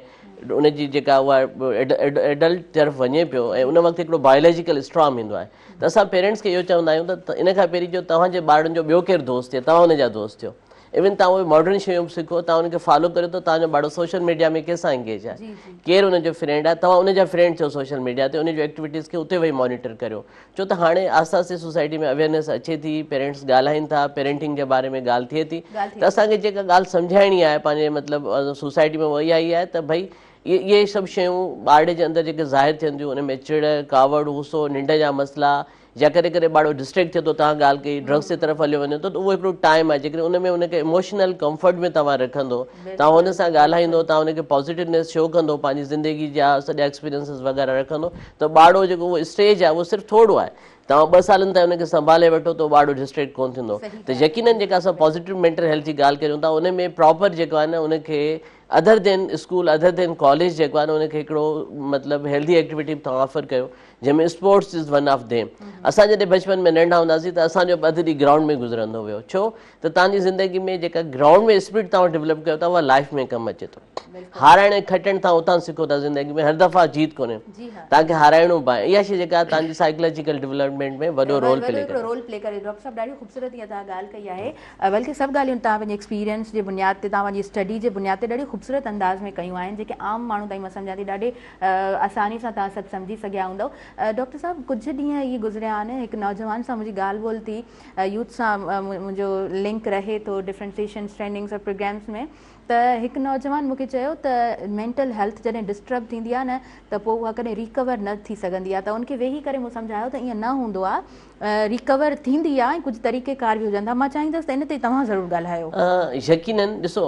उनजी जेका उहा एडल्ट तरफ़ वञे पियो ऐं उन वक़्तु हिकिड़ो बायोलॉजिकल स्ट्रॉम ईंदो आहे, त असां पेरेंट्स खे इहो चवंदा आहियूं त इन खां पहिरीं जो तव्हांजे ॿारनि जो ॿियो केरु दोस्त थिए, तव्हां हुनजा दोस्त थियो। इवन तव्हां उहे मॉडर्न शयूं बि सिखो, तव्हां उनखे फॉलो करियो त तव्हांजो ॿारु सोशल मीडिया में कंहिंसां इंगेज आहे, केरु उनजो फ्रेंड आहे, तव्हां उनजा फ्रेंड थियो सोशल मीडिया ते, उनजूं एक्टिविटीज़ खे उते वेही मॉनिटर करियो। छो त हाणे आस्ते आस्ते सोसाइटी में अवेयरनेस अचे थी, पेरेंट्स ॻाल्हाइनि था, पेरेंटिंग जे बारे में ॻाल्हि थिए थी, त असांखे जेका ॻाल्हि सम्झाइणी आहे पंहिंजे मतिलबु सोसाइटी में उहा इहा ई आहे त भई इहे सभु शयूं ॿार जे अंदरि जेके ज़ाहिर थियनि थियूं, उन में चिड़, कावड़, गुस्सो, निंड जा मसइला, या कॾहिं कॾहिं ॿारु डिस्ट्रैक्ट थिए थो, तव्हां ॻाल्हि कई ड्रग्स जे तरफ़ हलियो वञे थो, त उहो हिकिड़ो टाइम आहे जेकॾहिं उन में उनखे इमोशनल कंफर्ट में तव्हां रखंदो, तव्हां हुन सां ॻाल्हाईंदो, तव्हां उनखे पॉज़िटिवनेस शो कंदो, पंहिंजी ज़िंदगी जा सॼा एक्सपीरियंसिस वग़ैरह रखंदो, त ॿारु जेको उहो स्टेज आहे उहो सिर्फ़ु थोरो आहे। तव्हां 2 सालनि ताईं उनखे संभाले वठो त ॿारु डिस्ट्रैक्ट कोन थींदो। त यकीननि जेका असां पॉज़िटिव मेंटल हेल्थ जी ॻाल्हि करियूं था, उन में प्रॉपर जेको आहे न उनखे other than school, other than college जेको आहे न उनखे हिकिड़ो मतिलबु हेल्दी एक्टिविटी तव्हां ऑफर कयो, जंहिंमें sports is one of them. असां जॾहिं बचपन में नंढा हूंदासीं त असांजो अधु ॾींहुं ग्राउंड में गुज़रंदो वियो, छो त तव्हांजी ज़िंदगी में जेका ग्राउंड में स्पिरिट तव्हां डेवलप कयो था उहा लाइफ में कमु अचे थो। हाराइण ऐं खटण तव्हां उतां सिखो था ज़िंदगी में, हर दफ़ा जीत कोन्हे, तव्हांखे हाराइणो पए, इहा शइ जेका तव्हांजी साइकोलॉजिकल डेवलपमेंट में वॾो रोल प्ले करे। डॉक्टर साहब ॾाढी ख़ूबसूरत इहा तव्हां ॻाल्हि कई आहे, बल्कि सभु ॻाल्हियूं तव्हां पंहिंजे एक्सपीरियंस जे बुनियाद ते, तव्हांजी स्टडी जे बुनियाद ते ॾाढी ख़ूबसूरत अंदाज़ में कयूं आहिनि, जेके आम माण्हू ताईं मां सम्झां थी ॾाढे आसानी सां तव्हां सभु सम्झी सघिया हूंदव। डॉक्टर साहब कुझु ॾींहं इहे गुज़रिया आहिनि, हिकु नौजवान सां मुंहिंजी ॻाल्हि ॿोल थी, यूथ सां मुंहिंजो लिंक रहे थो डिफरेंट सेशन्स, ट्रेनिंग्स और प्रोग्राम्स में, त हिकु नौजवान मूंखे चयो त मेंटल हेल्थ जॾहिं डिस्टर्ब थींदी आहे न त पोइ उहा कॾहिं रिकवर न थी सघंदी आहे, त उनखे वेही करे मूं सम्झायो त ईअं न हूंदो आहे, रिकवर थींदी आहे ऐं कुझु तरीक़ेकार बि हुजनि था। मां चाहींदसि त इन ते तव्हां ज़रूरु ॻाल्हायो। यकीननि ॾिसो,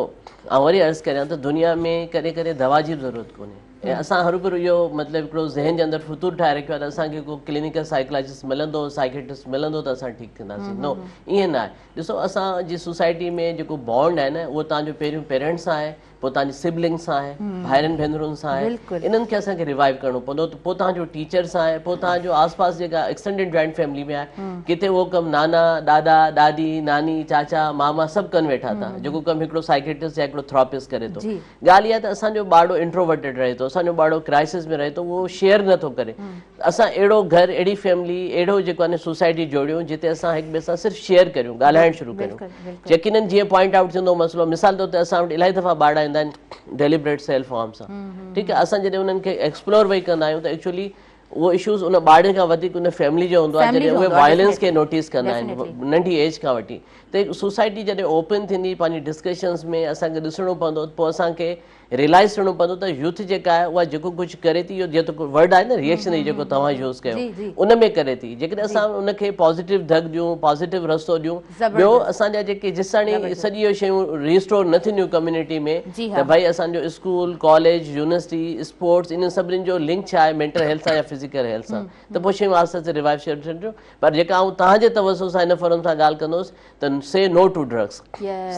आउं वरी अर्ज़ु करियां त दुनिया में कॾहिं कॾहिं दवा जी ज़रूरत कोन्हे, ऐं असां हरूभरू इहो मतिलबु हिकिड़ो ज़हन जे अंदरि फितूर ठाहे रखियो आहे त असांखे को क्लिनिकल साइकोलॉजिस्ट मिलंदो, साइकेट्रिस्ट मिलंदो त असां ठीकु थींदासीं। नो, ईअं न आहे। ॾिसो, असांजी सोसाइटी में जेको बॉन्ड आहे न उहो तव्हांजो पहिरियों पेरेंट्स सां आहे, पोइ तव्हांजी सिबलिंग्स सां आहे, भाइरनि भेनरुनि सां आहे, इन्हनि खे असांखे रिवाइव करिणो पवंदो, पोइ तव्हांजो टीचर सां आहे, पोइ तव्हांजो आसपास जेका एक्सटेंडेड जॉइंट फैमिली में आहे, किथे उहो कमु नाना, ॾाॾा, ॾाॾी, नानी, चाचा, मामा सभु कनि वेठा था, जेको कमु हिकिड़ो साइकेट्रिस्ट या हिकिड़ो थेरेपिस्ट करे थो। ॻाल्हि इहा त असांजो ॿारु इंट्रोवर्टेड रहे थो, असांजो ॿारु क्राइसिस में रहे थो, उहो शेयर नथो करे। असां अहिड़ो घर, अहिड़ी फैमिली, अहिड़ो जेको आहे सोसाइटी जोड़ियूं जिते असां हिक ॿिए सां सिर्फ़ु शेयर करियूं, ॻाल्हाइणु शुरू करियूं। यकीननि जीअं पॉइंट आउट थींदो मसइलो, मिसाल तौर ते असां वटि इलाही दफ़ा ॿार ईंदा आहिनि डेलिब्रेट सेल्फ हार्म सां, ठीकु आहे। असां जॾहिं उन्हनि खे एक्सप्लोर वेही कंदा आहियूं त एक्चुअली उहो इश्यूज़ उन ॿार खां वधीक उन फैमिली जो हूंदो आहे, जॾहिं उहे वायलेंस खे नोटिस कंदा आहिनि नंढी एज खां वठी। त सोसाइटी जॾहिं ओपन थींदी पंहिंजी डिस्कशन्स में, असांखे ॾिसणो पवंदो, पोइ असांखे रियलाइज़ थियणो पवंदो त यूथ जेका आहे उहा जेको कुझु करे थी, इहो जेको वर्ड आहे न रिएक्शनरी जेको तव्हां यूज़ कयो, उन में करे थी। जेकॾहिं असां उनखे पॉज़िटिव धक ॾियूं, पॉज़िटिव रस्तो ॾियूं, ॿियो असांजा जेके जेसिताणी सॼी इहो शयूं रिस्टोर न थींदियूं कम्युनिटी में, त भई असांजो स्कूल, कॉलेज, यूनिवर्सिटी, स्पोर्ट्स, इन सभिनीनि जो लिंक छा आहे मेंटल हेल्थ सां या फिज़िकल हेल्थ सां, त पोइ शयूं आस्ते आस्ते रिवाइव थियणियूं। पर जेका आउं तव्हांजे तवसो सां हिन फोरम सां ॻाल्हि कंदुसि त से नो टू ड्रग्स,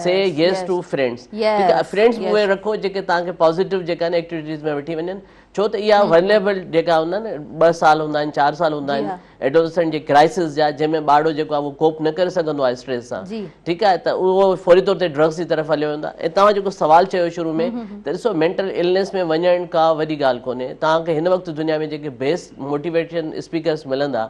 से येस टू फ्रेंड्स। ठीकु आहे, फ्रेंड्स उहे रखो जेके तव्हांखे पॉज़िटिव जेका आहिनि एक्टिविटीज़ में वठी वञनि, छो त इहा वल्नेरेबल जेका हूंदा आहिनि 2 साल हूंदा आहिनि, 4 साल हूंदा आहिनि एडोलसेंट जे क्राइसिस जा, जंहिंमें ॿारु जेको आहे उहो कोप न करे सघंदो आहे स्ट्रेस सां, ठीकु आहे, त उहो फौरी तौर ते ड्रग्स जी तरफ़ हलियो वेंदो आहे। ऐं तव्हां जेको सवाल चयो शुरू में, त ॾिसो मेंटल इलनेस में वञणु का वॾी ॻाल्हि कोन्हे। तव्हांखे हिन वक़्तु दुनिया में जेके बेस्ट मोटिवेशन स्पीकर्स मिलंदा,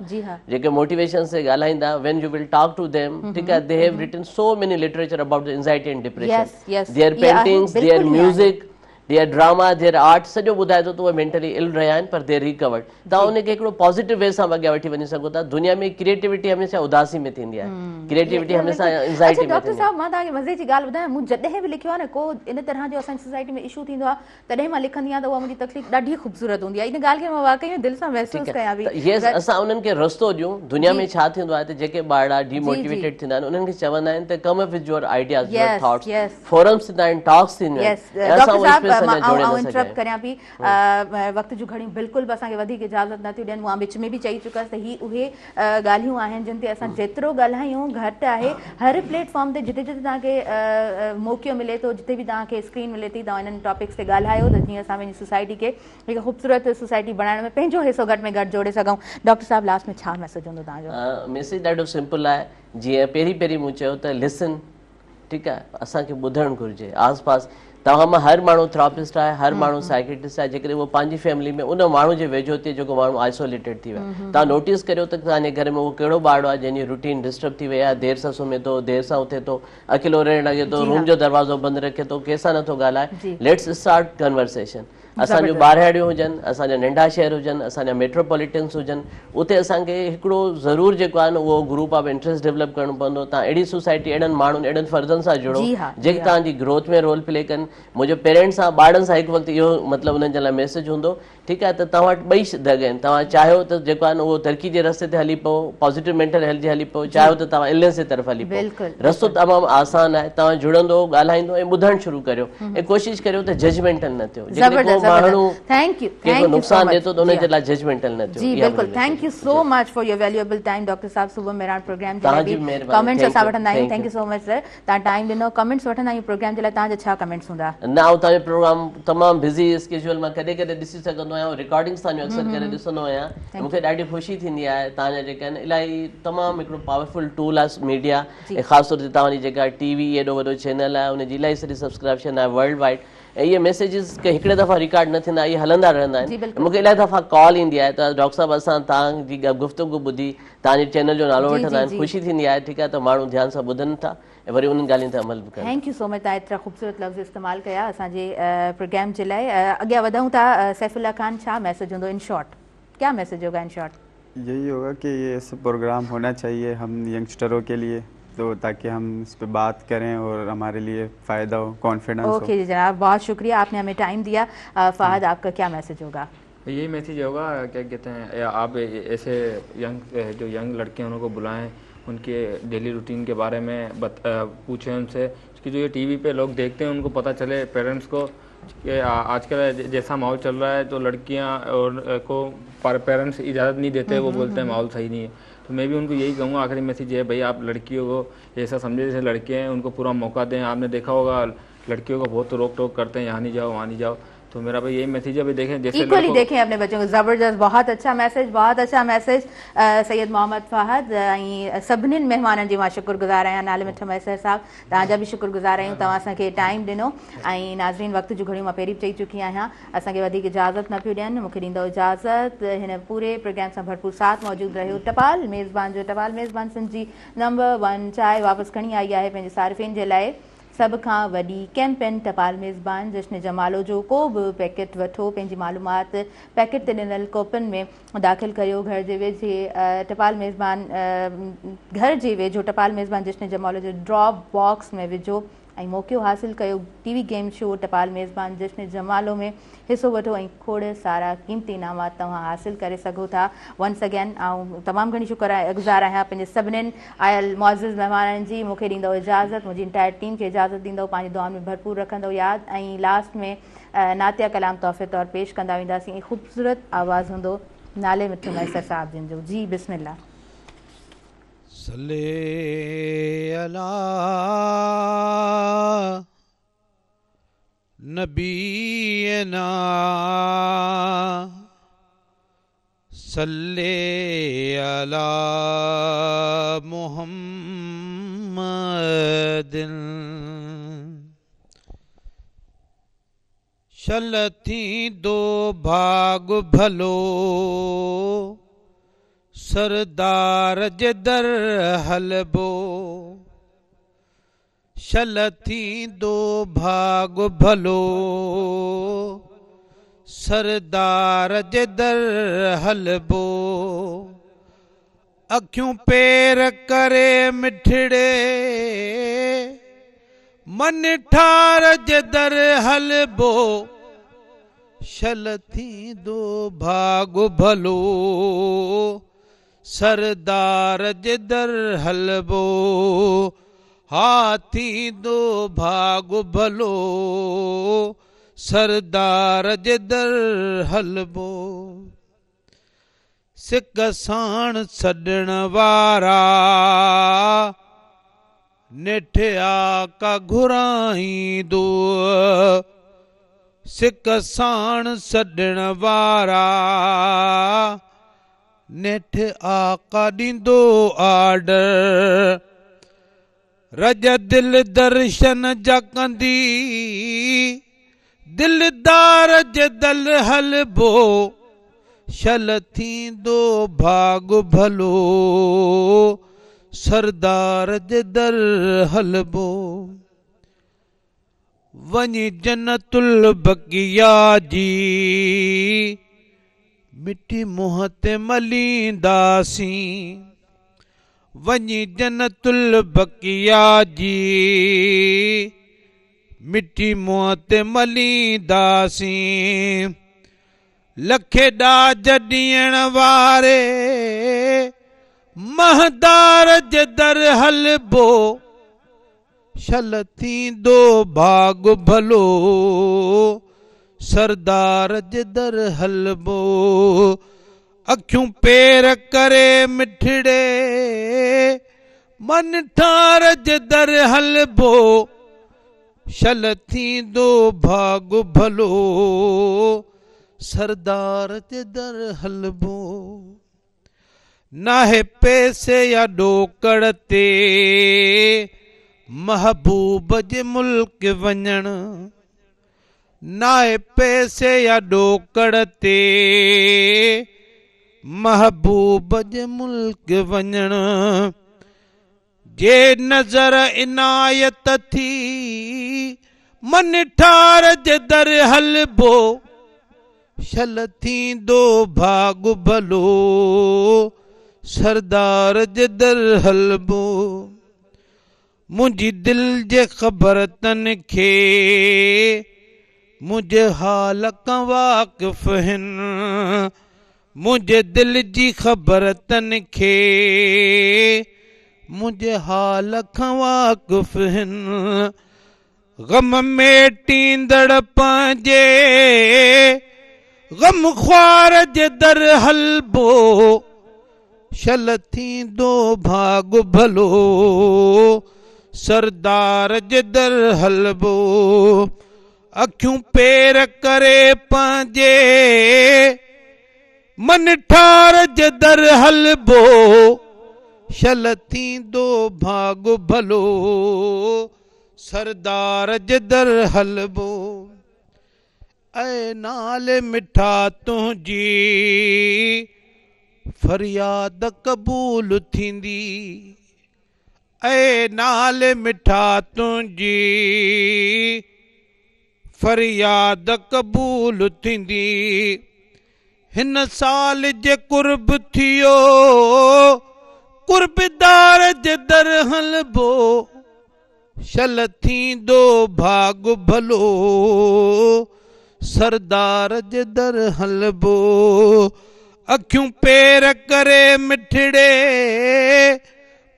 जेके मोटिवेशन से ॻाल्हाईंदा, when you will talk to them, ठीकु आहे, they have written so many literature about the anxiety and depression, their paintings, their music, their drama their art सॼो ॿुधाए थो त उहे मेंटली इल रहिया आहिनि पर देर रिकवर्ड। तव्हां उनखे हिकिड़ो पॉज़िटिव वे सां अॻियां वठी वञी सघो था। दुनिया में क्रिएटिविटी हमेशह उदासी में थींदी आहे, क्रिएटिविटी हमेशह एंज़ाइटी में। डॉक्टर साहब मां तव्हांखे मज़े जी ॻाल्हि ॿुधायां, मूं जॾहिं बि लिखियो आहे न को इन तरह जो असांजी सोसाइटी में इशू थींदो आहे तॾहिं मां लिखंदी आहियां त उहा मुंहिंजी तकलीफ़ ॾाढी ख़ूबसूरत हूंदी आहे। इन ॻाल्हि खे मां वाकई में दिलि सां महसूसु कयां थी। ये असां उन्हनि खे रस्तो ॾियूं। दुनिया में छा थींदो आहे त जेके ॿार डिमोटिवेटेड थींदा आहिनि उन्हनि खे चवंदा आहिनि त come up with your ideas your thoughts, forums थींदा आहिनि, टॉक्स थींदियूं आहिनि। डॉक्टर साहब मां इंटरप्ट करियां पई, वक़्त जूं घणियूं बिल्कुलु बि असांखे वधीक इजाज़त नथियूं ॾियनि। मां विच में बि चई चुकासि त ही उहे ॻाल्हियूं आहिनि जिन ते असां जेतिरो ॻाल्हायूं घटि आहे। हर प्लेटफॉर्म ते जिते जिते तव्हांखे मौक़ो मिले थो, जिते बि तव्हांखे स्क्रीन मिले थी, तव्हां इन्हनि टॉपिक्स ते ॻाल्हायो त जीअं असां पंहिंजी सोसाइटी खे हिकु ख़ूबसूरत सोसाइटी बणाइण में पंहिंजो हिसो घटि में घटि जोड़े सघूं। डॉक्टर साहब लास्ट में छा मैसेज हूंदो तव्हांजो? मैसेज ॾाढो सिंपल आहे। जीअं पहिरीं मूं चयो त लिसन, ठीकु आहे, असांखे ॿुधणु घुरिजे। आस पास तव्हां मां हर माण्हू थेरापिस्ट आहे, हर माण्हू साइकेट्रिस्ट आहे। जेकॾहिं उहो पंहिंजी फैमिली में उन माण्हू जे वेझो थिए जेको माण्हू आइसोलेटेड थी वियो आहे, तव्हां नोटिस करियो त तव्हांजे घर में उहो कहिड़ो ॿारु आहे जंहिंजी रूटीन डिस्टर्ब थी वई आहे, देरि सां सुम्हे थो, देरि सां उथे थो, अकेलो रहणु लॻे थो, रूम जो दरवाज़ो बंदि रखे थो, कंहिंसां नथो ॻाल्हाए। Let's start conversation. असांजो ॿाहिरियाड़ियूं हुजनि, असांजा नंढा शहर हुजनि, असांजा मेट्रोपॉलिटन्स हुजनि, उते असांखे हिकिड़ो ज़रूरु जेको आहे न उहो ग्रुप ऑफ इंट्रस्ट डेवलप करणो पवंदो। तव्हां अहिड़ी सोसाइटी, अहिड़नि माण्हुनि, अहिड़नि फर्दनि सां जुड़ो जेके तव्हांजी ग्रोथ में रोल प्ले कनि। मुंहिंजो पेरेंट्स सां ॿारनि सां हिकु वक़्तु इहो मतिलबु उन्हनि जे लाइ मैसेज हूंदो, ठीकु आहे, त तव्हां वटि ॿई दग आहिनि। तव्हां चाहियो त जेको आहे न उहो तरक़ी जे रस्ते ते हली पओ, पॉज़िटिव मेंटल हेल्थ जे हली पओ, चाहियो त तव्हां इलनेस जे तरफ़ हली पओ। रस्तो तमामु आसान आहे। तव्हां जुड़ंदो, ॻाल्हाईंदो ऐं ॿुधणु शुरू करियो ऐं कोशिशि करियो त जजमेंटल न थियो। जेको माण्हू नुक़सान ॾे थो त उनजे लाइ जजमेंटल न थियो। जी बिल्कुलु। Thank you so much for your valuable time doctor Sahab. सुबह मेहरान प्रोग्राम जे लाइ कमेंट्स असां वठंदा आहियूं। Thank you so much sir, तव्हां टाइम ॾिनो। कमेंट्स वठंदा आहियूं प्रोग्राम जे लाइ, तव्हांजा छा कमेंट्स हूंदा? न, तव्हांजो प्रोग्राम तमामु बिज़ी स्केड्यूल मां कॾहिं कॾहिं ॾिसी सघंदो आहियां, रिकॉर्डिंग्स तव्हांजो अक्सर करे ॾिसंदो आहियां। मूंखे ॾाढी ख़ुशी थींदी आहे। तव्हांजा जेके आहिनि इलाही तमामु हिकिड़ो पावरफुल टूल आहे मीडिया, ऐं ख़ासि तौर ते तव्हांजी जेका टीवी एॾो वॾो चैनल आहे उनजी इलाही सारी सब्सक्रिप्शन आहे वर्ल्ड वाइड। ऐं इहे मैसेजिस के हिकिड़े दफ़ा रिकॉर्ड न थींदा, इहे हलंदा रहंदा आहिनि। मूंखे इलाही दफ़ा कॉल ईंदी आहे त डॉक्टर साहब असां तव्हांजी गुफ़्तगू ॿुधी तव्हांजे चैनल जो नालो वठंदा आहिनि, ख़ुशी थींदी आहे। ठीकु आहे, त माण्हू ध्यानु सां ॿुधनि था ऐं वरी उन्हनि ॻाल्हियुनि ते अमल बि कनि। थैंक यू सो मच, तव्हां एतिरा ख़ूबसूरत लफ़्ज़ इस्तेमालु कया असांजे प्रोग्राम जे लाइ। अॻियां वधूं था। सैफुल्ला खान, छा मैसेज हूंदो इन शॉर्ट? क्या मैसेज होगा इन शॉर्ट? यही होगा कि ये सब प्रोग्राम होना चाहिए हम यंगस्टरों के लिए, तो ताकि हम इस पर बात करें और हमारे लिए फ़ायदा हो, कॉन्फिडेंस हो। ओके जनाब, बहुत शुक्रिया, आपने हमें टाइम दिया। फ़हद, आपका क्या मैसेज होगा? यही मैसेज होगा, क्या कहते हैं, आप ऐसे जो यंग लड़के हैं उनको बुलाएं, उनके डेली रूटीन के बारे में पूछें उनसे कि जो ये टीवी पे लोग देखते हैं उनको पता चले, पेरेंट्स को, कि आजकल जैसा माहौल चल रहा है तो लड़कियां और को पेरेंट्स इजाज़त नहीं देते, वो बोलते हैं माहौल सही नहीं है। तो मैं भी उनको यही कहूँगा, आखिरी मैसेज है भाई, आप लड़कियों को ऐसा समझे जैसे लड़के हैं, उनको पूरा मौका दें। आपने देखा होगा लड़कियों को बहुत रोक टोक करते हैं, यहाँ नहीं जाओ वहाँ नहीं जाओ। तो मेरा भाई यही मैसेज है, भाई देखें जैसे इक्वली देखें अपने बच्चों को। ज़बरदस्त, बहुत अच्छा मैसेज, बहुत अच्छा मैसेज। सैयद मोहम्मद फ़हद ऐं सभिनी महिमाननि जी मां शुक्रगुज़ार आहियां। नाले मिठो मैसर साहब, तव्हांजा बि शुक्रगुज़ार आहियूं, तव्हां असांखे टाइम ॾिनो। ऐं नाज़रीन, वक़्त जूं घड़ियूं मां पहिरीं चई चुकी आहियां, असांखे वधीक इजाज़त न पियो ॾियनि। मूंखे ॾींदो इजाज़त। हिन पूरे प्रोग्राम सां भरपूर साथ मौजूदु रहियो टपाल मेज़बान जो। टपाल मेज़बान सिंधी नंबर 1 चांहि वापसि खणी आई आहे पंहिंजे सारिफ़िन जे लाइ। सभ खां वॾी कैंपेन टपाल मेज़बान जश्न जमालो जो। को बि पैकेट वठो, पंहिंजी मालूमात पैकेट ते ॾिनल कोपन में दाख़िल करियो। घर जे वेझे टपाल मेज़बान, घर जे वेझो टपाल मेज़बान जश्न जमालो जो ड्रॉप बॉक्स में विझो ऐं मौक़ो हासिल कयो। टीवी गेम शो टपाल मेज़बान जश्न जमालो में हिसो वठो ऐं खोड़ सारा क़ीमती इनामात तव्हां हासिल करे सघो था। वंस अगेन ऐं तमामु घणी शुक्रगुज़ार आहियां पंहिंजे सभिनीनि आयल मुअज़्ज़िज़ महिमाननि जी। मूंखे ॾींदो इजाज़त, मुंहिंजी इंटायर टीम खे इजाज़त ॾींदो, पंहिंजी दुआउनि में भरपूर रखंदो यादि। ऐं लास्ट में नातिया कलाम तोहफ़े तौरु पेश कंदा वेंदासीं। ख़ूबसूरत आवाज़ हूंदो नाले मिठो मैसर साहब जिन जो। जी बिस्मिल्लाह। सल्ले अला नबीना सल्ले अला मुहम्मदिन शलती दो भाग भलो सरदार जे दर हलबो शल थींदो भाग भलो सरदार जे दर हलबो अखियूं पेर करे मिठड़े मन ठार जे दर हलबो शल थींदो भाग भलो सरदार जे दर हलबो हा थींदो भाग भलो सरदार जे दर हलबो सिक साण सॾण वारा नेठिया का घुराईंदो सिक साण सॾण वारा नेठ आका ॾींदो आर्डर रज दिल दर्शन जा कंदी दिलदार जे दल हलबो शल थींदो भाग भलो सरदार जे दर हलबो वञी जन्नतुल बकिया जी मिठी मुंहं ते मलींदासीं वञी जन्नतुल बकिया जी मिठी मुंहं ते मलींदासीं लखे ॾाज ॾियण वारे महदार जे दर हलबो शल थींदो भाग भलो सरदार जे दर हलबो अखियूं पेर करे मिठड़े मन ठार जे दर हलबो शल थींदो भाग भलो सरदार जे दर हलबो नाहे पैसे या ॾोकड़ ते महबूब जे मुल्क वञण नाहे पैसे या ॾोकड़ ते महबूब जे मुल्क वञण जे नज़र इनायत थी मन ठार जे दर हलबो शल थींदो भाग भलो सरदार जे दर हलबो मुंहिंजी दिल जे ख़बर तन खे मुंहिंजे हाल खां वाक़िफ़ आहिनि मुंहिंजे दिल जी ख़बर तन खे मुंहिंजे हाल खां वाक़िफ़ आहिनि ग़म में टींदड़ पंहिंजे ग़म ख्वार जे दर हलबो शल थींदो भाग भलो सरदार जे दर हलबो अखियूं पेर करे पंहिंजे मन ठार जे दर हलबो शल थींदो भाग भलो सरदार जे दर हलबो ऐ नाले मिठा तुंहिंजी फरियाद क़बूल थींदी ऐ नाले मिठा तुंहिंजी फरियाद क़बूल थींदी हिन साल जे कुर्ब थियो कुर्बदार जे दर हलबो शल थींदो भाग भलो सरदार जे दर हलबो अखियूं पेर करे मिठड़े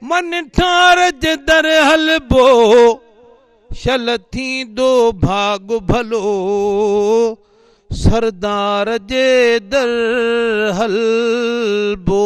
मन ठार जे दर हलबो शल थींदो भाग भलो सरदार जे दर हलबो।